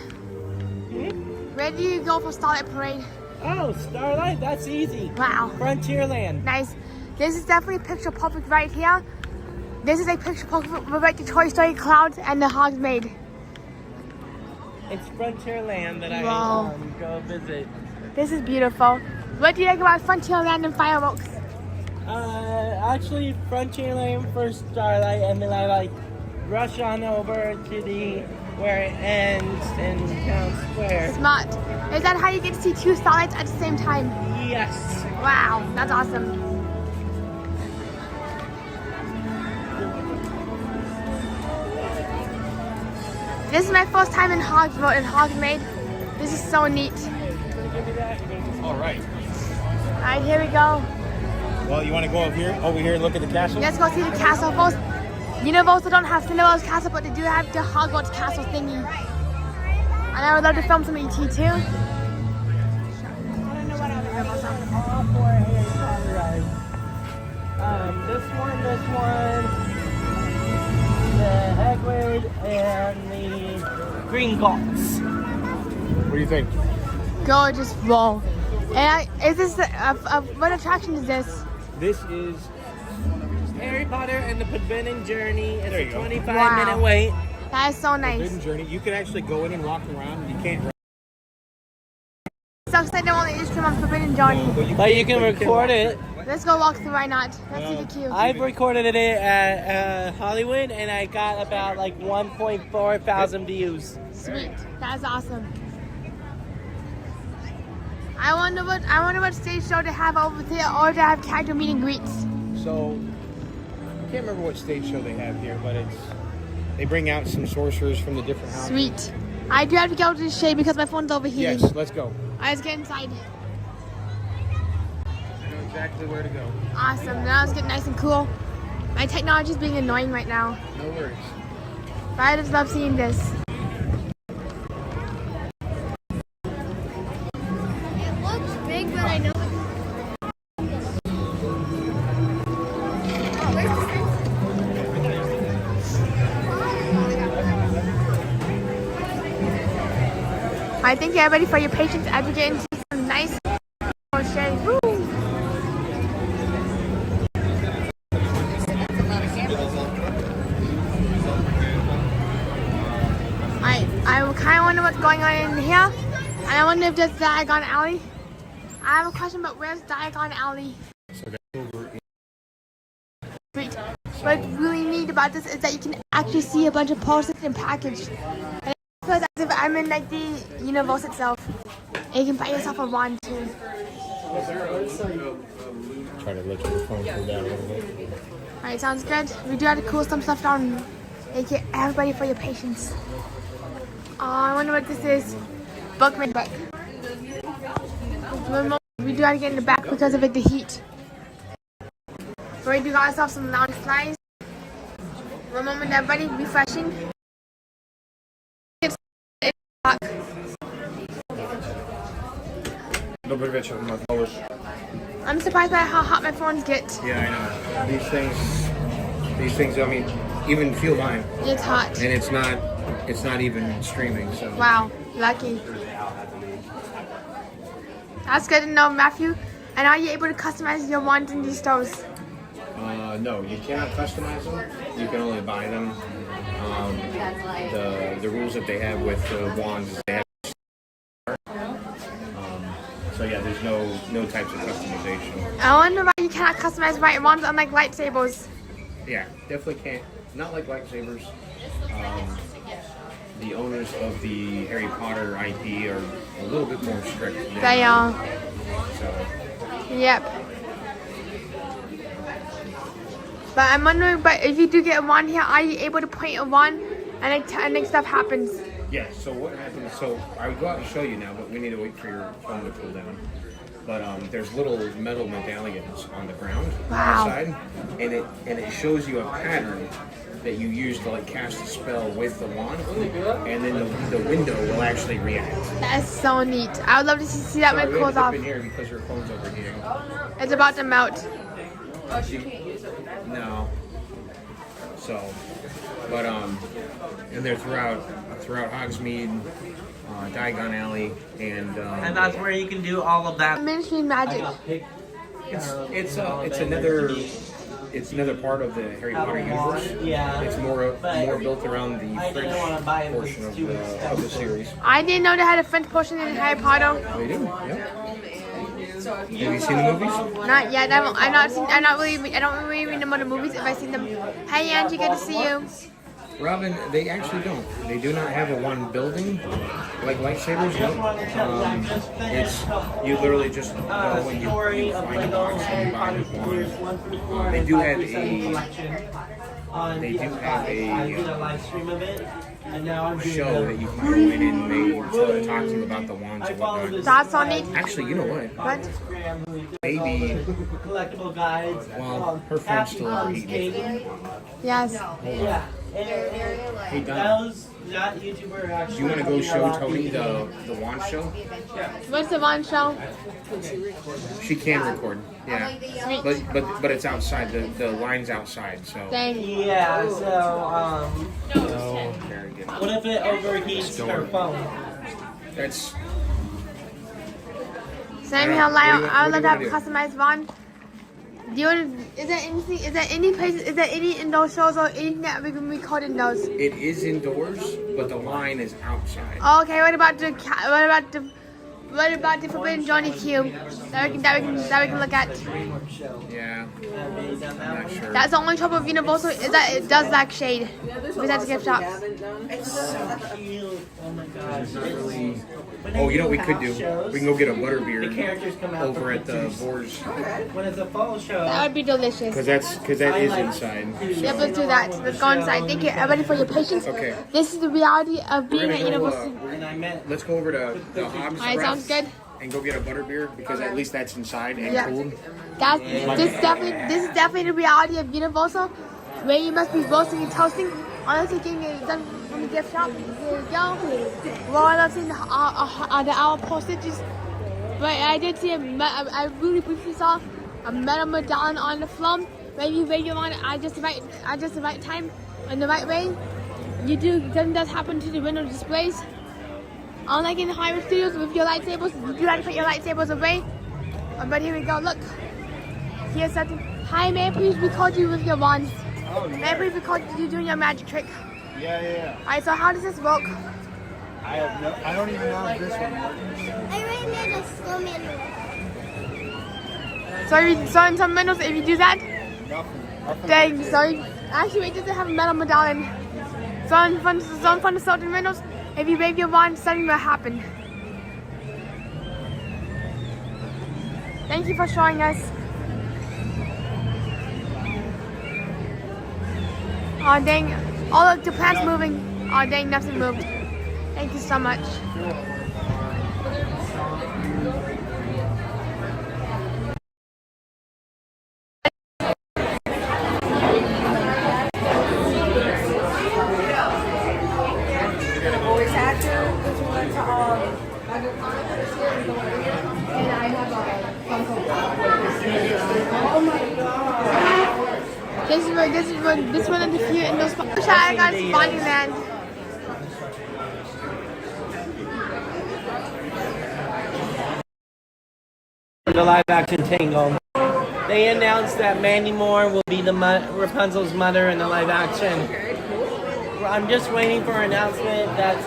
Where do you go for Starlight Parade? Oh, Starlight, that's easy. Wow. Frontierland. Nice. This is definitely picture perfect right here. This is a picture perfect with like the Toy Story clouds and the Hogsmeade. It's Frontierland that I Wow. go visit. This is beautiful. What do you like about Frontierland and fireworks? Actually, Frontierland for Starlight, and then I like rush on over to where it ends in Town Square. Smart. Is that how you get to see two Starlights at the same time? Yes. Wow, that's awesome. This is my first time in Hogsmeade. This is so neat. All right. Alright, here we go. Well, you want to go over here and look at the castle? Let's go see the castle first. Universal don't have Cinderella's castle, but they do have the Hogwarts castle thingy. And I would love to film some ET too. I don't know what I'm all four Harry Potter rides. This one, the Hagrid, and the Gringotts. What do you think? Gorgeous wall. And is this what attraction is this? This is Harry Potter and the Forbidden Journey. It's There a you go. 25-minute wait. That is so nice. Forbidden Journey. You can actually go in and walk around. You can't. So excited I want to just come on Forbidden Journey. But you can record it. Let's go walk through, why not? Let's see the queue. I've recorded it at Hollywood, and I got about like 1.4 thousand views. Sweet. That's awesome. I wonder what stage show to have over there or to have character meet and greets. So, I can't remember what stage show they have here, but they bring out some sorcerers from the different houses. Sweet. I do have to go to the shade because my phone's overheating. Yes, let's go. Let's get inside. I know exactly where to go. Awesome. Now it's getting nice and cool. My technology is being annoying right now. No worries. But I just love seeing this. It looks big, but I know. Oh, where's the fence? I thank you everybody for your patience as we get into some nice shade. Woo! I kind of wonder what's going on in here, and I wonder if there's Diagon Alley. I have a question, but where's Diagon Alley? So that's over in Sweet. What's really neat about this is that you can actually see a bunch of posters and packaged. And it feels as if I'm in like the Universal itself. And you can buy yourself a wand too. Try to let your phone cool down a little bit. Alright, sounds good. We do have to cool some stuff down. Thank you everybody for your patience. Oh, I wonder what this is. Bookman book. We do have to get in the back because of the heat. So we do got ourselves some lounge flies. One moment, everybody, refreshing. It's hot. Dobry wieczór, Mateusz. I'm surprised by how hot my phones get. Yeah, I know. These things, I mean, even feel mine. It's hot. And it's not even streaming, so. Wow, lucky. That's good to know, Matthew. And are you able to customize your wands in these stores? No, you cannot customize them. You can only buy them. The rules that they have with the wands is they have. So yeah, there's no types of customization. I wonder why you cannot customize white wands unlike lightsabers. Yeah, definitely can't. Not like lightsabers. The owners of the Harry Potter IP are a little bit more strict. They are. So. Yep. But I'm wondering, but if you do get a wand here, are you able to point a wand and then stuff happens? Yeah, so what happens, so I would go out and show you now, but we need to wait for your phone to cool down. But there's little metal medallions on the ground outside, and it shows you a pattern that you use to like cast a spell with the wand, and then the window will actually react. That is so neat. I would love to see that when it cools off. In here because your phone's overheating. It's about to melt. No. So, but and they're throughout Hogsmeade, Diagon Alley, and that's where you can do all of that. Ministry magic. It's another part of the Harry Potter universe. Yeah. It's more built around the French portion of the series. I didn't know they had a French portion in Harry Potter. They do. Yeah. Have you seen the movies? Not yet. I don't really read about the movies if I see them. Hey Angie, good to see you. Robin, they actually don't. They do not have a wand building like lightsabers. No. It's you literally just go and you find a box and you buy the wand. They do have a show that you can go in and they talk to you about the wands and whatnot. That's on it. Actually, you know what? What? Maybe. Collectible guides. Well, her phone's still overheating. Yes. Hey, Don. That YouTuber actually. Do you want to go show Tony the wand show? What's the one show? She can record, yeah. But it's outside. The line's outside, so. Dang. Yeah. So Oh, very good. what if it overheats her phone? That's. Samuel, I would like to have a What do you customized one. Is there any indoor shows or anything that we can record indoors? It is indoors, but the line is outside. Okay, what about the Forbidden Journey queue that we can look at? Yeah. I'm not sure. That's the only trouble with Universal is that it does lack shade. Besides the gift shops. It's so cute. Oh my gosh. Really. Oh, you know what we could do? We can go get a The butterbeer characters come out over for at the pictures. Boars. When it's a fall show. That would be delicious. Because that is inside. Yeah, let's do that. Let's go inside. Thank you everybody for your patience. Okay. This is the reality of We're being at gonna go. Universal. And I met. Let's go over to the Hogwarts Alright, sounds Express good. and go get a butterbeer because at least that's inside and Yeah. cooled. This is definitely the reality of Universal, where you must be roasting and toasting. Honestly, getting it done from the gift shop. There you go. Well, I love seeing the hour postages. But I did see I really briefly saw a metal medallion on the floor. Maybe you wave your wand at just the right time, in the right way. Something does happen to the window displays. Unlike in the Hogwarts Studios with your lightsabers, you do have to put your lightsabers away. But here we go, look. Here's something. Hi, may I please record you with your wands? Oh, May I please record you doing your magic trick? Yeah. Alright, so how does this work? I don't even know if this one works. I already made a snowman. So in some windows, if you do that, Nothing. dang, sorry. Actually, it doesn't have a metal medallion. So in front of certain windows, if you wave your wand, something will happen. Thank you for showing us. Oh dang, oh look, the plant's moving. Oh dang, nothing moved. Thank you so much. This one of the few in those. I got Bonnieland. The live action Tangle. They announced that Mandy Moore will be the Rapunzel's mother in the live action. I'm just waiting for an announcement that's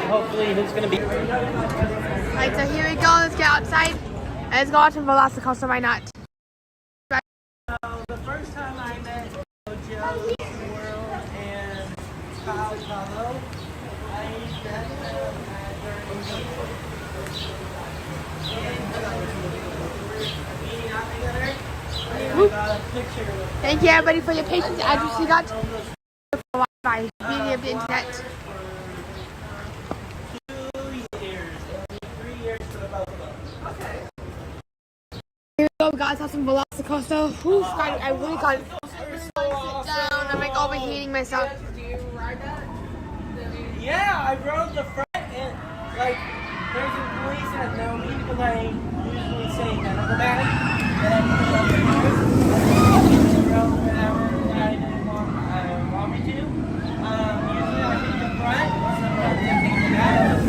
hopefully who's going to be. Alright, so here we go. Let's get outside. And let's go watch some VelociCoaster. Why not? The first time I met Jurassic World and Kyle Kahlo, I met them at meeting out together. And I got a picture with Thank you everybody for your patience. As you see that, Wi-Fi, beauty of the internet. 2 years, only 3 years for the both of them. Okay. Here we go, guys. Have some VelociCoaster. Whew, I really got it. Sit down. I'm like overheating myself. Yeah, I rode the front and like there's employees that know me because I usually say medical bag and I put it over the road whenever I didn't want me to. Usually I take the front, sometimes I take the back.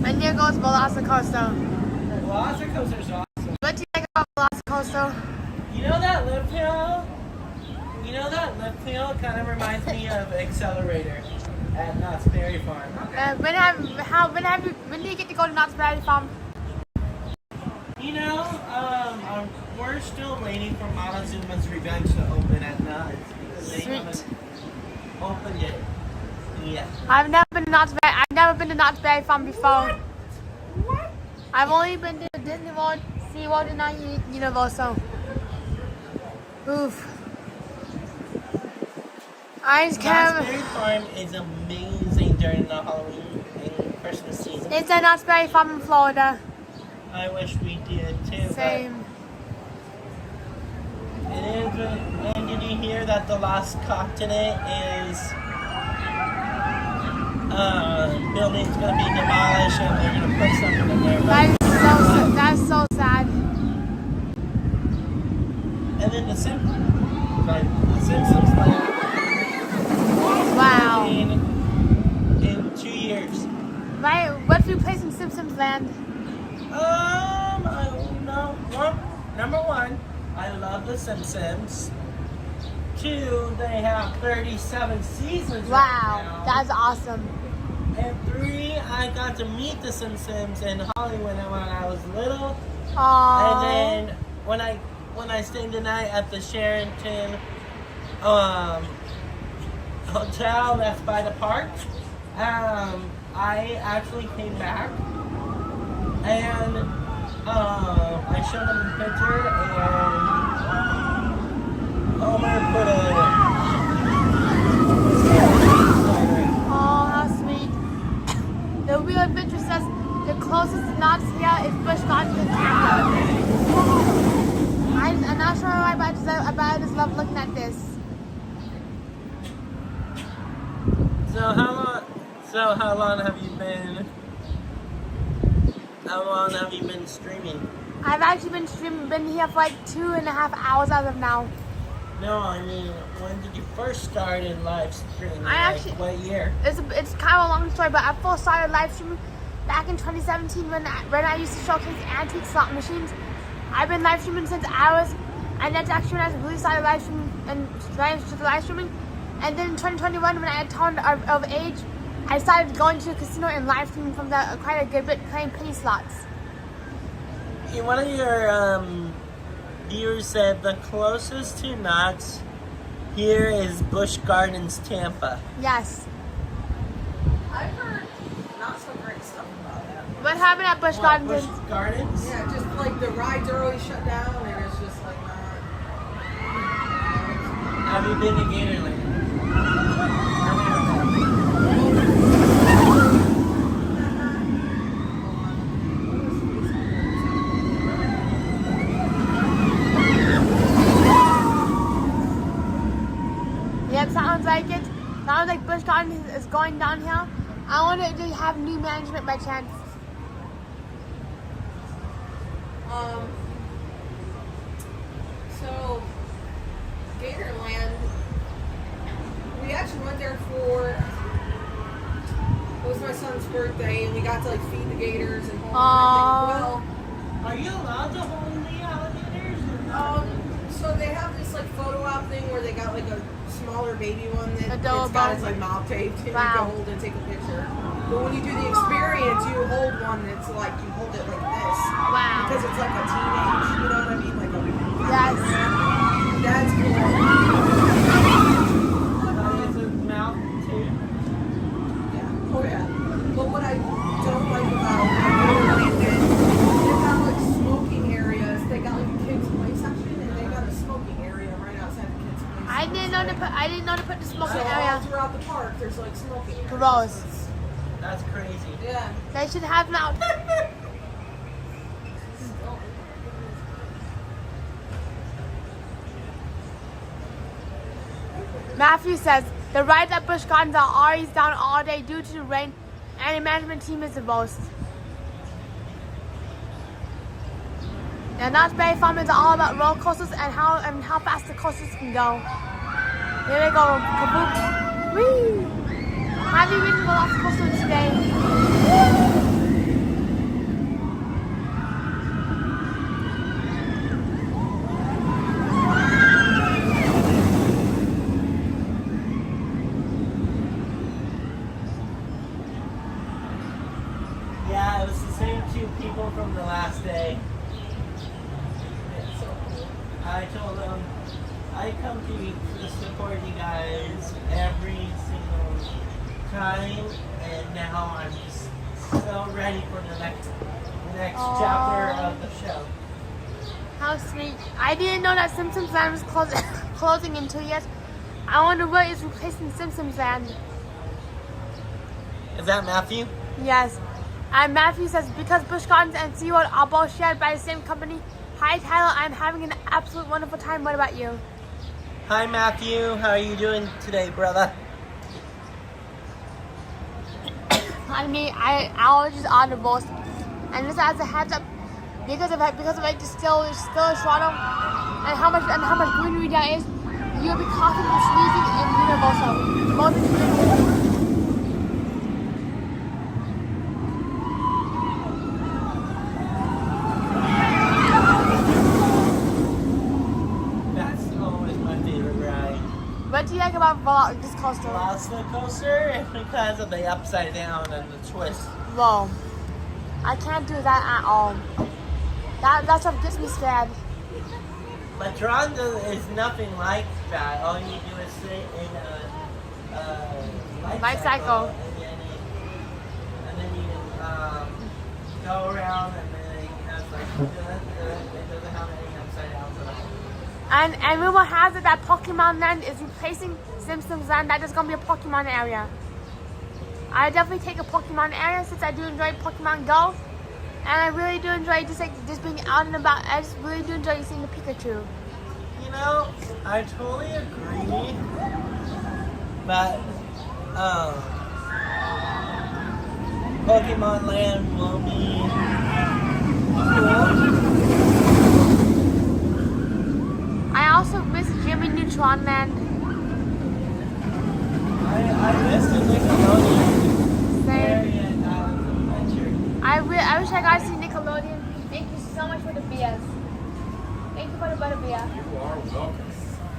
And here goes VelociCoaster. VelociCoaster's awesome. What do you think about VelociCoaster? You know that lift hill? You know that lift hill kind of reminds me of Accelerator at Knott's Berry Farm. When do you get to go to Knott's Berry Farm? You know, we're still waiting for Montezuma's Revenge to open at Knott's because they haven't opened it yet. I've never been to Knott's Berry Farm before. What? I've only been to Disney World, SeaWorld, and not Universal. Oof. I just Knott's can't. Berry Farm is amazing during the Halloween and Christmas season. It's at Knott's Berry Farm in Florida. I wish we did too. Same. It is, and did you hear that the last continent is building's gonna be demolished and they're gonna put something in there. That's so sad. And then the Simpsons land. Wow. In 2 years. Right, what's replacing Simpsons Land? I don't know. Well, number one, I love The Simpsons. 2, they have 37 seasons. Wow, right now. that's awesome. And 3, I got to meet The Simpsons in Hollywood when I was little. Aww. And then when I stayed the night at the Sheraton hotel that's by the park, I actually came back and I showed them the picture and Homer put Oh, how sweet. The Wheel of Adventure says the closest knots here is Busch Gardens in Tampa. I'm not sure why, but I just love looking at this. So how long have you been streaming? I've actually been here for like 2.5 hours as of now. No, I mean, when did you first start in live streaming? What year? It's kind of a long story, but I first started live streaming back in 2017 when I used to showcase antique slot machines. I've been live streaming since and that's actually when I really started live streaming and live streaming. And then in 2021, when I had turned of age, I started going to a casino and live streaming from there quite a good bit, playing penny slots. One of your viewers said the closest to knots here is Busch Gardens, Tampa. Yes. I've heard not so great stuff about that. What happened at Busch Gardens? Busch Gardens? Yeah, just like the rides are always shut down and it's just like not. Have you been to Gatorland? Yep, sounds like it. Sounds like Busch Gardens is going downhill. I wonder if they have new management by chance. So Gatorland, we actually went there for, it was my son's birthday and we got to like feed the gators and hold them. Are you allowed to hold the alligators? So they have this like photo op thing where they got like a smaller baby one that Adorable. it's got its like mouth taped and you Wow. can hold and take a picture. But when you do the experience, you hold one that's like, you hold it like this. Wow. Because it's like a teenage, you know what I mean? Like a Yes. That's cool. It's a mouth too. Yeah. Oh yeah. But what I don't like about Gatorland is they've got like smoking areas. They got like a kids play section and they got a smoking area right outside the kids play section. I didn't know to put the smoking So all area. throughout the park, there's like smoking areas. Gross. That's crazy. Yeah. They should have them out. Matthew says the rides at Busch Gardens are always down all day due to the rain, and the management team is the most. And Knott's Berry Farm is all about roller coasters and how fast the coasters can go. Here we go, kaboom! Whee! Have you ridden VelociCoaster today? Yeah, it was the same 2 people from the last day. I told them I come to support you guys every single time, and now I'm just so ready for the next chapter of the show. How sweet. I didn't know that Simpsons Land was closing in 2 years. I wonder what is replacing Simpsons Land. Is that Matthew? Yes. And Matthew says, because Busch Gardens and SeaWorld are both shared by the same company. Hi Tyler, I'm having an absolute wonderful time. What about you? Hi Matthew, how are you doing today, brother? on me. Allergies are the worst. And just as a heads up, because of like still a Toronto, and how much greenery there is, you'll be coughing and sneezing in Universal. Both experiences. What do you like about this coaster? VelociCoaster is because of the upside down and the twist. Whoa. I can't do that at all. That stuff gets me scared. But Tron is nothing like that. All you do is sit in a Life cycle. And then you go around and then it has like, it doesn't have any upside down to that. And rumor has it that Pokemon Land is replacing Simpsons Land. That is going to be a Pokemon area. I definitely take a Pokemon area since I do enjoy Pokemon Go. And I really do enjoy just being out and about. I just really do enjoy seeing the Pikachu. You know, I totally agree. But Pokemon Land will be cool. I also miss Jimmy Neutron Land. I miss the Nickelodeon Same. area and adventure. I wish I got to see Nickelodeon. Thank you so much for the beers. Thank you for the butterbeer. You are welcome.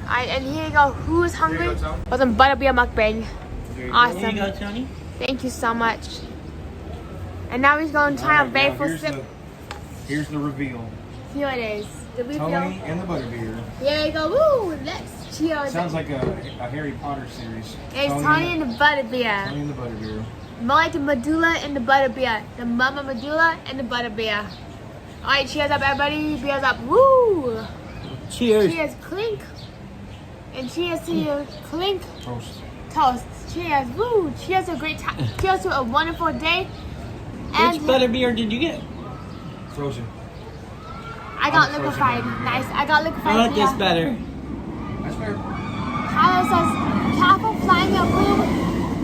And here you go. Who's hungry? Here you go, Tom. For some butterbeer mukbang. There you go. Awesome. Here you go, Tony. Thank you so much. And now he's going to try a Alright, now very sip. here's the reveal. Here it is. The reveal. Tony and the butterbeer. Here you go. Woo! Let's cheers. Sounds like a Harry Potter series. It's Tony and the butterbeer. Tony and the butterbeer. More like the medulla and the butterbeer. The mama medulla and the butterbeer. Alright, cheers up everybody. Beers up. Woo! Cheers. Cheers, clink. And cheers to you, clink. Toast. Toast. Cheers. Woo! Cheers to a great time. Cheers to a wonderful day. And Which butterbeer did you get? Frozen. I got I'm liquefied. frozen. Nice. I got liquefied. I like this beer. better. That's fair. Tyler says, careful flying your boom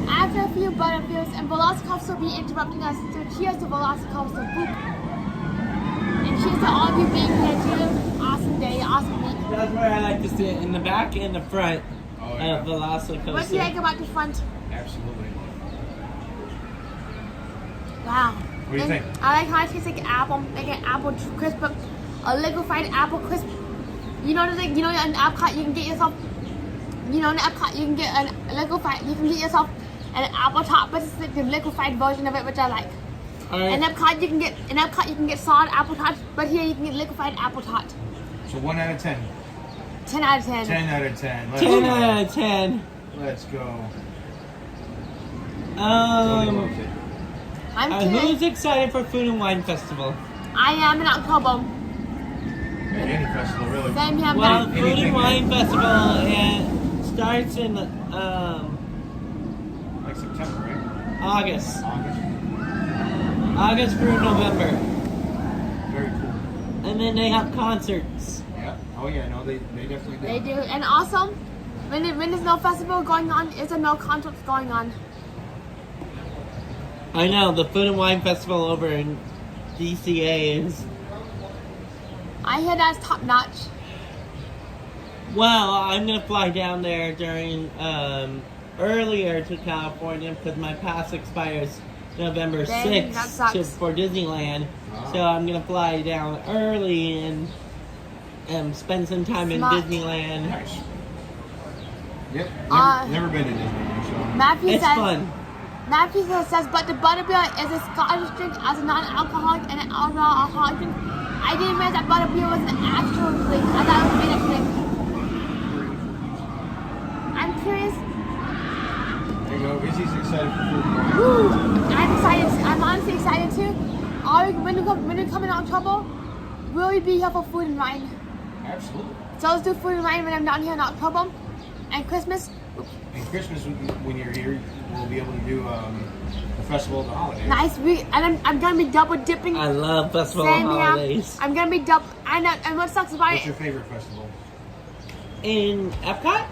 after a few butterbeers, and VelociCoaster will be interrupting us. So cheers to VelociCoaster. Boop. And cheers to all of you being here too. Awesome day, awesome week. That's where I like to sit, in the back and the front Oh, yeah. of VelociCoaster. What do you like about the front? Absolutely. Wow. What do you think? I like how it tastes like apple, like an apple crisp, but a liquefied apple crisp. You know, in Epcot you can get yourself. In Epcot you can get an liquefied. You can get yourself an apple top, but it's like the liquefied version of it, which I like. All right. In Epcot you can get solid apple tot, but here you can get liquefied apple tot. So 1 out of 10. 10 out of 10. 10 out of 10. Let's 10 go. out of 10. Let's go. Tony loves it. I'm kidding. Who's excited for Food and Wine Festival? I am in October. Any festival, really. Same here, Well, man. Food Anything, and Wine Festival starts in Like September, right? August. August. August through November. Very cool. And then they have concerts. Yeah. Oh yeah, no, they definitely do. They do. And also, when there's no festival going on, is there no concerts going on? I know, the Food and Wine Festival over in DCA is... I hear that's top notch. Well, I'm going to fly down there during... earlier to California because my pass expires November Dang, that 6th sucks. for Disneyland. So I'm going to fly down early and spend some time Smart. in Disneyland. Nice. Yep. Never been to Disney, so. Matthew It's says, fun. Matthew says, but the butterbeer is a Scottish drink as a non-alcoholic and an alcoholic drink. I didn't realize that butterbeer was an actual drink. I thought it was made up drink. I'm curious. There you go. Izzy's excited for food. and wine. Woo! I'm excited. I'm honestly excited too. When we come in October, will we be here for food and wine? Absolutely. So let's do food and wine when I'm down here in October. And Christmas. And Christmas, when you're here, we'll be able to do the Festival of the Holidays. Nice. And I'm gonna be double dipping. I love Festival Same of here. Holidays. I'm gonna be double. And what sucks about What's it? your favorite festival? In Epcot?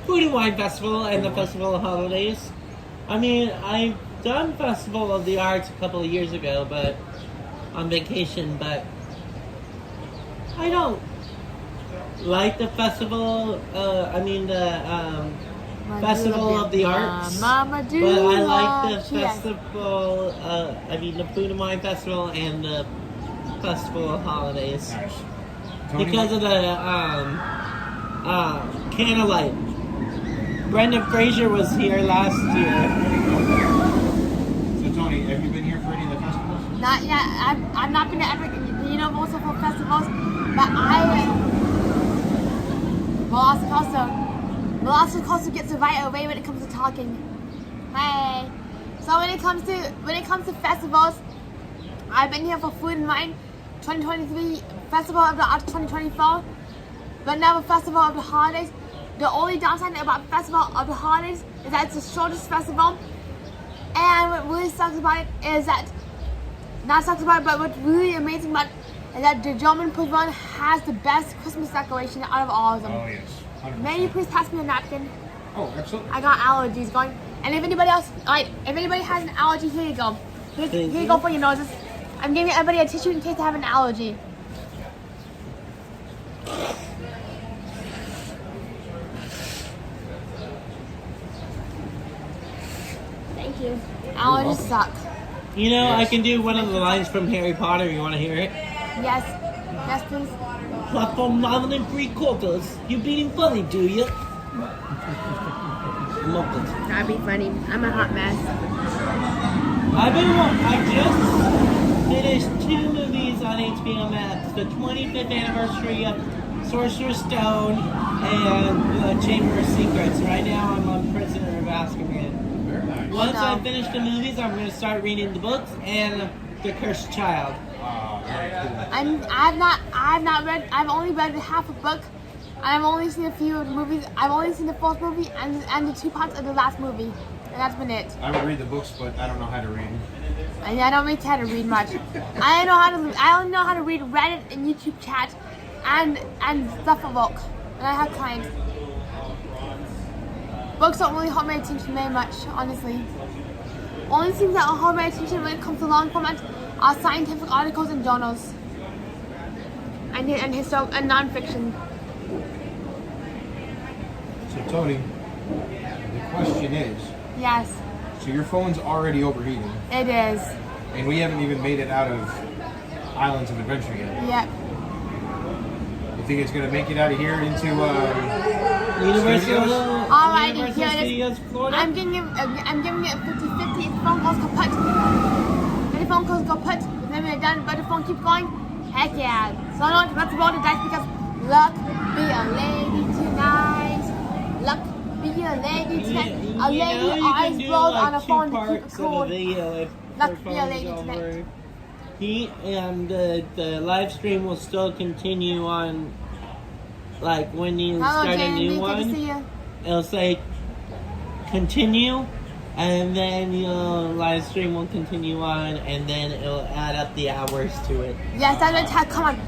Food and Wine Festival and the Festival of Holidays I mean, I've done Festival of the Arts a couple of years ago, but on vacation, but I don't like the festival, Festival of the Arts, but I like the festival, the Food and Wine Festival and the Festival of Holidays. Nice. Tony, Because of the candlelight. Brendan Fraser was here last year. So Tony, have you been here for any of the festivals? Not yet. I've not been to every Universal festivals, but VelociCoaster gets it right away when it comes to talking. Hey. So when it comes to festivals, I've been here for Food and Wine 2023, Festival of the Arts 2024, but never Festival of the Holidays. The only downside about Festival of the Holidays is that it's the shortest festival, and what really sucks about it is that, not sucks about it, but what's really amazing about it is that the German pavilion has the best Christmas decoration out of all of them. Oh yes. 100%. May you please pass me a napkin? Oh, absolutely. I got allergies going. And if anybody else, if anybody has an allergy, here you go. Here you go for your noses. I'm giving everybody a tissue in case they have an allergy. Thank you. Allergies suck. You know, I can do one of the lines from Harry Potter. You want to hear it? Yes. Yes, please. Platform 11 and 3/4. You being funny, do you? Love it. That'd be funny. I'm a hot mess. I just finished 2 movies on HBO Max. The 25th anniversary of Sorcerer's Stone and Chamber of Secrets. Right now I'm on Prisoner of Azkaban. Very nice. Once I finish the movies, I'm going to start reading the books and The Cursed Child. Very cool. I've only read half a book. I've only seen a few of the movies. I've only seen the fourth movie and the 2 parts of the last movie. And that's been it. I would read the books, but I don't know how to read. And I don't really care to read much. I only know how to read Reddit and YouTube chat and stuff at work. And I have clients. Books don't really hold my attention very much, honestly. Only things that will hold my attention when it comes to long format are scientific articles and journals. And non-fiction. So Tony, the question is, Yes, so your phone's already overheating, it is. and we haven't even made it out of Islands of Adventure yet. Yep. You think it's gonna make it out of here into Universal Alrighty, here it Studios, is. Florida? I'm giving it 50-50 if the phone calls go put. If the phone calls go put, then we're done, but the phone keeps going, heck yeah. So let's roll the dice because luck be a lady tonight. Luck be a lady tonight. A lady always rolls on a phone to keep it cool. Luck be a lady tonight. The live stream will still continue on, like when you Hello, start a JMB, new good to one, see you. it'll say continue, and then your live stream will continue on, and then it'll add up the hours to it. Yes, that's right. Come on.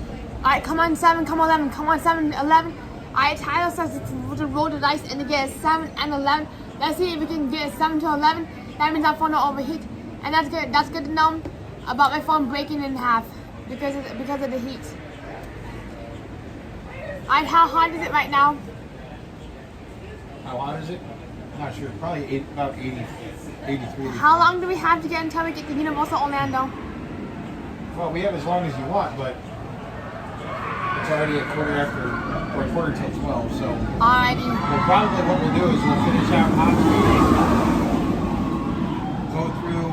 Alright, come on 7, come on 11, come on 7, 11. Alright, Tyler says to roll the dice and to get a 7 and 11. Let's see if we can get a 7 to 11. That means our phone will overheat. And that's good. That's good to know about my phone breaking in half because of the heat. Alright, how hot is it right now? How hot is it? Not sure. Probably about 80, 83. How long do we have to get until we get to Universal Orlando? Well, we have as long as you want, but it's already a quarter till 12, so. Alrighty. Well, probably what we'll do is we'll finish out go through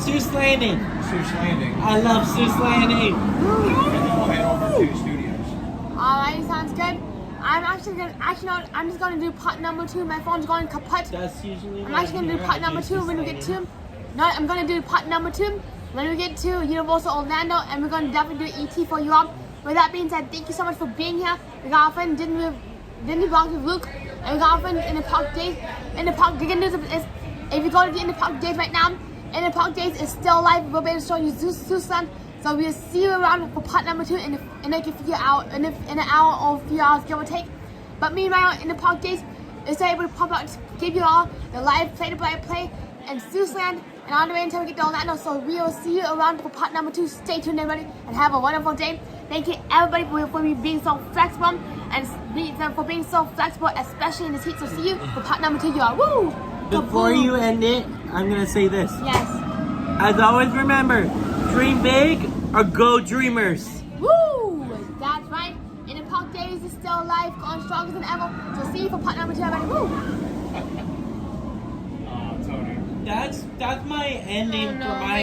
Seuss Landing. Seuss Landing, I love Seuss Landing. and then we'll head over to Studios. Alrighty, sounds good. I'm just gonna do part number 2. My phone's going kaput. That's usually. I'm actually gonna do part number 2 when we get to. No, I'm gonna do part number 2 when we get to Universal Orlando, and we're gonna definitely do ET for you all. With that being said, thank you so much for being here. We got our friend Disney Vlog with Luke, and we got our friend in the park days. In the park, the good news is if you go to the in the park days right now, in the park days is still live. We'll be able to show you Zeusland. So we'll see you around for part number 2 in like a few hours, in an hour or a few hours, give or take. But meanwhile, in the park days, it's able to pop out give you all the live play in Seussland and on the way until we get to Orlando. So we will see you around for part number 2. Stay tuned, everybody, and have a wonderful day. Thank you, everybody, for being so flexible and for being so flexible, especially in this heat. So see you for part number 2, y'all. Woo! Before Kaboom. you end it, I'm gonna say this. Yes. As always, remember, dream big or go dreamers. Woo! That's right. And the Park Days is still alive, going stronger than ever. So see you for part number 2, everybody. Woo! Oh, Tony. That's my ending Oh, no. for my